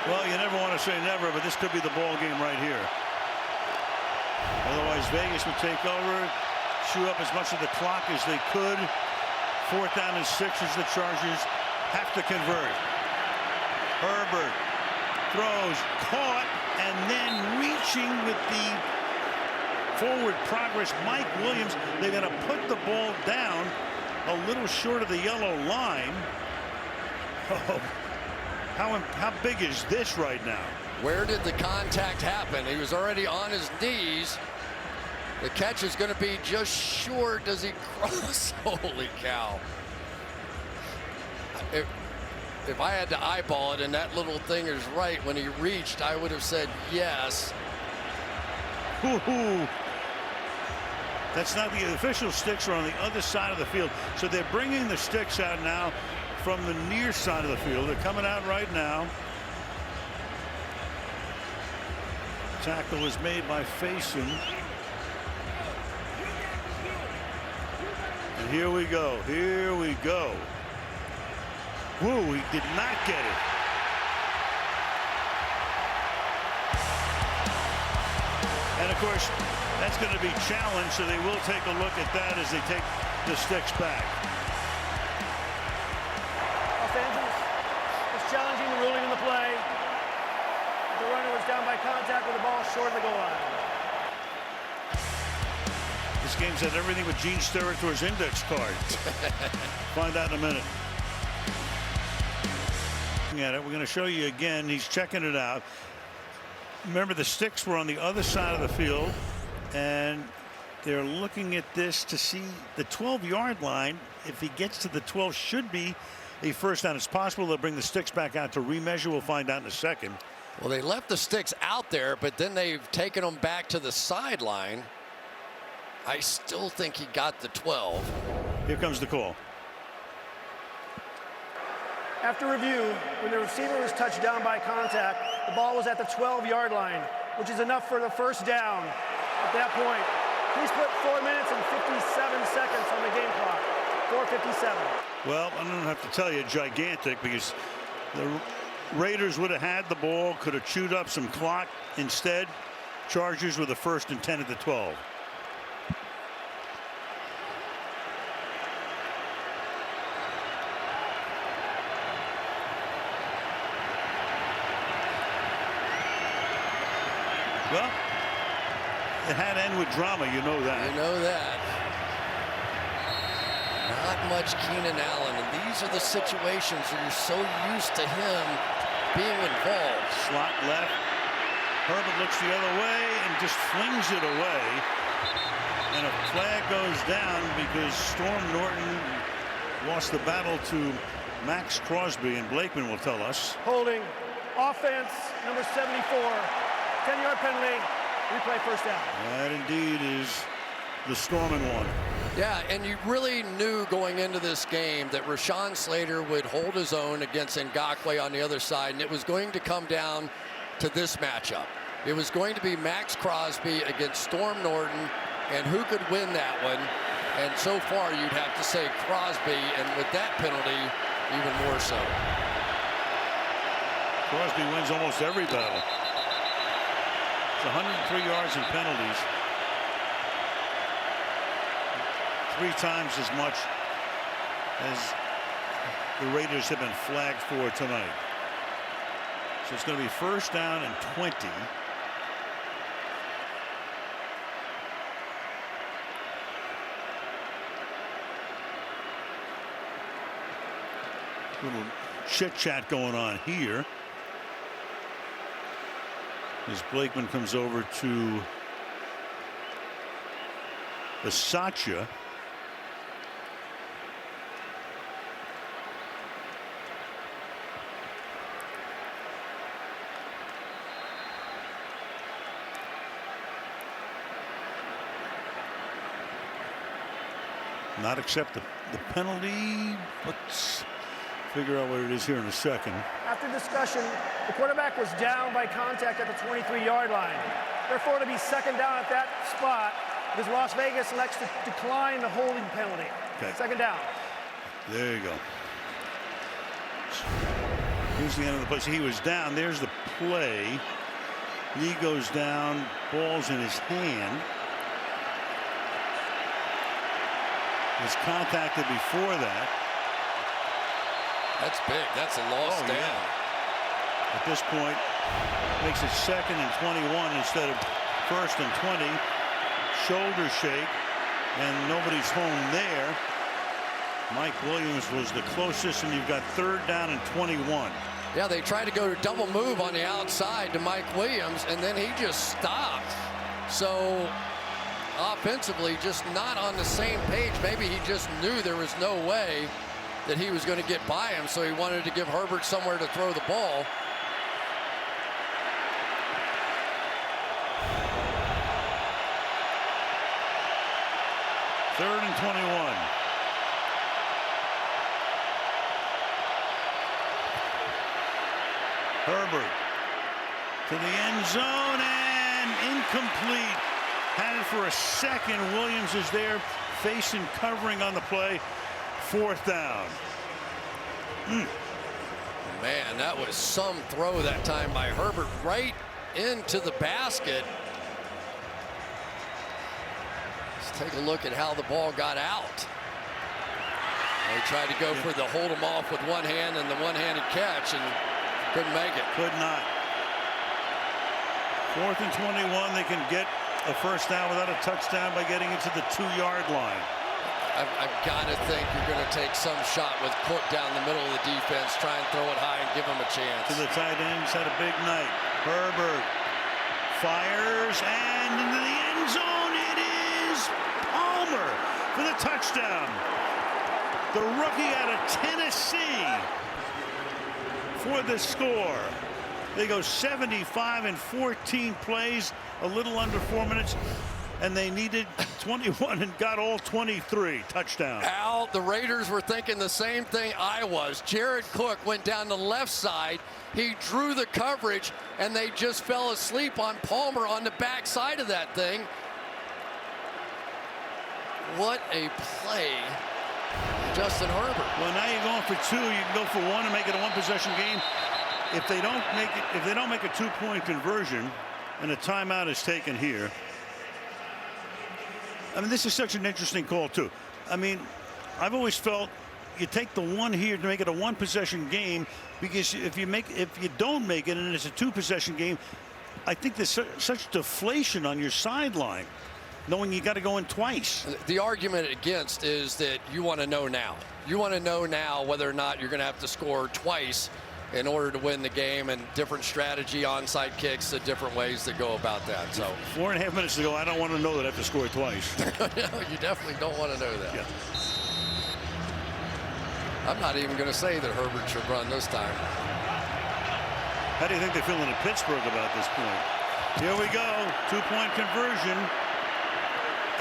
Well, you never want to say never, but this could be the ball game right here. Otherwise, Vegas would take over, chew up as much of the clock as they could. 4th down and 6 as the Chargers have to convert. Herbert throws, caught, and then reaching with the forward progress. Mike Williams, they're going to put the ball down a little short of the yellow line. Oh, how big is this right now? Where did the contact happen? He was already on his knees. The catch is going to be just short. Does he cross? Holy cow. If I had to eyeball it and that little thing is right when he reached, I would have said yes. That's not the official sticks are on the other side of the field. So they're bringing the sticks out now from the near side of the field. They're coming out right now. Tackle was made by Faison. And here we go. Here we go. Woo, he did not get it. And of course, that's going to be challenged, so they will take a look at that as they take the sticks back. Los Angeles is challenging the ruling in the play. The runner was down by contact with the ball short of the goal line. This game's had everything but Gene Sterator's index card. Find out in a minute. Looking at it, we're going to show you again. He's checking it out. Remember, the sticks were on the other side of the field, and they're looking at this to see the 12-yard line. If he gets to the 12, should be a first down. It's possible they'll bring the sticks back out to remeasure. We'll find out in a second. Well, they left the sticks out there, but then they've taken them back to the sideline. I still think he got the 12. Here comes the call. After review, when the receiver was touched down by contact, the ball was at the 12-yard line, which is enough for the first down. At that point, please put 4 minutes and 57 seconds on the game clock. 4:57. Well, I don't have to tell you, gigantic, because the Raiders would have had the ball, could have chewed up some clock. Instead, Chargers with a 1st and 10 at the 12. Well, it had to end with drama, you know that. You know that. Not much Keenan Allen, and these are the situations where you're so used to him being involved. Slot left. Herbert looks the other way and just flings it away. And a flag goes down because Storm Norton lost the battle to Max Crosby, and Blakeman will tell us. Holding, offense, number 74. 10-yard penalty, replay first down. That indeed is the Storming one. Yeah, and you really knew going into this game that Rashawn Slater would hold his own against Ngakoue on the other side, and it was going to come down to this matchup. It was going to be Max Crosby against Storm Norton, and who could win that one? And so far, you'd have to say Crosby, and with that penalty, even more so. Crosby wins almost every battle. It's 103 yards in penalties. 3 times as much as the Raiders have been flagged for tonight. So it's going to be first down and 20. Little chit chat going on here as Blakeman comes over to Bisaccia. Not accept the penalty. Let's figure out what it is here in a second. After discussion, the quarterback was down by contact at the 23-yard line. Therefore, to be second down at that spot, because Las Vegas elects to decline the holding penalty. Okay. Second down. There you go. Here's the end of the play. So he was down. There's the play. Knee goes down. Ball's in his hand. Was contacted before that. That's big. That's a loss down. Yeah. At this point, makes it 2nd and 21 instead of 1st and 20. Shoulder shake, and nobody's home there. Mike Williams was the closest, and you've got 3rd down and 21. Yeah, they tried to go to double move on the outside to Mike Williams, and then he just stopped. So offensively, just not on the same page. Maybe he just knew there was no way that he was going to get by him, so he wanted to give Herbert somewhere to throw the ball. 3rd and 21. Herbert to the end zone and incomplete. Had it for a second. Williams is there facing covering on the play. 4th down. Man, that was some throw that time by Herbert right into the basket. Let's take a look at how the ball got out. They tried to go for the hold him off with one hand and the one-handed catch and couldn't make it. Could not. 4th and 21. They can get a first down without a touchdown by getting it to the 2-yard line. I've got to think you're going to take some shot with Cook down the middle of the defense, try and throw it high and give him a chance. To the tight ends, had a big night. Herbert fires and into the end zone. It is Palmer for the touchdown. The rookie out of Tennessee for the score. They go 75 in 14 plays, a little under 4 minutes. And they needed 21 and got all 23. Touchdown. Al, the Raiders were thinking the same thing I was. Jared Cook went down the left side. He drew the coverage, and they just fell asleep on Palmer on the back side of that thing. What a play, Justin Herbert. Well, now you're going for 2. You can go for 1 and make it a 1-possession game. If they don't make a 2-point conversion, and a timeout is taken here. I mean, this is such an interesting call, too. I mean, I've always felt you take the 1 here to make it a 1-possession game, because if you don't make it and it's a 2-possession game, I think there's such deflation on your sideline, knowing you got to go in twice. The argument against is that you want to know now. You want to know now whether or not you're going to have to score twice in order to win the game, and different strategy, onside kicks, the different ways to go about that. So 4.5 minutes to go. I don't want to know that I have to score twice. No, you definitely don't want to know that. Yeah. I'm not even going to say that Herbert should run this time. How do you think they're feeling in Pittsburgh about this point? Here we go. 2-point conversion.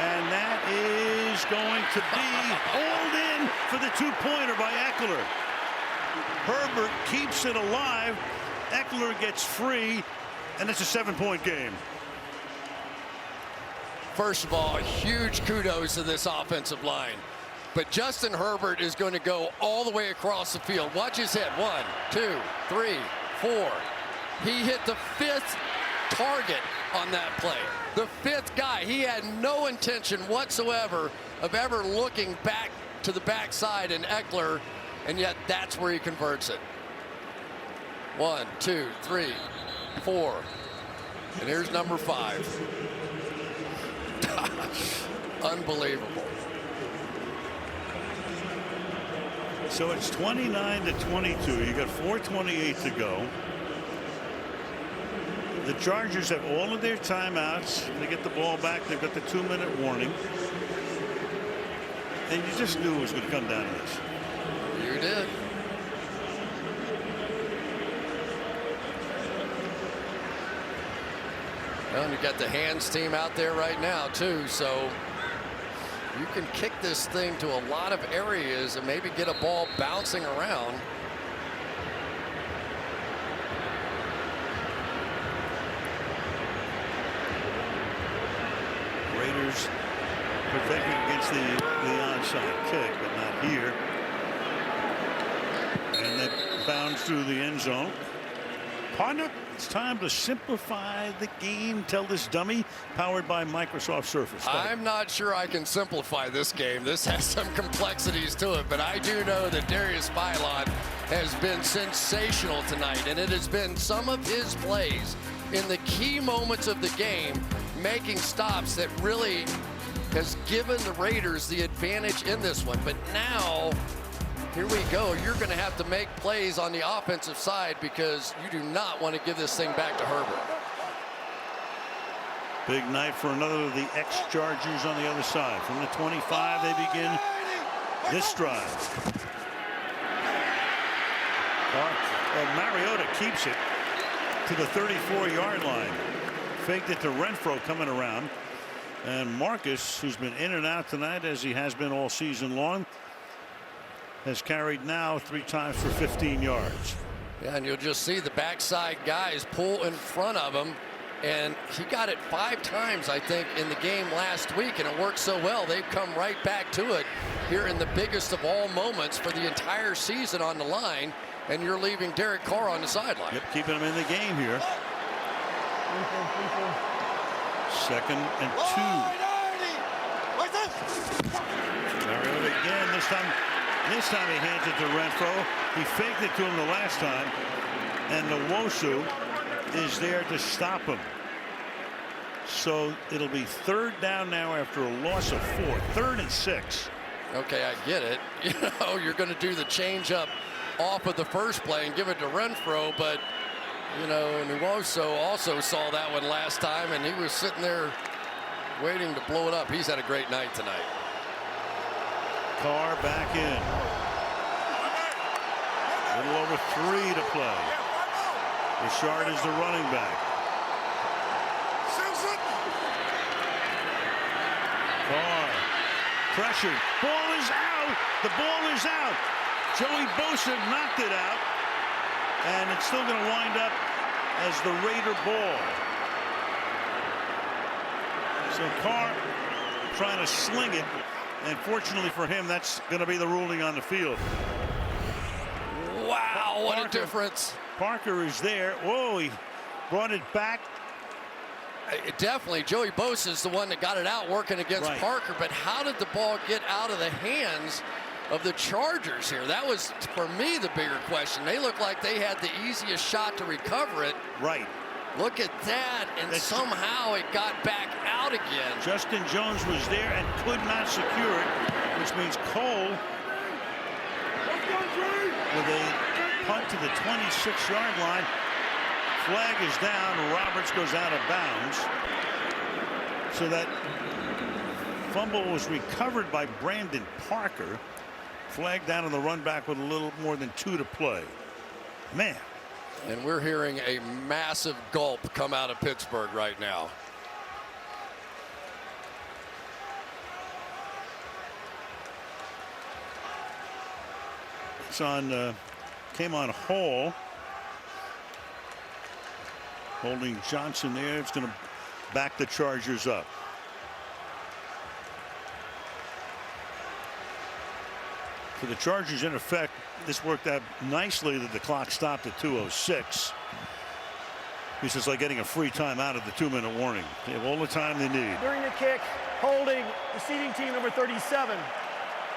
And that is going to be hauled in for the 2-pointer by Eckler. Herbert keeps it alive. Eckler gets free, and it's a 7-point game. First of all, huge kudos to this offensive line. But Justin Herbert is going to go all the way across the field. Watch his hit. 1, 2, 3, 4. He hit the 5th target on that play. The 5th guy. He had no intention whatsoever of ever looking back to the backside in Eckler, and yet that's where he converts it. 1, 2, 3, 4. And here's number 5. Unbelievable. So it's 29-22. You got 4:28 to go. The Chargers have all of their timeouts. They get the ball back. They've got the 2-minute warning. And you just knew it was going to come down to this. You did. Well, and you got the hands team out there right now too, so you can kick this thing to a lot of areas and maybe get a ball bouncing around. Raiders protecting against the onside kick, but not here. And that bounds through the end zone. Partner, it's time to simplify the game. Tell this dummy, powered by Microsoft Surface. I'm not sure I can simplify this game. This has some complexities to it, but I do know that Darius Philon has been sensational tonight, and it has been some of his plays in the key moments of the game, making stops that really has given the Raiders the advantage in this one. But now, here we go. You're going to have to make plays on the offensive side because you do not want to give this thing back to Herbert. Big night for another of the ex-Chargers on the other side. From the 25, they begin this drive. Mariota keeps it to the 34-yard line. Faked it to Renfro coming around. And Marcus, who's been in and out tonight as he has been all season long, has carried now 3 times for 15 yards. Yeah, and you'll just see the backside guys pull in front of him. And he got it 5 times, I think, in the game last week, and it worked so well. They've come right back to it here in the biggest of all moments for the entire season on the line, and you're leaving Derek Carr on the sideline. Yep, keeping him in the game here. 2nd and 2. Mariota again. This time he hands it to Renfro. He faked it to him the last time, and Nwosu is there to stop him. So it'll be 3rd down now after a loss of 4. 3rd and 6. Okay, I get it. You know, you're going to do the change up off of the first play and give it to Renfro, but you know, Nwosu also saw that one last time, and he was sitting there waiting to blow it up. He's had a great night tonight. Carr back in. A little over 3 to play. Richard is the running back. Carr pressured. Ball is out. The ball is out. Joey Bosa knocked it out. And it's still going to wind up as the Raider ball. So Carr trying to sling it. And fortunately for him, that's going to be the ruling on the field. Wow, what a difference. Parker is there. Whoa, he brought it back. Definitely, Joey Bosa is the one that got it out working against Parker, but how did the ball get out of the hands of the Chargers here? That was, for me, the bigger question. They looked like they had the easiest shot to recover it. Right. Look at that, and somehow it got back out again. Justin Jones was there and could not secure it, which means Cole with a punt to the 26-yard line. Flag is down. Roberts goes out of bounds. So that fumble was recovered by Brandon Parker. Flag down on the run back with a little more than 2 to play. Man. And we're hearing a massive gulp come out of Pittsburgh right now. It's on, came on Hall. Holding Johnson there. It's going to back the Chargers up. For the Chargers, in effect, this worked out nicely that the clock stopped at 2:06. This is like getting a free time out of the 2-minute warning. They have all the time they need. During the kick, holding receiving team number 37.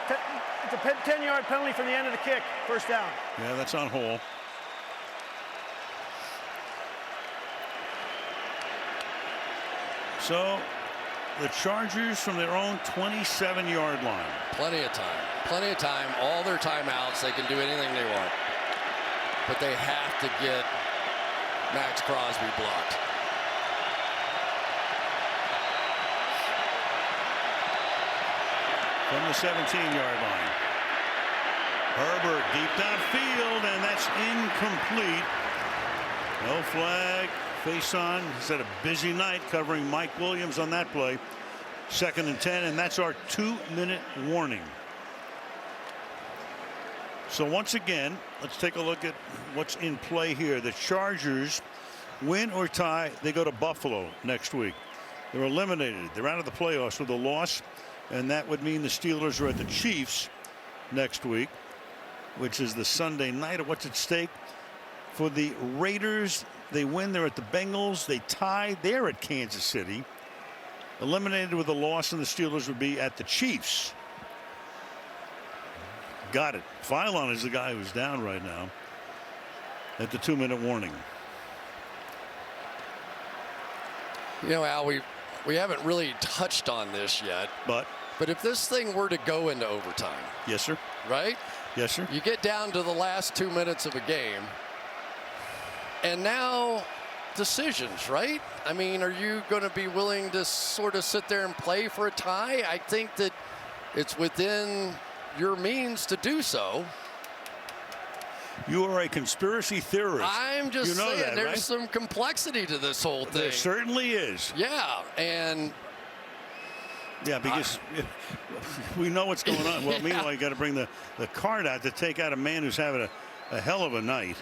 It's a 10-yard penalty from the end of the kick. First down. Yeah, that's on Hall. So the Chargers from their own 27-yard line. Plenty of time. Plenty of time. All their timeouts. They can do anything they want. But they have to get Max Crosby blocked. From the 17-yard line. Herbert deep downfield, and that's incomplete. No flag. Face on. He's had a busy night covering Mike Williams on that play. 2nd and 10, and that's our 2-minute warning. So once again, let's take a look at what's in play here. The Chargers win or tie, they go to Buffalo next week. They're eliminated. They're out of the playoffs with a loss, and that would mean the Steelers are at the Chiefs next week, which is the Sunday night. What's at stake for the Raiders? They win, they're at the Bengals. They tie, they're at Kansas City. Eliminated with a loss, and the Steelers would be at the Chiefs. Got it. Phylon is the guy who's down right now at the 2-minute warning. You know, Al, we haven't really touched on this yet. But if this thing were to go into overtime. Yes, sir. Right? Yes, sir. You get down to the last 2 minutes of a game. And now decisions, right? I mean, are you going to be willing to sort of sit there and play for a tie? I think that it's within your means to do so. You are a conspiracy theorist. I'm just saying that, there's right? some complexity to this whole thing. There certainly is. Yeah, and Yeah, because we know what's going on. Well, meanwhile, you got to bring the card out to take out a man who's having a hell of a night.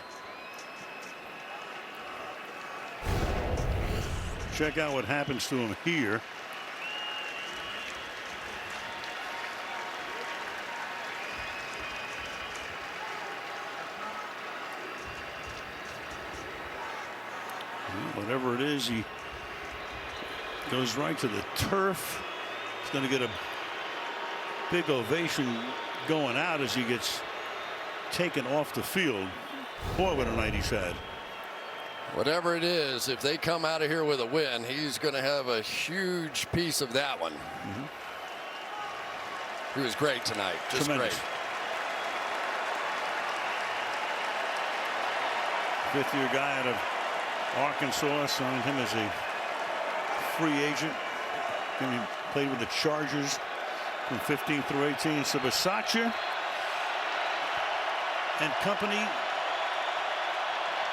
Check out what happens to him here. Whatever it is, he goes right to the turf. He's going to get a big ovation going out as he gets taken off the field. Boy, what a night he's had. Whatever it is, if they come out of here with a win, he's going to have a huge piece of that one. He was great tonight. Just tremendous. Great. Fifth-year guy out of Arkansas, signed him as a free agent. He played with the Chargers from 15 through 18. So Bisaccia and company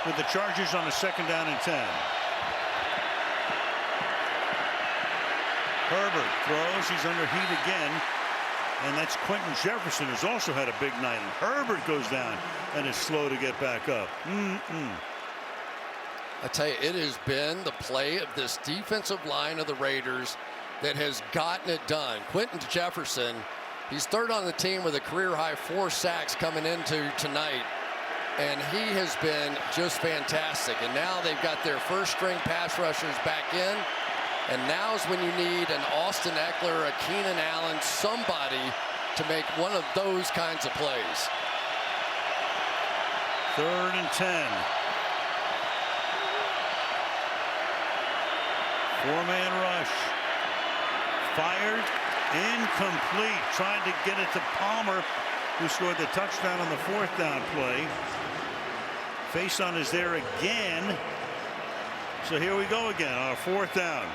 with the Chargers on a 2nd down and 10. Herbert throws. He's under heat again. And that's Quentin Jefferson, who's also had a big night. And Herbert goes down and is slow to get back up. I tell you, it has been the play of this defensive line of the Raiders that has gotten it done. Quentin Jefferson, he's 3rd on the team with a career-high 4 sacks coming into tonight. And he has been just fantastic. And now they've got their first-string pass rushers back in. And now's when you need an Austin Eckler, a Keenan Allen, somebody to make one of those kinds of plays. 3rd and 10. 4-man rush. Fired. Incomplete. Trying to get it to Palmer, who scored the touchdown on the 4th down play. Face on is there again. So here we go again on a 4th down.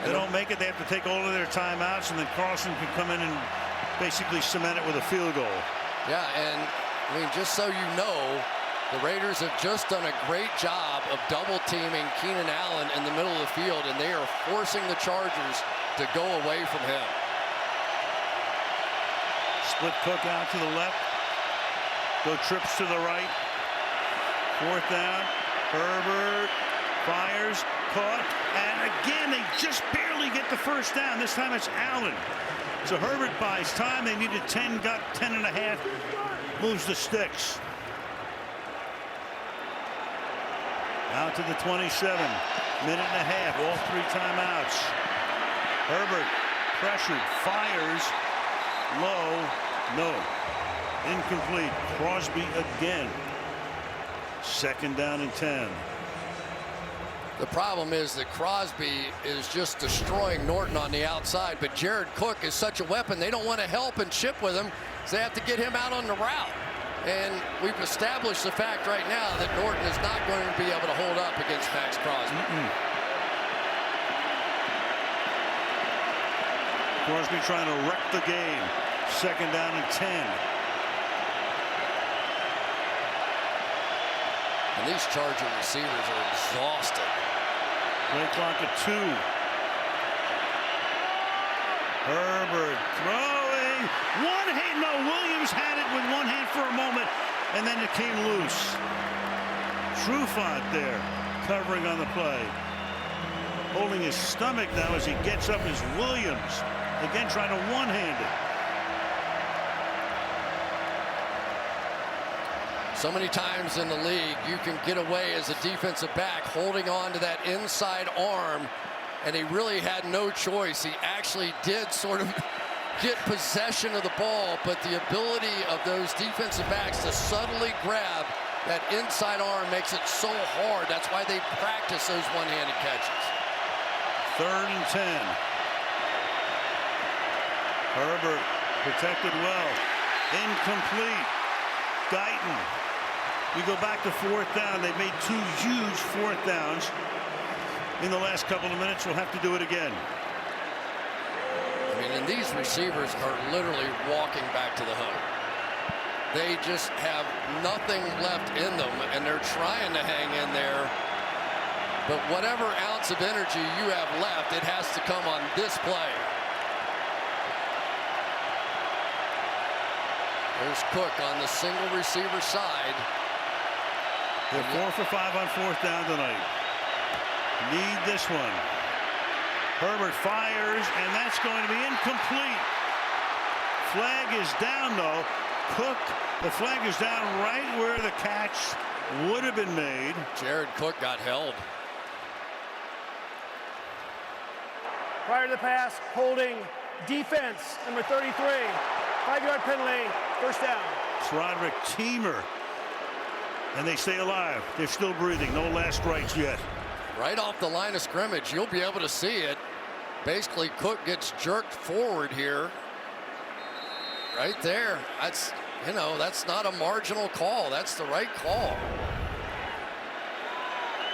They don't make it. They have to take all of their timeouts, and then Carlson can come in and basically cement it with a field goal. Yeah, and I mean, just so you know, the Raiders have just done a great job of double teaming Keenan Allen in the middle of the field, and they are forcing the Chargers to go away from him. Split Cook out to the left. Go trips to the right. 4th down. Herbert fires. Caught. And again, they just barely get the 1st down. This time it's Allen. So Herbert buys time. They needed 10, got 10.5. Moves the sticks. Out to the 27. Minute and a half. All 3 timeouts. Herbert pressured. Fires. Low. No. Incomplete. Crosby again. 2nd down and 10. The problem is that Crosby is just destroying Norton on the outside, but Jared Cook is such a weapon. They don't want to help and chip with him, so they have to get him out on the route. And we've established the fact right now that Norton is not going to be able to hold up against Max Crosby. Crosby trying to wreck the game. 2nd down and 10. And these Charger receivers are exhausted. Play clock at 2. Herbert throwing. One hand. No, Williams had it with one hand for a moment, and then it came loose. Trufant there covering on the play. Holding his stomach now as he gets up is Williams. Again trying to one-hand it. So many times in the league, you can get away as a defensive back holding on to that inside arm, and he really had no choice. He actually did sort of get possession of the ball, but the ability of those defensive backs to subtly grab that inside arm makes it so hard. That's why they practice those one-handed catches. 3rd and 10. Herbert protected well. Incomplete. Guyton. We go back to 4th down. They've made 2 huge 4th downs in the last couple of minutes. We'll have to do it again. I mean, and these receivers are literally walking back to the hunt. They just have nothing left in them, and they're trying to hang in there. But whatever ounce of energy you have left, it has to come on this play. There's Cook on the single receiver side. They're 4 for 5 on 4th down tonight. Need this one. Herbert fires, and that's going to be incomplete. Flag is down, though. Cook, the flag is down right where the catch would have been made. Jared Cook got held. Prior to the pass, holding defense, number 33. 5-yard penalty, first down. It's Roderick Teamer. And they stay alive. They're still breathing. No last rites yet. Right off the line of scrimmage, you'll be able to see it. Basically, Cook gets jerked forward here. Right there. That's, you know, that's not a marginal call. That's the right call.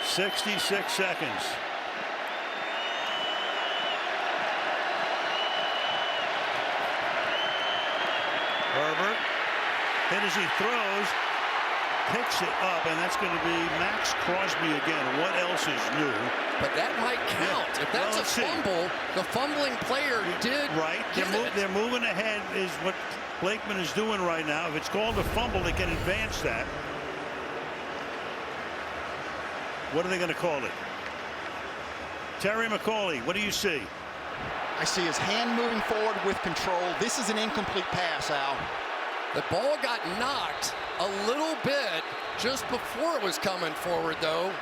66 seconds. Herbert, hit as he throws, picks it up, and that's going to be Max Crosby again. What else is new? But that might count. Yeah. If that's a fumble, the fumbling player did right. They're moving ahead is what Blakeman is doing right now. If it's called a fumble, they can advance that. What are they going to call it? Terry McCauley, what do you see? I see his hand moving forward with control. This is an incomplete pass, Al. The ball got knocked a little bit just before it was coming forward, though. You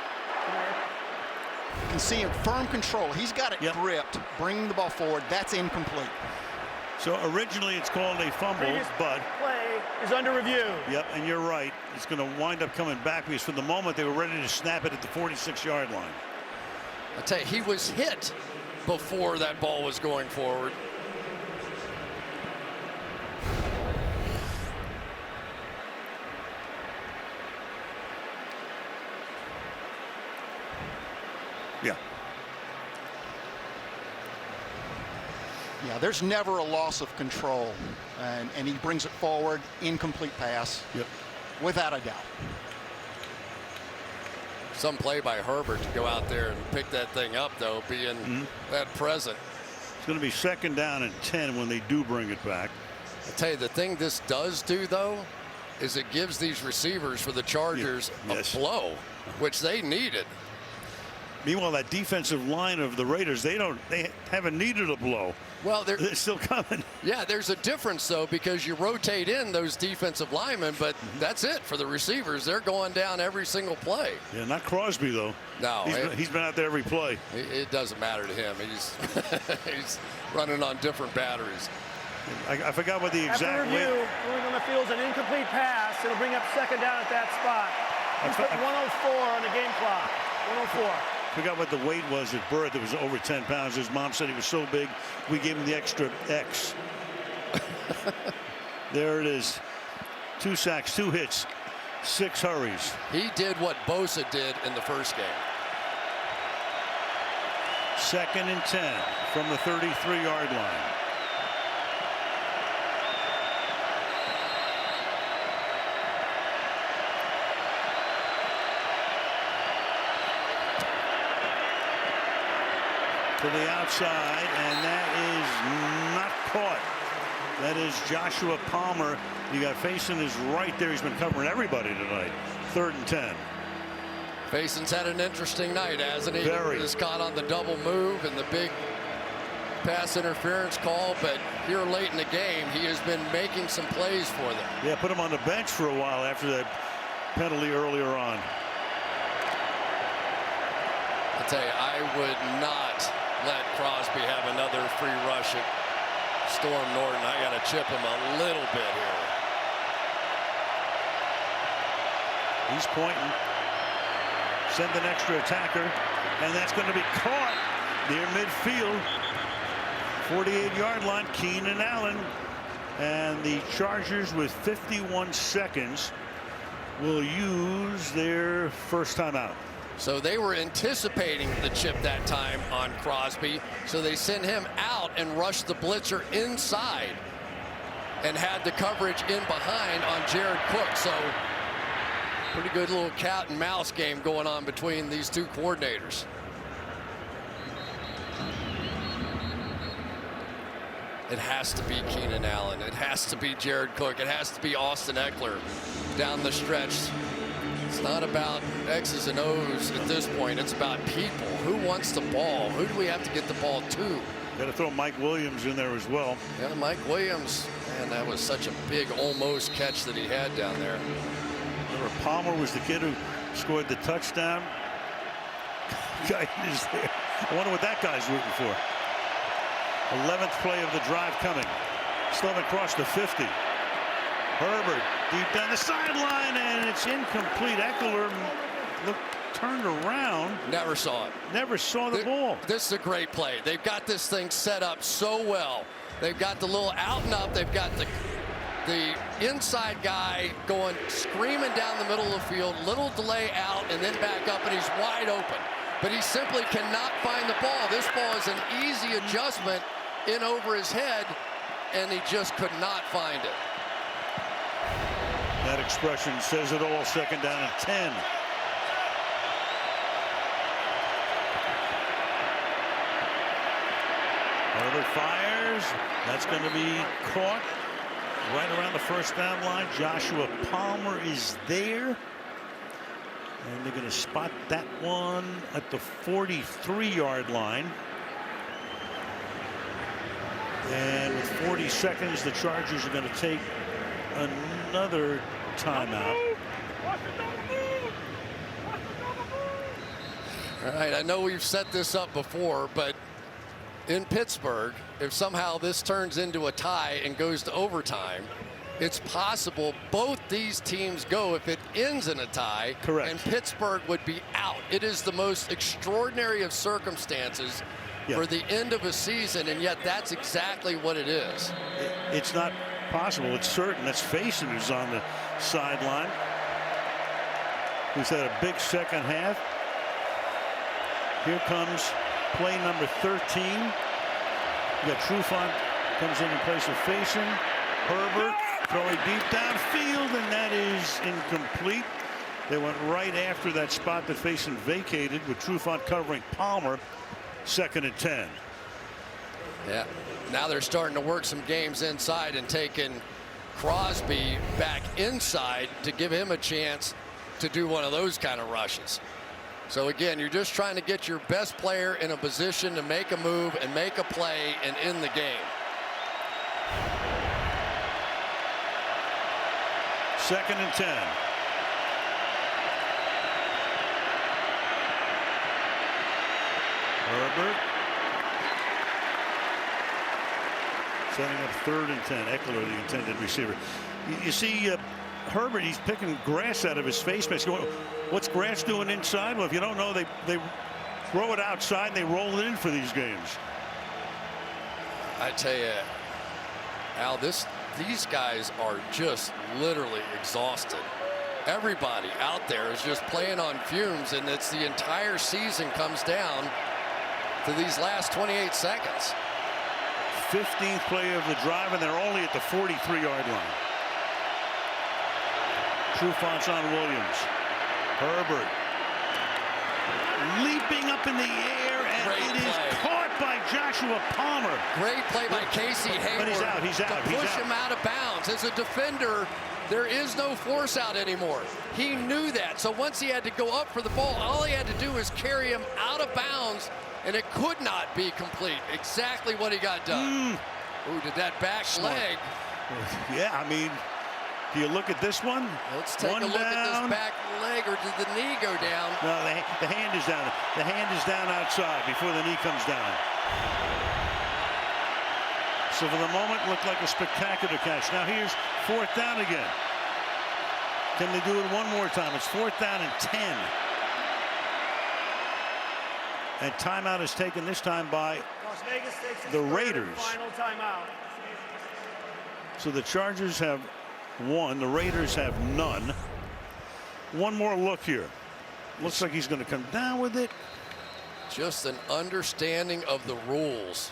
can see him firm control. He's got it gripped, bringing the ball forward. That's incomplete. So originally it's called a fumble, but play is under review. Yep, and you're right. It's going to wind up coming back because for the moment they were ready to snap it at the 46-yard line. I tell you, he was hit before that ball was going forward. Yeah. Yeah, there's never a loss of control, and he brings it forward, incomplete pass. Yep. Without a doubt. Some play by Herbert to go out there and pick that thing up, though, being that present. It's going to be 2nd down and 10 when they do bring it back. I'll tell you, the thing this does do, though, is it gives these receivers for the Chargers a blow, which they needed. Meanwhile, that defensive line of the Raiders, they haven't needed a blow. Well, they're still coming. Yeah, there's a difference, though, because you rotate in those defensive linemen, but that's it for the receivers. They're going down every single play. Yeah, not Crosby, though. No. He's been out there every play. It doesn't matter to him. He's he's running on different batteries. I forgot what the exact After review, going on the field is an incomplete pass. It'll bring up 2nd down at that spot. He's put 104 on the game clock. 104. Forgot what the weight was at birth. It was over 10 pounds. His mom said he was so big, we gave him the extra X. There it is. 2 sacks, 2 hits, 6 hurries. He did what Bosa did in the first game. 2nd and 10 from the 33-yard line. To the outside, and that is not caught. That is Joshua Palmer. You got Faison is right there. He's been covering everybody tonight. 3rd and 10. Faison's had an interesting night, hasn't he? Very. He's caught on the double move and the big pass interference call, but here late in the game, he has been making some plays for them. Yeah, put him on the bench for a while after that penalty earlier on. I tell you, I would not let Crosby have another free rush at Storm Norton. I got to chip him a little bit here. He's pointing. Send an extra attacker, and that's going to be caught near midfield. 48-yard line, Keenan Allen. And the Chargers, with 51 seconds, will use their first timeout. So they were anticipating the chip that time on Crosby, so they sent him out and rushed the blitzer inside and had the coverage in behind on Jared Cook. So Pretty good little cat and mouse game going on between these two coordinators. It has to be Keenan Allen. It has to be Jared Cook. It has to be Austin Eckler down the stretch. It's not about X's and O's at this point. It's about people. Who wants the ball? Who do we have to get the ball to? Got to throw Mike Williams in there as well. Yeah, Mike Williams. Man, that was such a big almost catch that he had down there. Remember, Palmer was the kid who scored the touchdown. Guy is there. I wonder what that guy's rooting for. 11th play of the drive coming. Sloven across the 50. Herbert deep down the sideline, and it's incomplete. Eckler turned around. Never saw it. Never saw the ball. This is a great play. They've got this thing set up so well. They've got the little out and up. They've got the inside guy going screaming down the middle of the field. Little delay out and then back up, and he's wide open. But he simply cannot find the ball. This ball is an easy adjustment in over his head, and he just could not find it. That expression says it all. Second down and 10. Herbert fires. That's going to be caught right around the first down line. Joshua Palmer is there. And they're going to spot that one at the 43-yard line. And with 40 seconds, the Chargers are going to take another timeout. All right, I know we've set this up before, but in Pittsburgh, if somehow this turns into a tie and goes to overtime, it's possible both these teams go if it ends in a tie. Correct. And Pittsburgh would be out. It is the most extraordinary of circumstances for the end of a season, and yet that's exactly what it is. It's not possible. It's certain. That's Faison who's on the sideline, who's had a big second half. Here comes play number 13. You got Trufant comes in place of Faison. Herbert throwing deep downfield, and that is incomplete. They went right after that spot that Faison vacated with Trufant covering Palmer. Second and 10. Yeah, now they're starting to work some games inside and taking Crosby back inside to give him a chance to do one of those kind of rushes. So again, you're just trying to get your best player in a position to make a move and make a play and end the game. Second and 10. Herbert setting up 3rd and 10. Eckler, the intended receiver. You see Herbert, he's picking grass out of his face mask. What's grass doing inside? Well, if you don't know, they throw it outside and they roll it in for these games. I tell you, Al, these guys are just literally exhausted. Everybody out there is just playing on fumes, and it's the entire season comes down to these last 28 seconds. 15th play of the drive, and they're only at the 43-yard line. Trufant's on Williams. Herbert leaping up in the air, and it is caught by Joshua Palmer. Great play by Casey Hayward. But he's out. To push him out of bounds. As a defender, there is no force out anymore. He knew that. So once he had to go up for the ball, all he had to do was carry him out of bounds, and it could not be complete. Exactly what he got done. Ooh, did that back leg. Yeah, I mean, do you look at this one? Let's take a look at this back leg, or did the knee go down? No, the hand is down. The hand is down outside before the knee comes down. So for the moment, looked like a spectacular catch. Now here's 4th down again. Can they do it one more time? It's 4th down and 10. And timeout is taken this time by Las Vegas takes its the Raiders. Final timeout. So the Chargers have 1. The Raiders have none. One more look here. Looks like he's going to come down with it. Just an understanding of the rules.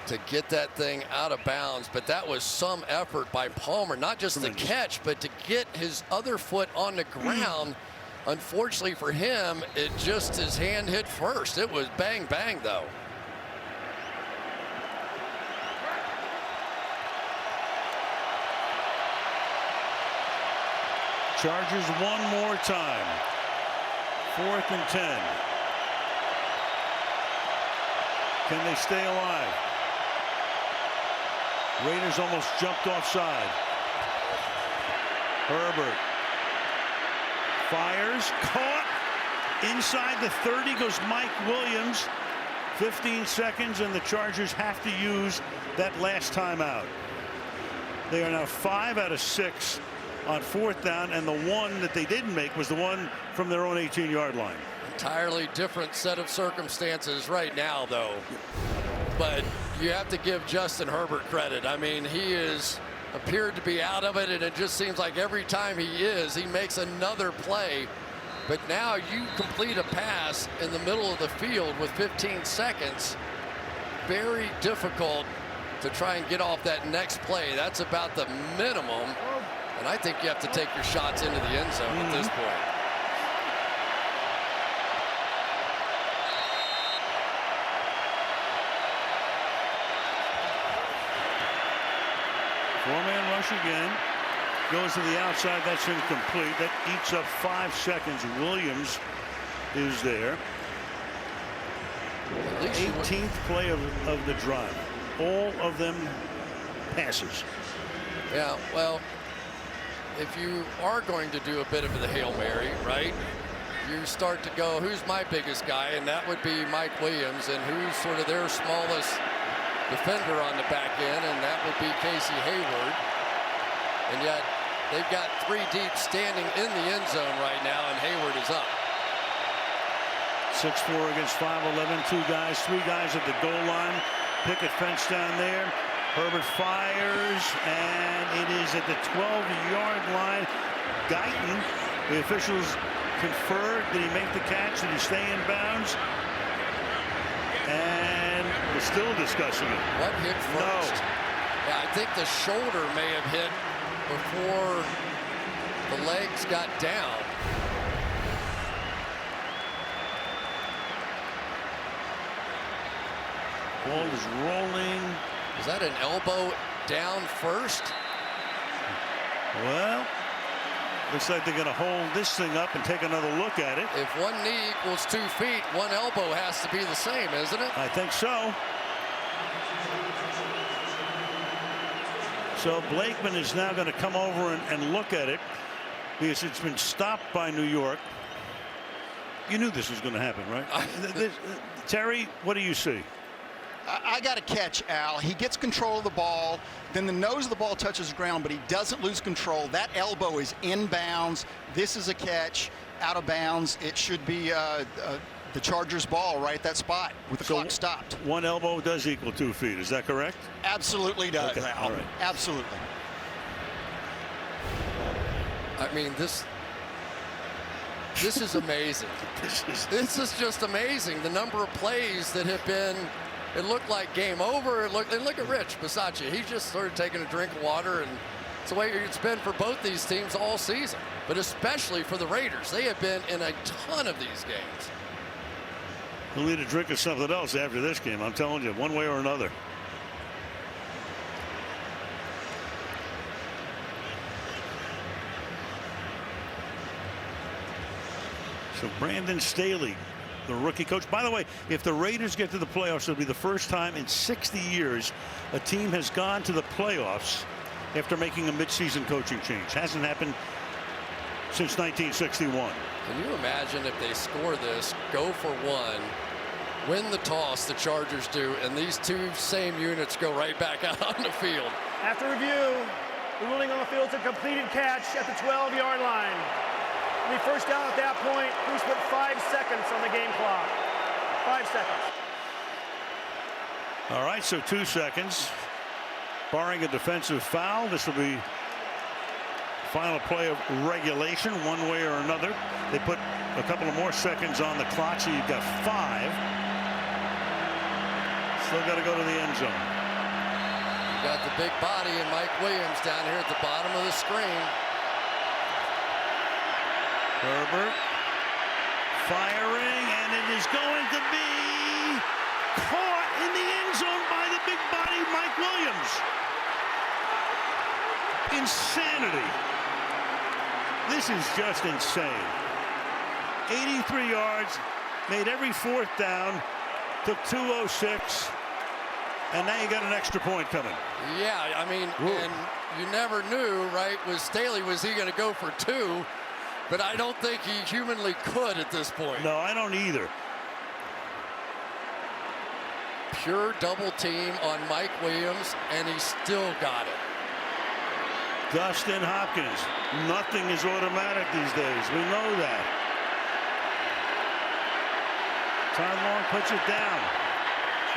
to get that thing out of bounds, but that was some effort by Palmer, not just the catch, but to get his other foot on the ground. Unfortunately for him, it just his hand hit first. It was bang, bang, though. Chargers one more time. 4th and 10. Can they stay alive? Raiders almost jumped offside. Herbert fires, caught inside the 30 goes Mike Williams. 15 seconds, and the Chargers have to use that last timeout. They are now 5 out of 6 on 4th down, and the one that they didn't make was the one from their own 18-yard line. Entirely different set of circumstances right now, though. But you have to give Justin Herbert credit. I mean, he is appeared to be out of it, and it just seems like every time he makes another play. But now you complete a pass in the middle of the field with 15 seconds. Very difficult to try and get off that next play. That's about the minimum. And I think you have to take your shots into the end zone at this point. Four-man rush again. Goes to the outside. That's incomplete. That eats up 5 seconds. Williams is there. 18th play of the drive. All of them passes. Yeah, well, if you are going to do a bit of the Hail Mary, right, you start to go, who's my biggest guy? And that would be Mike Williams. And who's sort of their smallest defender on the back end? And that would be Casey Hayward. And yet they've got 3 deep standing in the end zone right now, and Hayward is up. 6'4" against 5'11", 2 guys, 3 guys at the goal line. Picket fence down there. Herbert fires, and it is at the 12-yard line. Guyton, the officials confer. Did he make the catch? Did he stay in bounds? And we're still discussing it. What hit first? No. Yeah, I think the shoulder may have hit before the legs got down. Ball is rolling. Is that an elbow down first? Well, looks like they're going to hold this thing up and take another look at it. If one knee equals 2 feet, one elbow has to be the same, isn't it? I think so. So Blakeman is now going to come over and look at it because it's been stopped by New York. You knew this was going to happen, right? Terry, what do you see? I got a catch, Al. He gets control of the ball, then the nose of the ball touches the ground, but he doesn't lose control. That elbow is inbounds. This is a catch out of bounds. It should be the Chargers' ball right at that spot with the clock stopped. One elbow does equal 2 feet. Is that correct? Absolutely does, okay. Al. All right. Absolutely. I mean, this is amazing. This is just amazing. The number of plays that have been. It looked like game over. And look at Rich Bisaccia. He just started taking a drink of water, and it's the way it's been for both these teams all season, but especially for the Raiders. They have been in a ton of these games. We'll need a drink of something else after this game. I'm telling you, one way or another. So Brandon Staley, the rookie coach. By the way, if the Raiders get to the playoffs, it'll be the first time in 60 years a team has gone to the playoffs after making a midseason coaching change. Hasn't happened since 1961. Can you imagine if they score this, go for 1, win the toss, the Chargers do, and these 2 same units go right back out on the field? After review, the ruling on the field is a completed catch at the 12-yard line. Be first down at that point. Please put 5 seconds on the game clock. 5 seconds. All right, so 2 seconds. Barring a defensive foul, this will be final play of regulation, one way or another. They put a couple of more seconds on the clock, so you've got 5. Still got to go to the end zone. got the big body and Mike Williams down here at the bottom of the screen. Herbert firing, and it is going to be caught in the end zone by the big body Mike Williams. Insanity. This is just insane. 83 yards, made every fourth down, took 2:06, and now you got an extra point coming. Yeah, I mean, and you never knew, right? Was he going to go for 2? But I don't think he humanly could at this point. No, I don't either. Pure double team on Mike Williams, and he still got it. Dustin Hopkins. Nothing is automatic these days. We know that. Ty Long puts it down.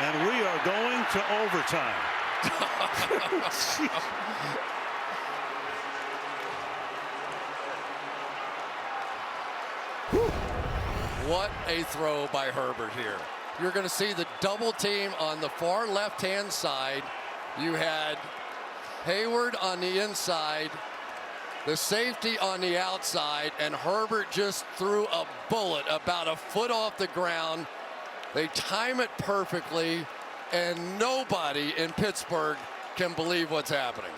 And we are going to overtime. What a throw by Herbert here. You're going to see the double team on the far left-hand side. You had Hayward on the inside, the safety on the outside, and Herbert just threw a bullet about a foot off the ground. They time it perfectly, and nobody in Pittsburgh can believe what's happening.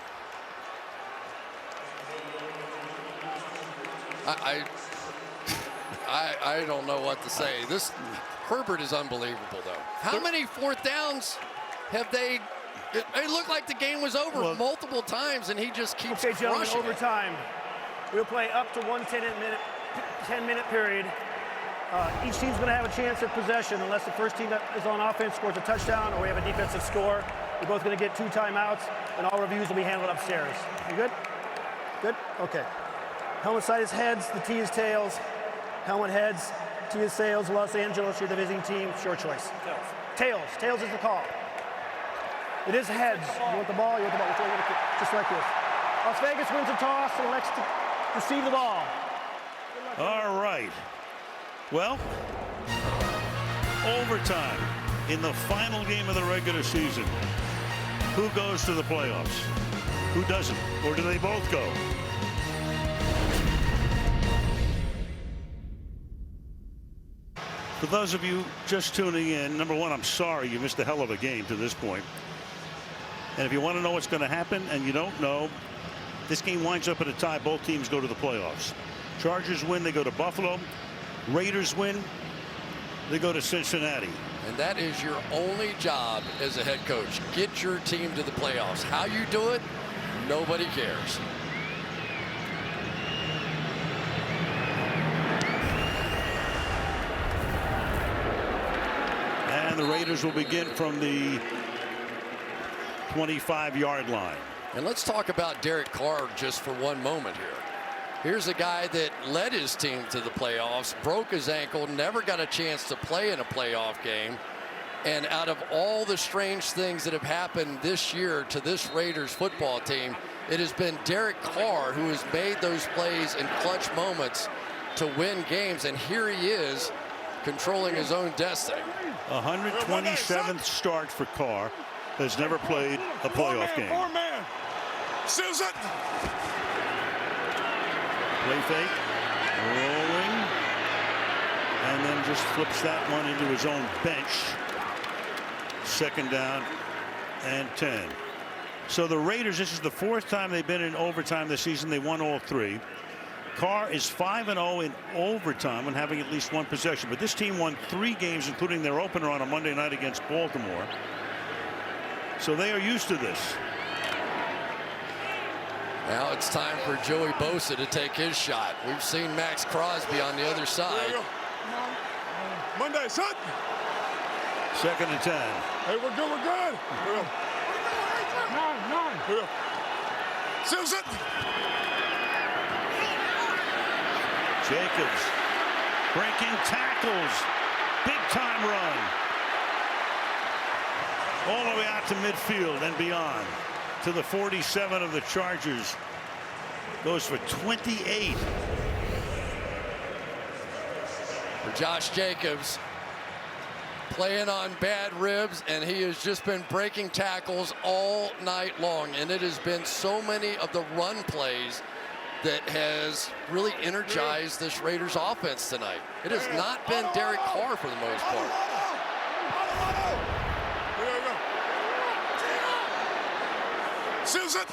I don't know what to say. This Herbert is unbelievable, though. How many fourth downs have they? It looked like the game was over multiple times, and he just keeps crushing gentlemen, overtime. We'll play up to 1 10-minute period. Each team's going to have a chance at possession unless the first team that is on offense scores a touchdown or we have a defensive score. We're both going to get 2 timeouts, and all reviews will be handled upstairs. You good? Good? Okay. Helmet side is heads, the T is tails. Helmet heads, T is tails. Los Angeles, you're the visiting team. It's your choice. Tails. Tails is the call. It is heads. You want the ball? You want the ball. Just like this. Las Vegas wins a toss and elects to receive the ball. All right. Well, overtime in the final game of the regular season. Who goes to the playoffs? Who doesn't? Or do they both go? For those of you just tuning in, number one, I'm sorry you missed a hell of a game to this point. And if you want to know what's going to happen and you don't know, this game winds up at a tie. Both teams go to the playoffs. Chargers win, they go to Buffalo. Raiders win, they go to Cincinnati. And that is your only job as a head coach. Get your team to the playoffs. How you do it, nobody cares. And the Raiders will begin from the 25-yard line. And let's talk about Derek Carr just for one moment here. Here's a guy that led his team to the playoffs, broke his ankle, never got a chance to play in a playoff game. And out of all the strange things that have happened this year to this Raiders football team, it has been Derek Carr who has made those plays in clutch moments to win games. And here he is controlling his own destiny. 127th start for Carr. Has never played a playoff game. Four-man. Susan. Play fake. Rolling. And then just flips that one into his own bench. 2nd down and 10. So the Raiders, this is the 4th time they've been in overtime this season. They won all 3. Carr is 5-0 in overtime when having at least 1 possession. But this team won 3 games, including their opener on a Monday night against Baltimore. So they are used to this. Now it's time for Joey Bosa to take his shot. We've seen Max Crosby on the other side. Monday, son. 2nd and 10. Hey, we're good. We're good. Nine. Susan. Jacobs breaking tackles. Big time run. All the way out to midfield and beyond. To the 47 of the Chargers. Goes for 28. For Josh Jacobs. playing on bad ribs, and he has just been breaking tackles all night long. And it has been so many of the run plays that has really energized this Raiders offense tonight. It has not been Derek Carr for the most part. Susan!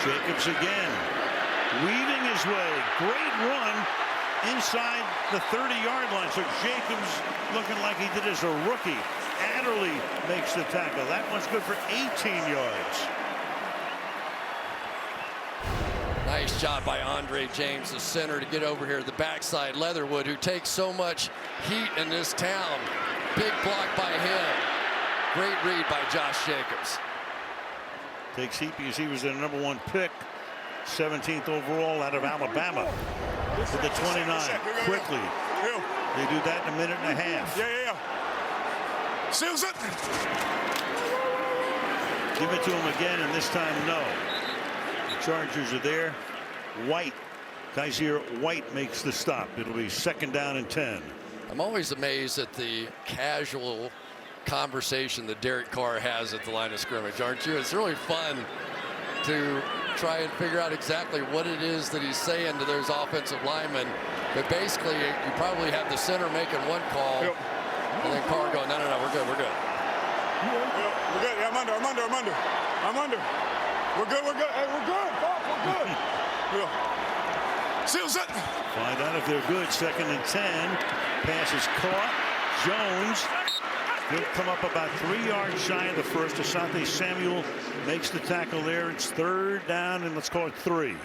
Jacobs again, weaving his way. Great run inside the 30-yard line. So Jacobs looking like he did as a rookie. Adderley makes the tackle. That one's good for 18 yards. Nice job by Andre James, the center, to get over here to the backside. Leatherwood, who takes so much heat in this town. Big block by him. Great read by Josh Jacobs. Takes heat because he was the #1 pick, 17th overall out of Alabama. To the 29, quickly. They do that in a minute and a half. Susan! Give it to him again, and this time, no. The Chargers are there. White, Kaiser White makes the stop. It'll be 2nd down and 10. I'm always amazed at the casual conversation that Derek Carr has at the line of scrimmage, aren't you? It's really fun to try and figure out exactly what it is that he's saying to those offensive linemen. But basically, you probably have the center making one call, and then Carr going, no, we're good. We're good. Yeah, I'm under. We're good. Hey, we're good. We're good. Susan! Find out if they're good. 2nd and 10. Pass is caught. Jones. He'll come up about 3 yards shy of the first. Asante Samuel makes the tackle there. It's 3rd down, and let's call it 3.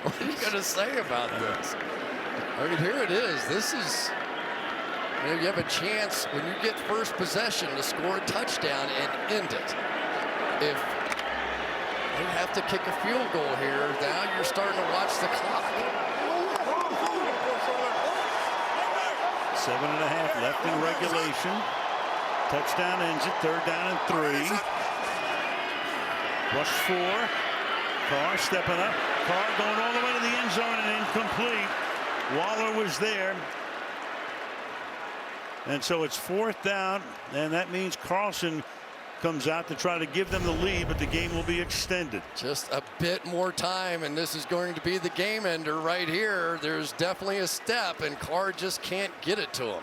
What are you going to say about this? I mean, here it is. This is, you have a chance when you get first possession to score a touchdown and end it. If they have to kick a field goal here, now you're starting to watch the clock. 7.5 left in regulation. Touchdown ends it. 3rd down and 3. Rush 4. Carr stepping up. Carr going all the way to the end zone and incomplete. Waller was there. And so it's 4th down, and that means Carlson comes out to try to give them the lead, but the game will be extended. Just a bit more time, and this is going to be the game ender right here. There's definitely a step, and Carr just can't get it to him.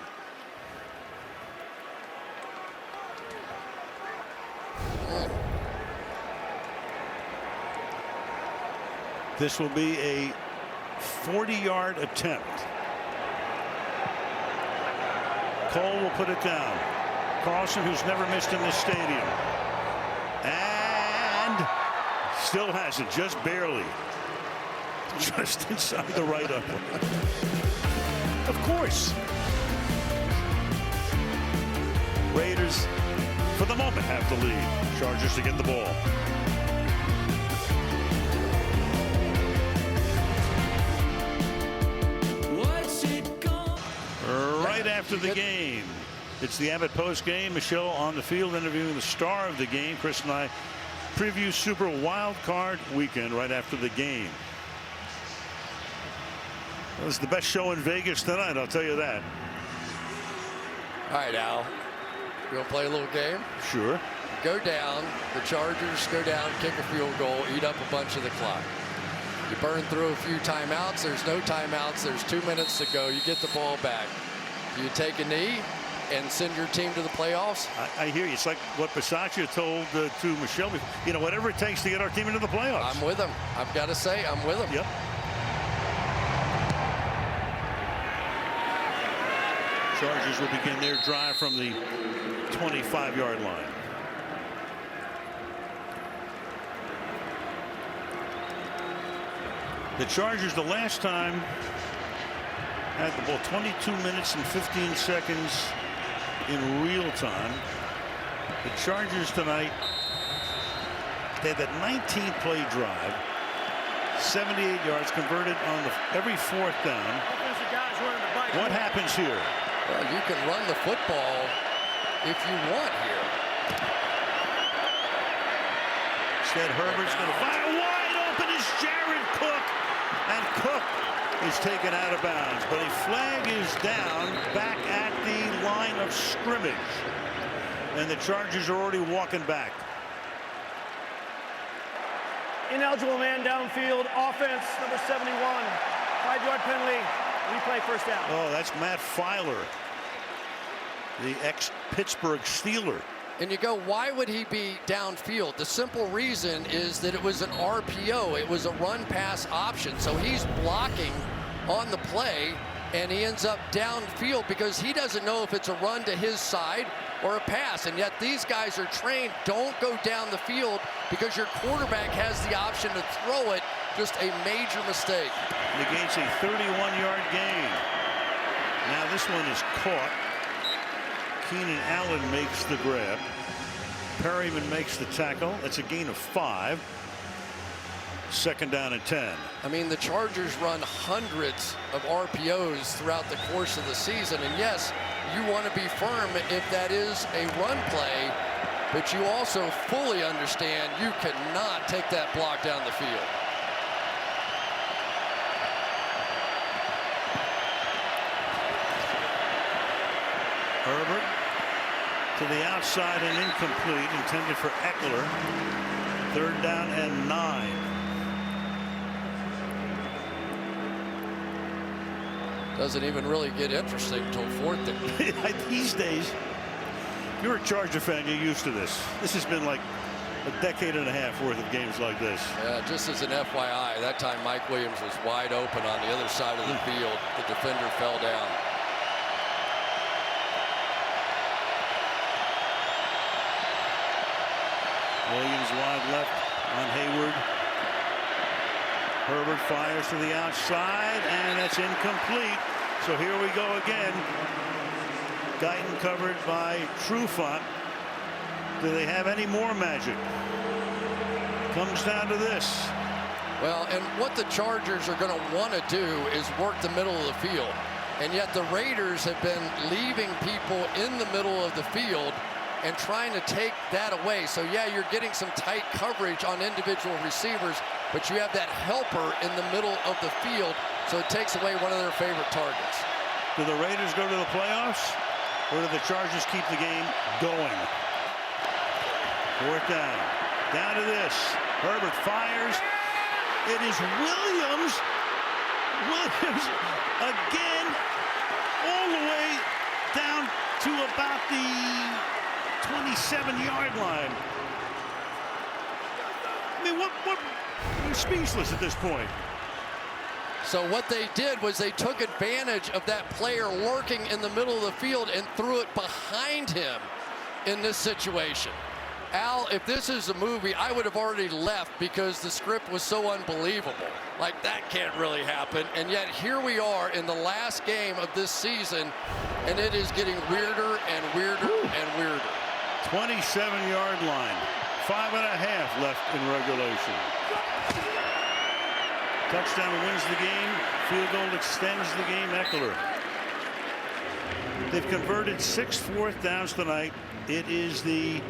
This will be a 40-yard attempt. Cole will put it down. Carlson, who's never missed in this stadium. And still has it, just barely. Just inside the right upper. Of course. Raiders, for the moment, have the lead. Chargers to get the ball. Right after the game, it's the Abbott post game. Michelle on the field interviewing the star of the game. Chris and I preview Super Wild Card Weekend right after the game. It was the best show in Vegas tonight, I'll tell you that. All right, Al, you want to play a little game? Sure. Go down. The Chargers go down, kick a field goal, eat up a bunch of the clock. You burn through a few timeouts. There's no timeouts. There's 2 minutes to go. You get the ball back. Do you take a knee and send your team to the playoffs? I hear you. It's like what Bisaccia told to Michelle. You know, whatever it takes to get our team into the playoffs. I'm with him. I've got to say, I'm with him. Yep. Chargers will begin their drive from the 25-yard line. The Chargers, the last time, had the ball 22 minutes and 15 seconds in real time. The Chargers tonight, they had that 19th play drive, 78 yards converted on every 4th down. What happens here? Well, you can run the football if you want here. Instead, Herbert's going to fire wide open is Jared Cook. And Cook is taken out of bounds, but a flag is down back at the line of scrimmage, and the Chargers are already walking back. Ineligible man downfield, offense, number 71. 5-yard penalty, replay first down. Oh, that's Matt Filer, the ex-Pittsburgh Steeler. And you go, why would he be downfield? The simple reason is that it was an RPO. It was a run-pass option. So he's blocking on the play, and he ends up downfield because he doesn't know if it's a run to his side or a pass. And yet these guys are trained, don't go down the field because your quarterback has the option to throw it. Just a major mistake. Negates a 31-yard gain. Now this one is caught. Keenan Allen makes the grab. Perryman makes the tackle. That's a gain of 5. Second down and 10. I mean, the Chargers run hundreds of RPOs throughout the course of the season. And yes, you want to be firm if that is a run play, but you also fully understand you cannot take that block down the field. Herbert to the outside and incomplete, intended for Eckler. Third down and 9. Doesn't even really get interesting until 4th down. These days, if you're a Charger fan, you're used to this. This has been like a decade and a half worth of games like this. Yeah, just as an FYI, that time Mike Williams was wide open on the other side of the field. The defender fell down. Williams wide left on Hayward. Herbert fires to the outside, and that's incomplete. So here we go again. Guyton covered by Trufant. Do they have any more magic? Comes down to this. Well, and what the Chargers are going to want to do is work the middle of the field. And yet the Raiders have been leaving people in the middle of the field and trying to take that away. So yeah, you're getting some tight coverage on individual receivers, but you have that helper in the middle of the field, so it takes away one of their favorite targets. Do the Raiders go to the playoffs, or do the Chargers keep the game going? Fourth down. Down to this. Herbert fires. It is Williams. Williams again, all the way down to about the 27-yard line. I mean, I'm speechless at this point. So what they did was they took advantage of that player lurking in the middle of the field and threw it behind him in this situation. Al, if this is a movie, I would have already left because the script was so unbelievable. Like, that can't really happen. And yet here we are in the last game of this season, and it is getting weirder and weirder and weirder. 27-yard line. 5.5 left in regulation. Touchdown wins the game. Field goal extends the game. Eckler. They've converted 6 fourth downs tonight. It is the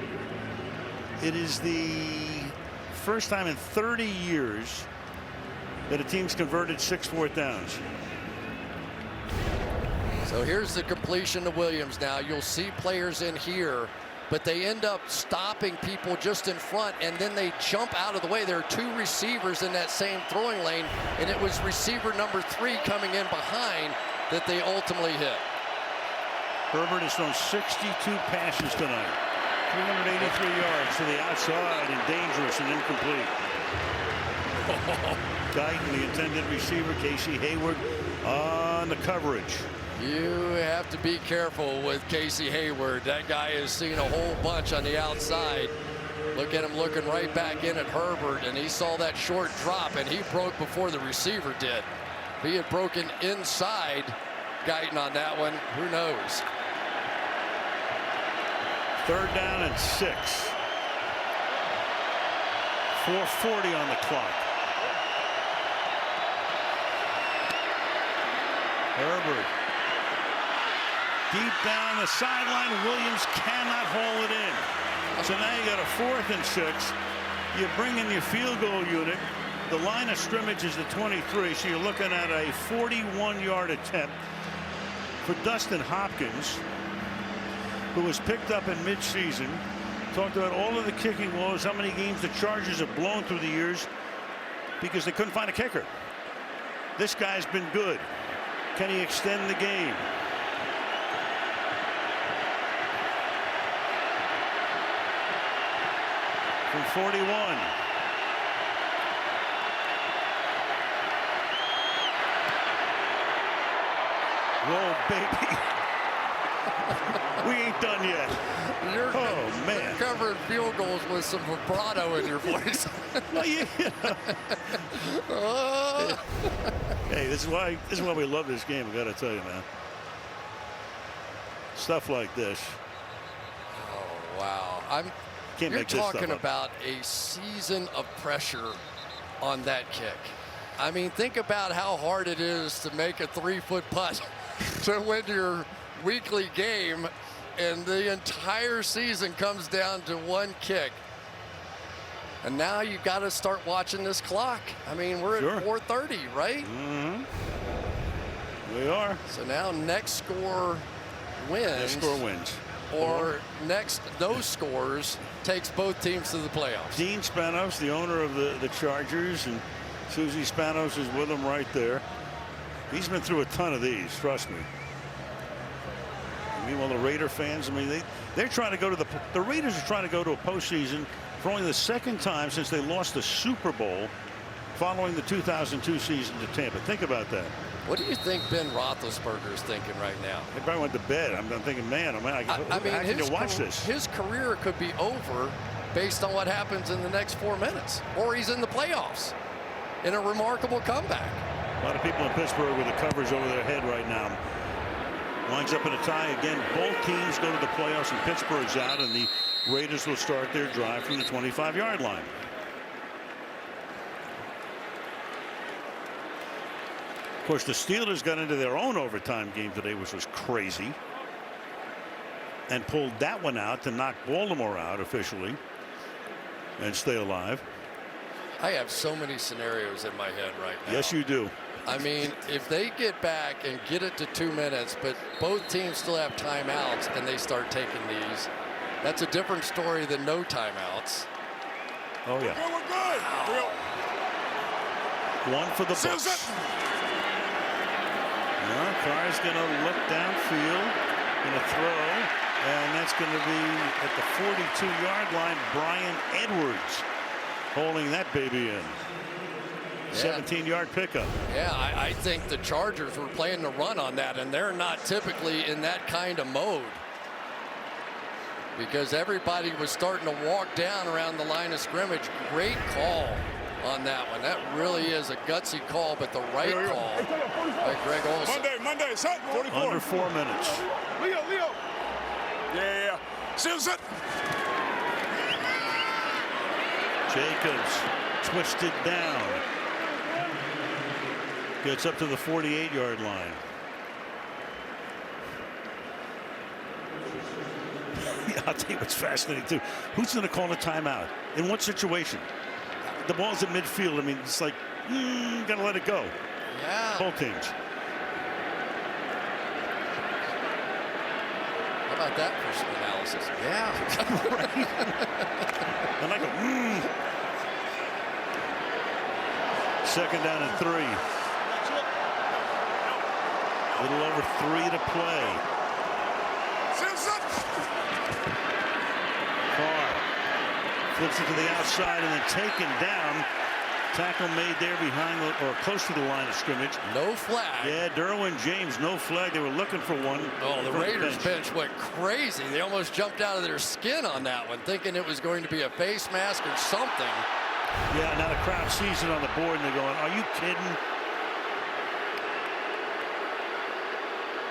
first time in 30 years that a team's converted 6 fourth downs. So here's the completion to Williams now. You'll see players in here, but they end up stopping people just in front, and then they jump out of the way. There are 2 receivers in that same throwing lane, and it was receiver number 3 coming in behind that they ultimately hit. Herbert has thrown 62 passes tonight. 383 yards to the outside, and dangerous and incomplete. Guyton, the intended receiver, Casey Hayward on the coverage. You have to be careful with Casey Hayward. That guy has seen a whole bunch on the outside. Look at him looking right back in at Herbert, and he saw that short drop, and he broke before the receiver did. If he had broken inside Guyton on that one, who knows? Third down and 6. 4:40 on the clock. Herbert. Deep down the sideline. Williams cannot haul it in. So now you got a 4th and 6. You bring in your field goal unit. The line of scrimmage is the 23, so you're looking at a 41-yard attempt for Dustin Hopkins, who was picked up in midseason. Talked about all of the kicking woes, how many games the Chargers have blown through the years because they couldn't find a kicker. This guy's been good. Can he extend the game? From 41. Whoa, baby. We ain't done yet. Oh, man. You're covering field goals with some vibrato in your voice. Well, yeah. Hey, this is why we love this game. I got to tell you, man. Stuff like this. Oh, wow. You're talking about a season of pressure on that kick. I mean, think about how hard it is to make a 3-foot putt to win your weekly game, and the entire season comes down to one kick. And now you got to start watching this clock. I mean, we're at 4:30, right? Mm-hmm. We are. So now next score wins. Next score wins. Or next, those scores takes both teams to the playoffs. Dean Spanos, the owner of the Chargers, and Susie Spanos is with him right there. He's been through a ton of these, trust me. Meanwhile, the Raider fans, I mean, they're trying to go to the Raiders are trying to go to a postseason for only the second time since they lost the Super Bowl following the 2002 season to Tampa. Think about that. What do you think Ben Roethlisberger is thinking right now? He probably went to bed. I'm thinking, man, how can you watch this? His career could be over based on what happens in the next 4 minutes, or he's in the playoffs in a remarkable comeback. A lot of people in Pittsburgh with the covers over their head right now. Winds up in a tie again. Both teams go to the playoffs, and Pittsburgh's out, and the Raiders will start their drive from the 25-yard line. Of course, the Steelers got into their own overtime game today, which was crazy, and pulled that one out to knock Baltimore out officially and stay alive. I have so many scenarios in my head right now. Yes, you do. I mean, if they get back and get it to 2 minutes, but both teams still have timeouts and they start taking these, that's a different story than no timeouts. Oh, yeah. We're good. One for the Bucs. Carr's going to look downfield, going to throw, and that's going to be at the 42-yard line. Brian Edwards holding that baby in. 17-yard pickup. Yeah, I think the Chargers were playing the run on that, and they're not typically in that kind of mode because everybody was starting to walk down around the line of scrimmage. Great call on that one. That really is a gutsy call, but the right call by Greg Olsen. Monday, set 44. Under 4 minutes. Leo. Yeah. Still set. Jacobs twisted down. Gets up to the 48-yard line. Yeah, I'll tell you what's fascinating too. Who's going to call a timeout? In what situation? The ball's at midfield. I mean, it's like, got to let it go. Yeah. Both teams. How about that for some analysis? Yeah. Right. And I go, Second down and 3. A little over 3 to play. Carr flips it to the outside and then taken down. Tackle made there behind or close to the line of scrimmage. No flag. Yeah, Derwin James, no flag. They were looking for one. Oh, the Raiders bench went crazy. They almost jumped out of their skin on that one, thinking it was going to be a face mask or something. Yeah, now the crowd sees it on the board and they're going, are you kidding?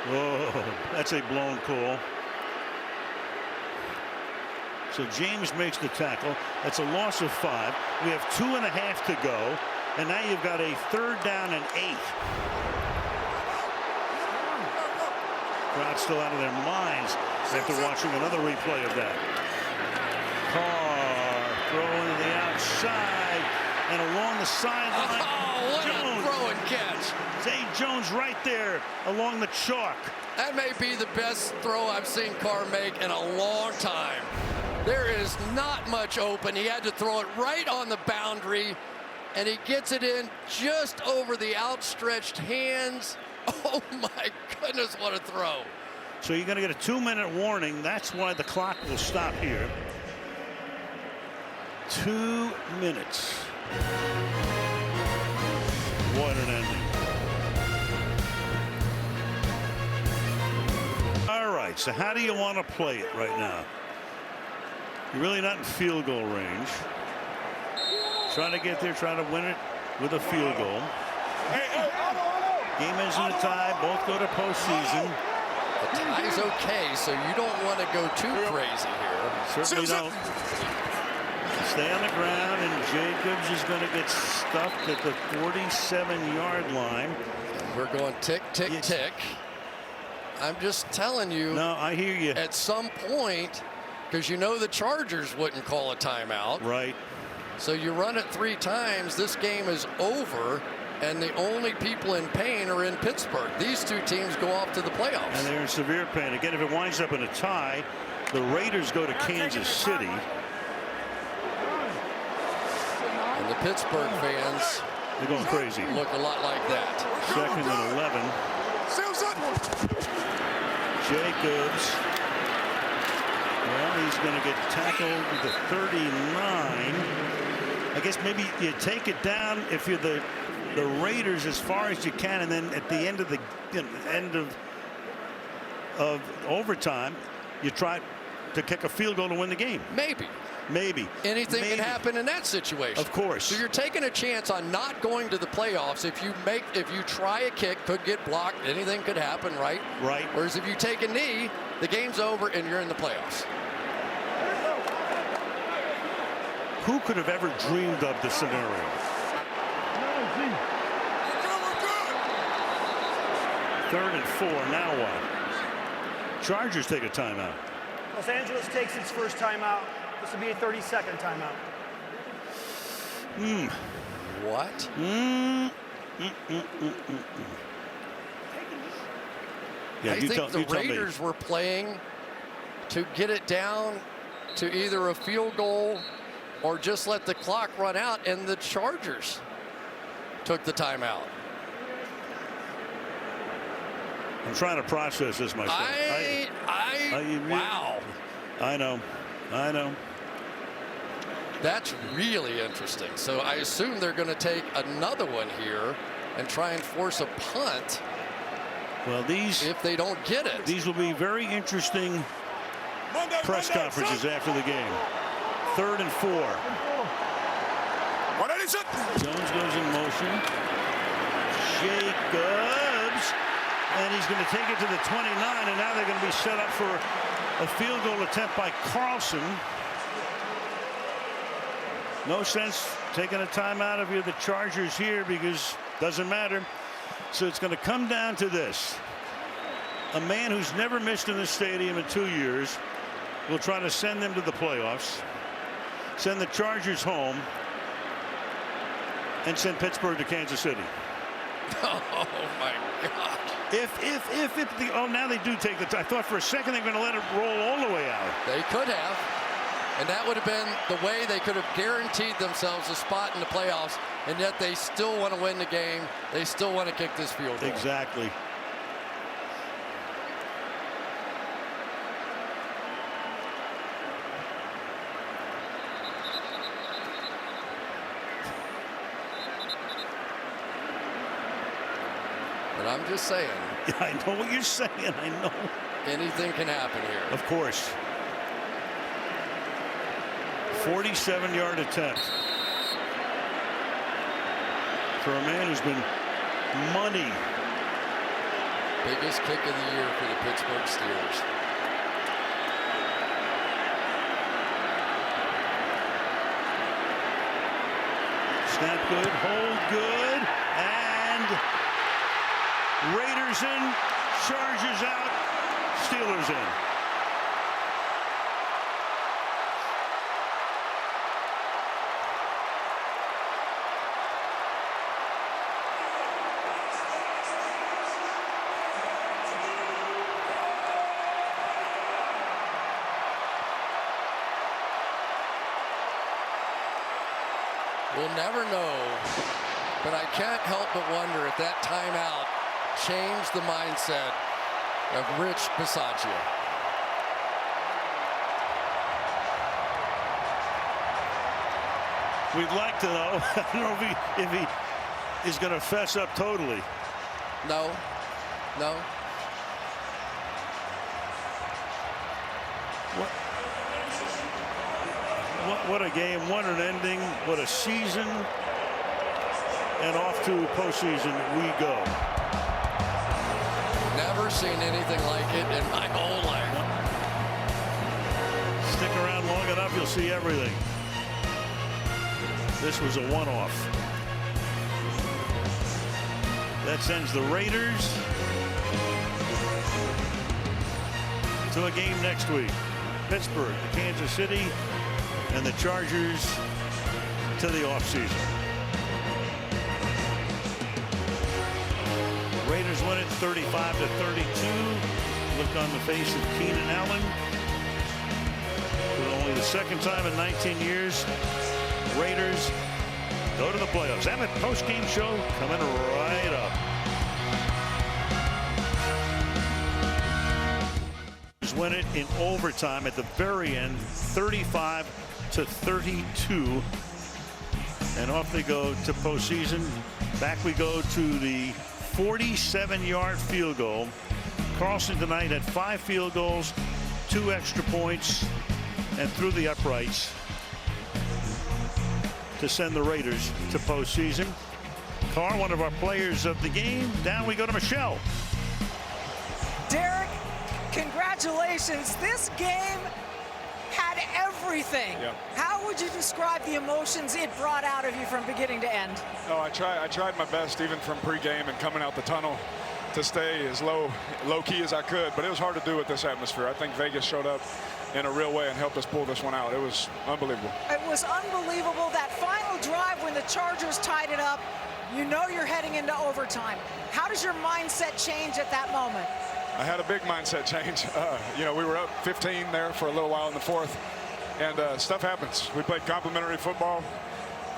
Whoa, that's a blown call. So James makes the tackle. That's a loss of 5. We have 2.5 to go. And now you've got a 3rd down and 8. Crowd's still out of their minds after watching another replay of that. Carr throwing to the outside. And along the sideline, oh, what a throw and catch. Zay Jones right there along the chalk. That may be the best throw I've seen Carr make in a long time. There is not much open. He had to throw it right on the boundary, and he gets it in just over the outstretched hands. Oh, my goodness, what a throw. So you're going to get a 2-minute warning. That's why the clock will stop here. 2 minutes. What an ending. All right, so how do you want to play it right now? You're really not in field goal range. Trying to get there, trying to win it with a field goal. Game ends in a tie. Both go to postseason. The tie's okay, so you don't want to go too crazy here. Certainly don't. Stay on the ground, and Jacobs is going to get stuffed at the 47-yard line. We're going tick, tick, tick. I'm just telling you. No, I hear you. At some point, because you know the Chargers wouldn't call a timeout. Right. So you run it 3 times. This game is over, and the only people in pain are in Pittsburgh. These 2 teams go off to the playoffs. And they're in severe pain. Again, if it winds up in a tie, the Raiders go to Kansas City. And the Pittsburgh fans, they're going crazy. Look a lot like that. 2nd and 11. Jacobs. Well, he's going to get tackled at the 39. I guess maybe you take it down if you're the Raiders as far as you can, and then at the end of of overtime, you try to kick a field goal to win the game. Maybe. Anything can happen in that situation. Of course. So you're taking a chance on not going to the playoffs. If you try a kick, could get blocked. Anything could happen, right? Right. Whereas if you take a knee, the game's over and you're in the playoffs. Who could have ever dreamed of this scenario? Third and 4. Now what? Chargers take a timeout. Los Angeles takes its first timeout. This will be a 30-second timeout. What? Yeah, I think the Raiders were playing to get it down to either a field goal or just let the clock run out, and the Chargers took the timeout. I'm trying to process this myself. Wow. I know. That's really interesting. So I assume they're going to take another one here and try and force a punt. Well, if they don't get it. These will be very interesting press conferences after the game. 3rd and 4. Jones goes in motion. Jacobs. And he's going to take it to the 29, and now they're going to be set up for a field goal attempt by Carlson. No sense taking a timeout if you're the Chargers here, because it doesn't matter. So it's going to come down to this. A man who's never missed in the stadium in 2 years will try to send them to the playoffs, send the Chargers home, and send Pittsburgh to Kansas City. Oh, my God. Now they do take the time. I thought for a second they were going to let it roll all the way out. They could have. And that would have been the way they could have guaranteed themselves a spot in the playoffs, and yet they still want to win the game. They still want to kick this field goal. Exactly. But I'm just saying. I know what you're saying. I know. Anything can happen here. Of course. 47-yard attempt for a man who's been money. Biggest kick of the year for the Pittsburgh Steelers. Snap good, hold good, and Raiders in, Chargers out, Steelers in. We'll never know, but I can't help but wonder if that timeout changed the mindset of Rich Bisaccia. We'd like to know. I don't know if he is going to fess up totally. No. What a game, what an ending, what a season, and off to postseason we go. Never seen anything like it in my whole life. Stick around long enough, you'll see everything. This was a one-off. That sends the Raiders to a game next week. Pittsburgh, Kansas City, and the Chargers to the offseason. Raiders win it 35-32. Look on the face of Keenan Allen. For only the second time in 19 years, Raiders go to the playoffs. Have a post-game show coming right up. Win it in overtime at the very end, 35-32, and off they go to postseason. Back we go to the 47-yard field goal. Carlson tonight had 5 field goals, 2 extra points, and through the uprights to send the Raiders to postseason. Carr, one of our players of the game. Down we go to Michelle. Derek, congratulations. This game had everything. Yep. How would you describe the emotions it brought out of you from beginning to end? Oh, I tried my best, even from pregame and coming out the tunnel, to stay as low key as I could, but it was hard to do with this atmosphere. I think Vegas showed up in a real way and helped us pull this one out. It was unbelievable. It was unbelievable. That final drive when the Chargers tied it up, you know you're heading into overtime. How does your mindset change at that moment? I had a big mindset change. We were up 15 there for a little while in the fourth, and stuff happens. We played complimentary football.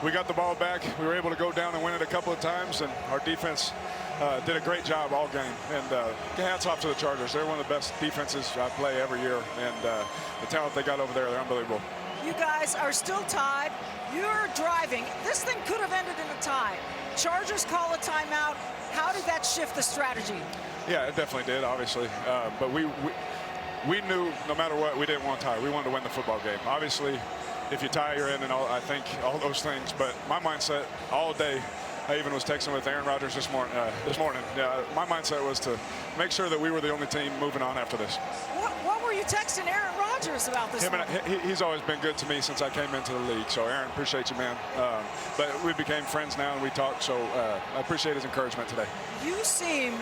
We got the ball back. We were able to go down and win it a couple of times, and our defense did a great job all game. And hats off to the Chargers. They're one of the best defenses I play every year, and the talent they got over there, they're unbelievable. You guys are still tied. You're driving. This thing could have ended in a tie. Chargers call a timeout. How did that shift the strategy? Yeah, it definitely did, obviously. But we knew no matter what, we didn't want to tie. We wanted to win the football game. Obviously, if you tie, you're in, and I think all those things. But my mindset all day, I even was texting with Aaron Rodgers this morning. My mindset was to make sure that we were the only team moving on after this. What were you texting Aaron Rodgers about this? He's always been good to me since I came into the league. So, Aaron, appreciate you, man. But we became friends now, and we talk. So I appreciate his encouragement today. You seem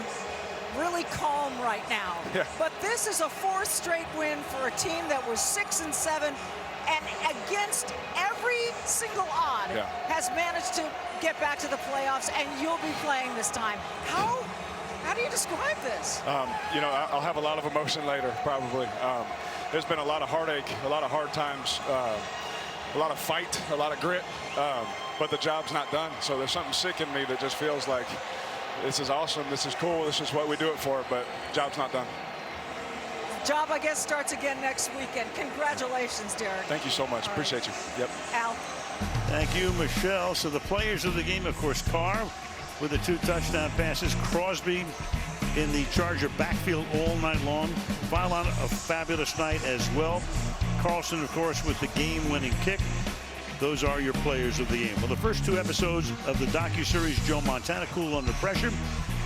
really calm right now. Yeah. But this is a 4th straight win for a team that was 6-7, and against every single odd has managed to get back to the playoffs, and you'll be playing this time. How do you describe this? I'll have a lot of emotion later, probably. There's been a lot of heartache, a lot of hard times, a lot of fight, a lot of grit, but the job's not done. So there's something sick in me that just feels like this is awesome, this is cool, this is what we do it for, but job's not done. Job, I guess, starts again next weekend. Congratulations, Derek. Thank you so much. All Appreciate you. Yep. Al. Thank you, Michelle. So the players of the game, of course, Carr with the 2 touchdown passes. Crosby in the Charger backfield all night long. Phylon, a fabulous night as well. Carlson, of course, with the game-winning kick. Those are your players of the game. Well, the first 2 episodes of the docuseries Joe Montana, Cool Under Pressure,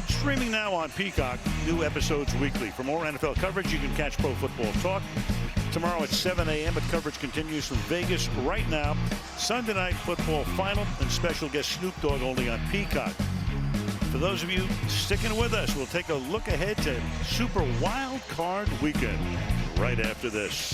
streaming now on Peacock. New episodes weekly. For more NFL coverage, you can catch Pro Football Talk tomorrow at 7 a.m. But coverage continues from Vegas right now. Sunday Night Football Final and special guest Snoop Dogg only on Peacock. For those of you sticking with us, we'll take a look ahead to Super Wild Card Weekend right after this.